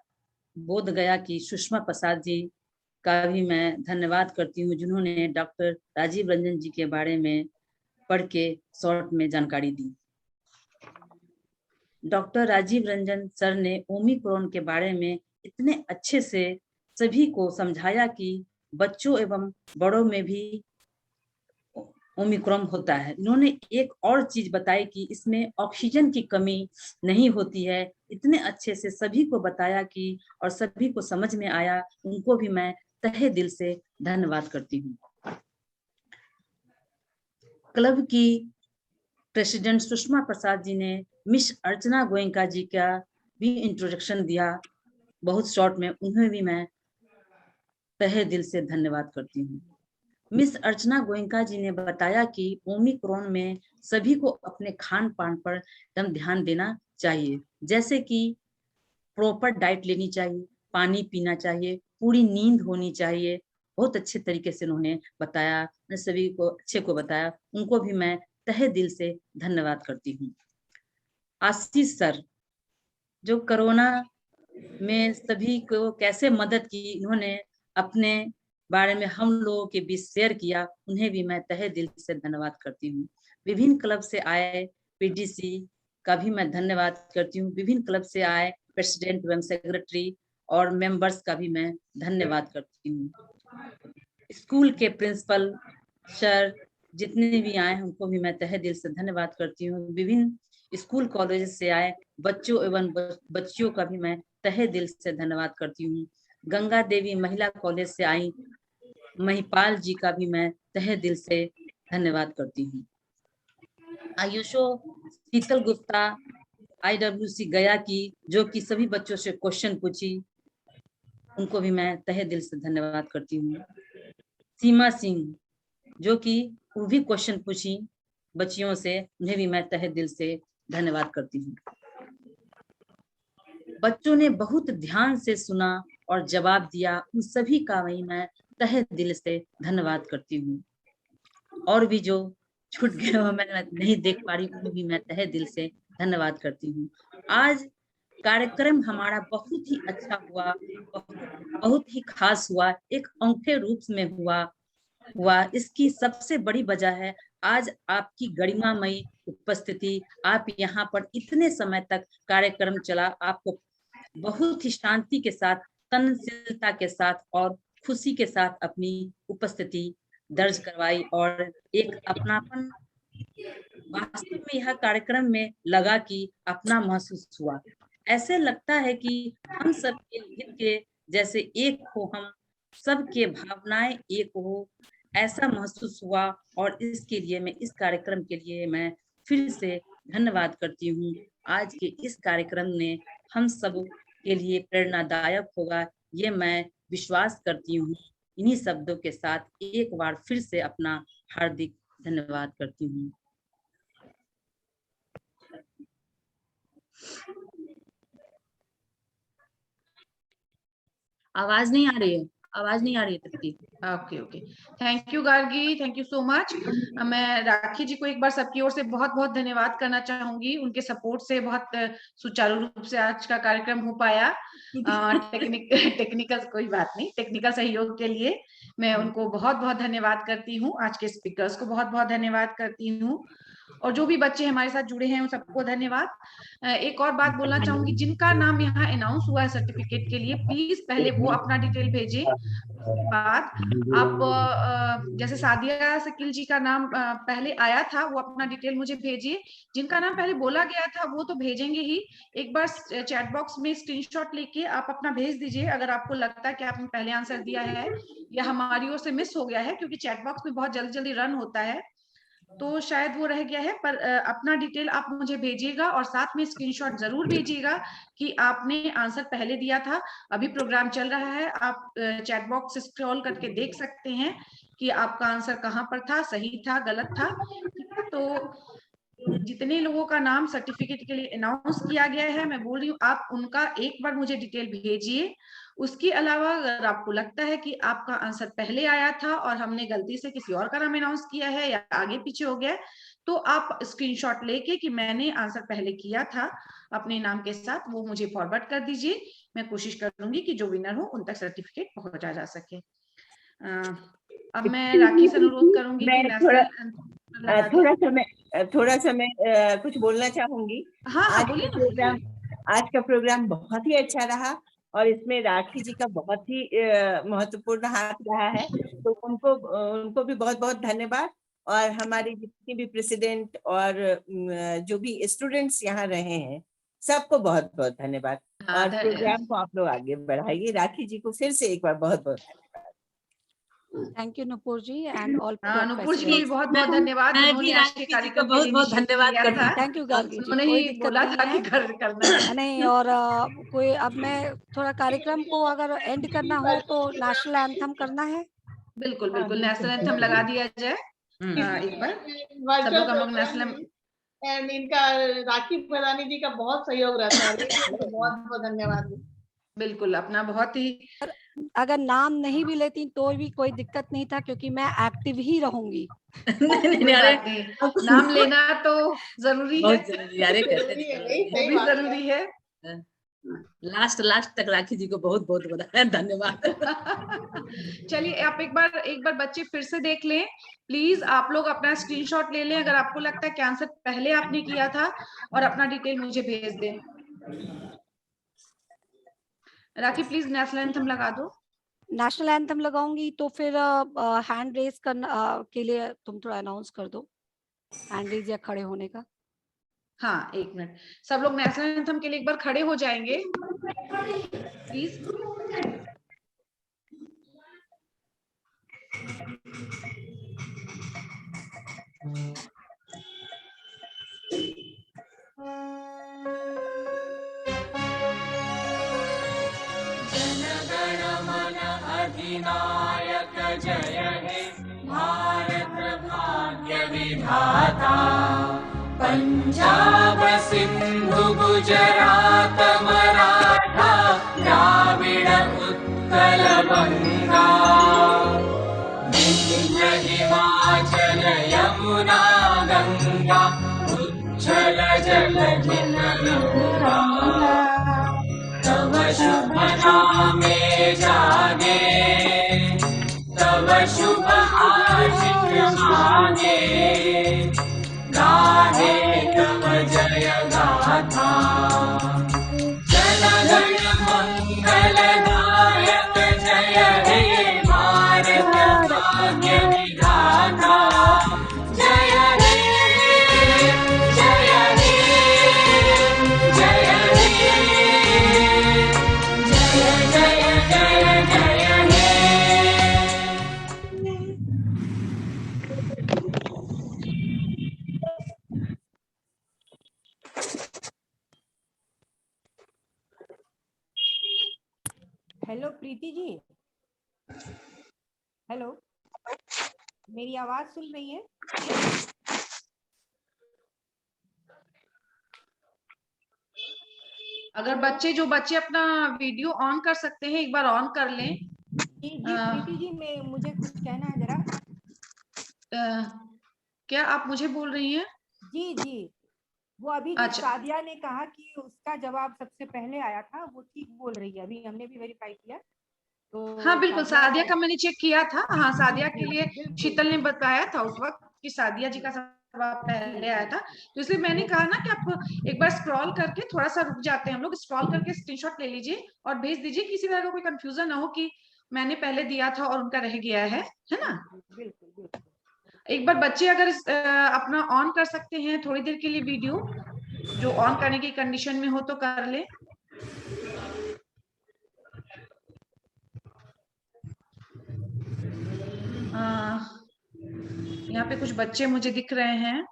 बोध गया की सुषमा प्रसाद जी का भी मैं धन्यवाद करती हूँ, जिन्होंने डॉक्टर राजीव रंजन जी के बारे में पढ़ के शॉर्ट में जानकारी दी। डॉक्टर राजीव रंजन सर ने ओमिक्रॉन के बारे में इतने अच्छे से सभी को समझाया कि बच्चों एवं बड़ों में भी ओमिक्रॉन होता है। इन्होंने एक और चीज बताई कि इसमें ऑक्सीजन की कमी नहीं होती है, इतने अच्छे से सभी को बताया कि और सभी को समझ में आया, उनको भी मैं तहे दिल से धन्यवाद करती हूँ। क्लब की प्रेसिडेंट सुषमा प्रसाद जी ने मिस अर्चना गोयनका जी का भी इंट्रोडक्शन दिया बहुत शॉर्ट में, उन्हें भी मैं तहे दिल से धन्यवाद करती हूँ। मिस अर्चना गोयनका जी ने बताया कि ओमिक्रॉन में सभी को अपने खान पान पर एकदम ध्यान देना चाहिए, जैसे कि प्रॉपर डाइट लेनी चाहिए, पानी पीना चाहिए, पूरी नींद होनी चाहिए। बहुत अच्छे तरीके से उन्होंने बताया, मैं सभी को अच्छे को बताया, उनको भी मैं तहे दिल से धन्यवाद करती हूँ। आशीष सर जो कोरोना में सभी को कैसे मदद की, इन्होंने अपने बारे में हम लोगों के बीच शेयर किया, उन्हें भी मैं तहे दिल से धन्यवाद करती हूँ। विभिन्न क्लब से आए PDC का भी मैं धन्यवाद करती हूँ। विभिन्न क्लब से आए प्रेसिडेंट एवं सेक्रेटरी और मेंबर्स का भी मैं धन्यवाद करती हूँ। स्कूल के प्रिंसिपल सर जितने भी आए उनको भी मैं तहे दिल से धन्यवाद करती हूँ। विभिन्न स्कूल कॉलेज से आए बच्चों एवं बच्चियों का भी मैं तहे दिल से धन्यवाद करती हूँ। गंगा देवी महिला कॉलेज से आई महिपाल जी का भी मैं तहे दिल से धन्यवाद करती हूँ। आयुषो शीतल गुप्ता IWC गया की, जो कि सभी बच्चों से क्वेश्चन पूछी, उनको भी मैं तहे दिल से धन्यवाद करती हूँ। सीमा सिंह जो कि वो भी क्वेश्चन पूछी बच्चियों से, उन्हें भी मैं तहे दिल से धन्यवाद करती हूँ। बच्चों ने बहुत ध्यान से सुना और जवाब दिया, उन सभी का वही मैं तहे दिल से धन्यवाद करती हूँ। और भी जो छूट गए हो मैं नहीं देख पा रही हूँ, भी मैं तहे दिल से धन्यवाद करती हूँ। आज कार्यक्रम हमारा बहुत ही अच्छा हुआ, बहुत ही खास हुआ, एक अनूठे रूप में हुआ। इसकी सबसे बड़ी वजह है आज आपकी गरिमामयी उपस्थिति। आप यहाँ पर इतने समय तक कार्यक्रम चला, आपको बहुत ही शांति के साथ, तनशीलता के साथ और खुशी के साथ अपनी उपस्थिति दर्ज करवाई और एक अपनापन वास्तव में यह कार्यक्रम में लगा कि अपना महसूस हुआ। ऐसे लगता है कि हम सबके हित के जैसे एक हो, हम सबके भावनाएं एक हो, ऐसा महसूस हुआ। और इसके लिए मैं इस कार्यक्रम के लिए मैं फिर से धन्यवाद करती हूँ। आज के इस कार्यक्रम ने हम सब के लिए प्रेरणादायक होगा, ये मैं विश्वास करती हूँ। इन्हीं शब्दों के साथ एक बार फिर से अपना हार्दिक धन्यवाद करती हूँ। आवाज नहीं आ रही है, आवाज नहीं आ रही है Tripti. Okay, thank you Gargi, thank you so much. मैं राखी जी को एक बार सबकी ओर से बहुत बहुत धन्यवाद करना चाहूंगी। उनके सपोर्ट से बहुत सुचारू रूप से आज का कार्यक्रम हो पाया। टेक्निकल कोई बात नहीं, टेक्निकल सहयोग के लिए मैं उनको बहुत बहुत धन्यवाद करती हूँ। आज के स्पीकर्स को बहुत बहुत धन्यवाद करती हूँ और जो भी बच्चे हमारे साथ जुड़े हैं उन सबको धन्यवाद। एक और बात बोलना चाहूंगी, जिनका नाम यहाँ अनाउंस हुआ है सर्टिफिकेट के लिए, प्लीज पहले वो अपना डिटेल भेजें। उसके बाद आप जैसे सादिया शकील जी का नाम पहले आया था, वो अपना डिटेल मुझे भेजिए। जिनका नाम पहले बोला गया था वो तो भेजेंगे ही, एक बार चैट बॉक्स में स्क्रीनशॉट लेके आप अपना भेज दीजिए अगर आपको लगता है कि आपने पहले आंसर दिया है या हमारी ओर से मिस हो गया है, क्योंकि चैट बॉक्स में बहुत जल्दी जल्दी रन होता है तो शायद वो रह गया है। पर अपना डिटेल आप मुझे भेजिएगा और साथ में स्क्रीनशॉट जरूर भेजिएगा कि आपने आंसर पहले दिया था। अभी प्रोग्राम चल रहा है, आप चैट बॉक्स स्क्रॉल करके देख सकते हैं कि आपका आंसर कहाँ पर था, सही था, गलत था। तो जितने लोगों का नाम सर्टिफिकेट के लिए अनाउंस किया गया है, मैं बोल रही हूँ आप उनका एक बार मुझे डिटेल भेजिए। उसके अलावा अगर आपको लगता है कि आपका आंसर पहले आया था और हमने गलती से किसी और का नाम अनाउंस किया है या आगे पीछे हो गया, तो आप स्क्रीनशॉट लेके कि मैंने आंसर पहले किया था अपने नाम के साथ, वो मुझे फॉरवर्ड कर दीजिए। मैं कोशिश करूंगी कि जो विनर हो उन तक सर्टिफिकेट पहुंचाया जा सके। अब मैं राखी से अनुरोध करूंगी कि थोड़ा सा मैं कुछ बोलना चाहूंगी। आज का प्रोग्राम बहुत ही अच्छा रहा और इसमें राखी जी का बहुत ही महत्वपूर्ण हाथ रहा है, तो उनको भी बहुत बहुत धन्यवाद। और हमारी जितनी भी प्रेसिडेंट और जो भी स्टूडेंट्स यहाँ रहे हैं सबको बहुत बहुत धन्यवाद। और प्रोग्राम को आप लोग आगे बढ़ाइए। राखी जी को फिर से एक बार बहुत बहुत thank you Nupur ji and all. Nupur ji को भी बहुत बहुत धन्यवाद। मैं भी राखी जी को बहुत बहुत धन्यवाद करती हूँ। थैंक यू गार्गी जी, कोई दिक्कत नहीं है। नहीं और कोई अब मैं थोड़ा कार्यक्रम को अगर एंड करना हो तो नेशनल एंथम करना है। बिल्कुल बिल्कुल, नेशनल एंथम लगा दिया जाए एक बार। सब लोग हम लोग नेशनल इनका राखी प्रधानी जी का बहुत सहयोग रहता है, बहुत बहुत धन्यवाद। बिल्कुल, अपना बहुत ही अगर नाम नहीं भी लेती तो भी कोई दिक्कत नहीं था क्योंकि मैं एक्टिव ही रहूंगी। नाम लेना तो जरूरी है, वो भी जरूरी है। लास्ट तक राखी जी को बहुत बहुत धन्यवाद। चलिए आप एक बार बच्चे फिर से देख लें प्लीज। आप लोग अपना स्क्रीनशॉट ले लें अगर आपको लगता है कि आंसर पहले आपने किया था और अपना डिटेल मुझे भेज दें। राखी प्लीज नेशनल एंथम लगा दो। नेशनल एंथम लगाऊंगी तो फिर हैंड रेज करना के लिए तुम थोड़ा अनाउंस कर दो, हैंड रेज या खड़े होने का। हाँ एक मिनट, सब लोग नेशनल एंथम के लिए एक बार खड़े हो जाएंगे प्लीज। अधिनायक जय हे भारत भाग्य विधाता, पंजाब सिंधु गुजरात मराठा द्राविड़ उत्कल बंगा, विंध्य हिमाचल जलधि तनुरागा तव शुभ नामे जागे तव शुभ आशिष मांगे गाहे तव जय गाथा जनगण मंगलदायक जय हे भारत भाग्य विधाता जय हे जय हे जय हे जय जय जय जय हे। हेलो प्रीति जी, हेलो, मेरी आवाज सुन रही है? अगर जो बच्चे अपना वीडियो ऑन कर सकते हैं एक बार ऑन कर लें। जी प्रीति जी, मुझे कुछ कहना है जरा। क्या आप मुझे बोल रही हैं? जी, वो अभी जो सादिया ने कहा कि उसका जवाब सबसे पहले आया था, वो ठीक बोल रही है। अभी हमने भी वेरीफाई किया तो हाँ बिल्कुल, सादिया का मैंने चेक किया था। हाँ, सादिया के लिए शीतल ने बताया था उस वक्त कि सादिया जी का जवाब पहले आया था, तो इसलिए मैंने कहा ना कि आप एक बार स्क्रॉल करके थोड़ा सा रुक जाते हैं हम लोग, स्क्रॉल करके स्क्रीनशॉट ले लीजिए और भेज दीजिए, किसी तरह का कोई कंफ्यूजन ना हो कि मैंने पहले दिया था और उनका रह गया है ना। बिल्कुल। एक बार बच्चे अगर अपना ऑन कर सकते हैं थोड़ी देर के लिए वीडियो, जो ऑन करने की कंडीशन में हो तो कर ले। यहाँ पे कुछ बच्चे मुझे दिख रहे हैं।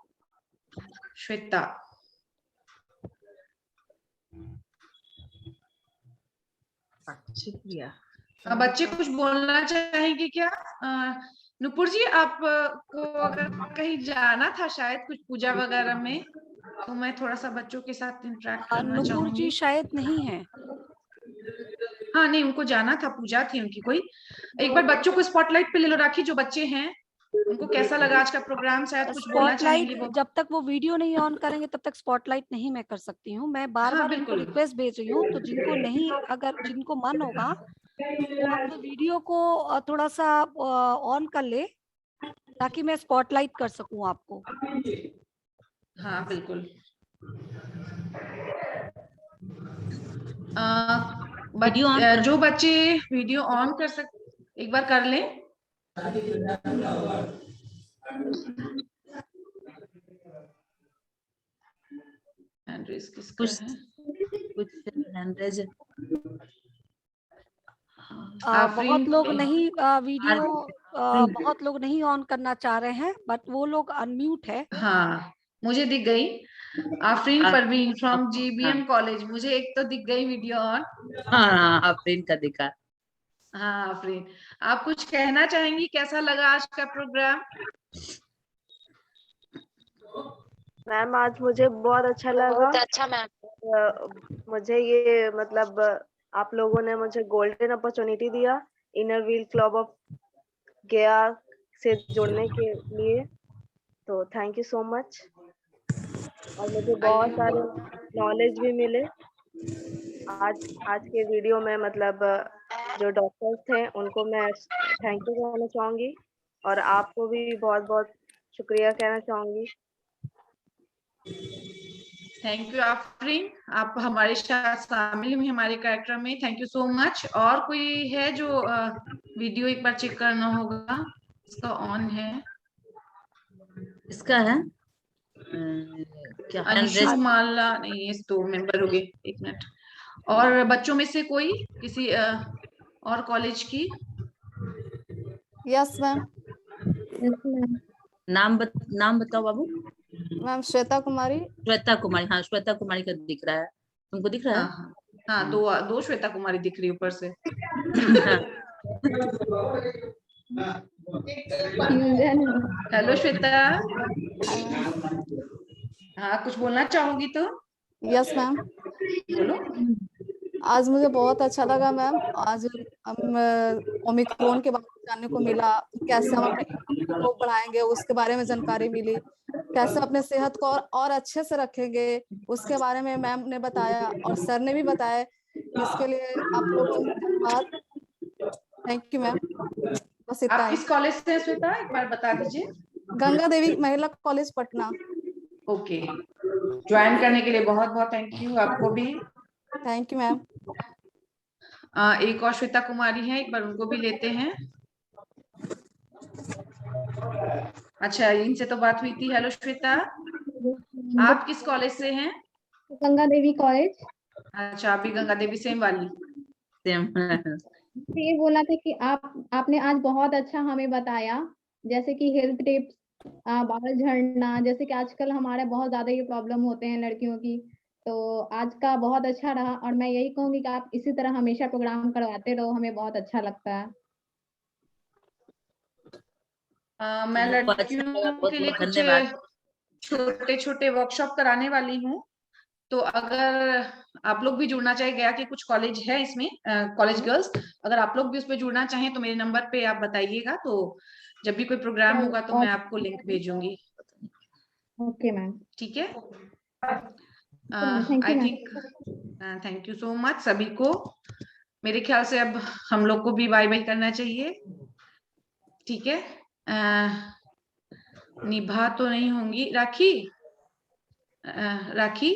श्वेता, शुक्रिया। बच्चे कुछ बोलना चाहेंगे क्या? नुपुर जी, आप को अगर कहीं जाना था शायद कुछ पूजा वगैरह में, तो मैं थोड़ा सा बच्चों के साथ इंटरेक्ट करना चाहूंगी। नुपुर जी शायद नहीं है। हाँ नहीं, उनको जाना था, पूजा थी उनकी कोई। एक बार बच्चों को स्पॉटलाइट पे ले लो। राखी, जो बच्चे हैं उनको कैसा लगा आज का प्रोग्राम? शायद कुछ बोलना चाहेंगे वो। जब तक वो वीडियो नहीं ऑन करेंगे तब तक स्पॉटलाइट नहीं मैं कर सकती हूँ। मैं बार बार उनको रिक्वेस्ट भेज रही हूँ, तो जिनको नहीं, अगर जिनको मन होगा तो आप वीडियो को थोड़ा सा ऑन कर ले ताकि मैं स्पॉटलाइट कर सकूं आपको। हाँ बिल्कुल। जो बच्चे वीडियो ऑन कर सकते एक बार कर लें। बहुत लोग नहीं वीडियो बहुत लोग नहीं ऑन करना चाह रहे हैं, बट वो लोग अनम्यूट है। हाँ, मुझे दिख गई Afreen Parveen from GBM college, मुझे एक तो दिख गई वीडियो ऑन। हाँ, आफरीन का दिखा। हाँ आफरीन, आप कुछ कहना चाहेंगी? कैसा लगा आज का प्रोग्राम? मैम आज मुझे बहुत अच्छा लगा। बहुत अच्छा मैम। मुझे ये मतलब आप लोगों ने मुझे गोल्डन अपॉर्चुनिटी दिया इनर व्हील क्लब ऑफ गया से जुड़ने के लिए, तो थैंक यू सो मच। और मुझे बहुत सारे नॉलेज भी मिले आज के वीडियो में। मतलब जो डॉक्टर्स थे उनको मैं थैंक यू कहना चाहूंगी और आपको भी बहुत बहुत शुक्रिया कहना चाहूंगी। थैंक यू आफरीन, आप हमारे साथ शामिल हुई हमारे कार्यक्रम में, थैंक यू सो मच। और कोई है जो वीडियो एक बार चेक करना होगा? इसका ऑन है, इसका है क्या? अंशु माला नहीं, इस दो मेंबर हो गए। एक मिनट। और बच्चों में से कोई किसी और कॉलेज की? Yes ma'am. नाम बताओ बाबू। मैम श्वेता कुमारी। श्वेता कुमारी, हाँ श्वेता कुमारी का दिख रहा है, तुमको दिख रहा है? हाँ, दो श्वेता कुमारी दिख रही है ऊपर से। हेलो श्वेता। हाँ, कुछ बोलना चाहोगी तो? Yes ma'am. बोलो। आज मुझे बहुत अच्छा लगा मैम। आज ओमिक्रॉन के बारे में जानने को मिला, कैसे हम अपने इम्यूनिटी को बढ़ाएंगे उसके बारे में जानकारी मिली, कैसे अपने सेहत को और अच्छे से रखेंगे उसके बारे में मैम ने बताया और सर ने भी बताया। इसके लिए आप लोगों को धन्यवाद। Thank you ma'am. बस इतना आप ही। किस कॉलेज से हैं श्वेता, एक बार बता दीजिए। गंगा देवी महिला कॉलेज पटना। ओके, ज्वाइन करने के लिए बहुत बहुत थैंक यू आपको भी। Thank you ma'am. एक और श्वेता कुमारी है, एक बार उनको भी लेते हैं। अच्छा, इनसे तो बात हुई थी। हेलो श्वेता, आप किस कॉलेज से हैं? गंगा देवी कॉलेज। अच्छा, आप भी गंगा देवी सेम वाली? सेम। ये बोला था कि आपने आज बहुत अच्छा हमें बताया, जैसे कि हेल्थ टिप्स, बाल झड़ना, जैसे कि आजकल हमारे बहुत ज्यादा ये प्रॉब्लम होते हैं लड़कियों की, तो आज का बहुत अच्छा रहा और मैं यही कहूंगी कि आप इसी तरह हमेशा प्रोग्राम करवाते रहो, हमें बहुत अच्छा लगता है। मैं लड़कियों के लिए कुछ छोटे छोटे वर्कशॉप कराने वाली हूँ, तो अगर आप लोग भी जुड़ना चाहे, गया के कुछ कॉलेज है इसमें, कॉलेज गर्ल्स, अगर आप लोग भी उस पर जुड़ना चाहें तो मेरे नंबर पे आप बताइएगा, तो जब भी कोई प्रोग्राम होगा तो मैं आपको लिंक भेजूंगी। Okay ma'am. ठीक है, thank I you think thank you so much सभी को। मेरे ख्याल से अब हम लोग को भी बाय बाय करना चाहिए। ठीक है, निभा तो नहीं होंगी राखी, राखी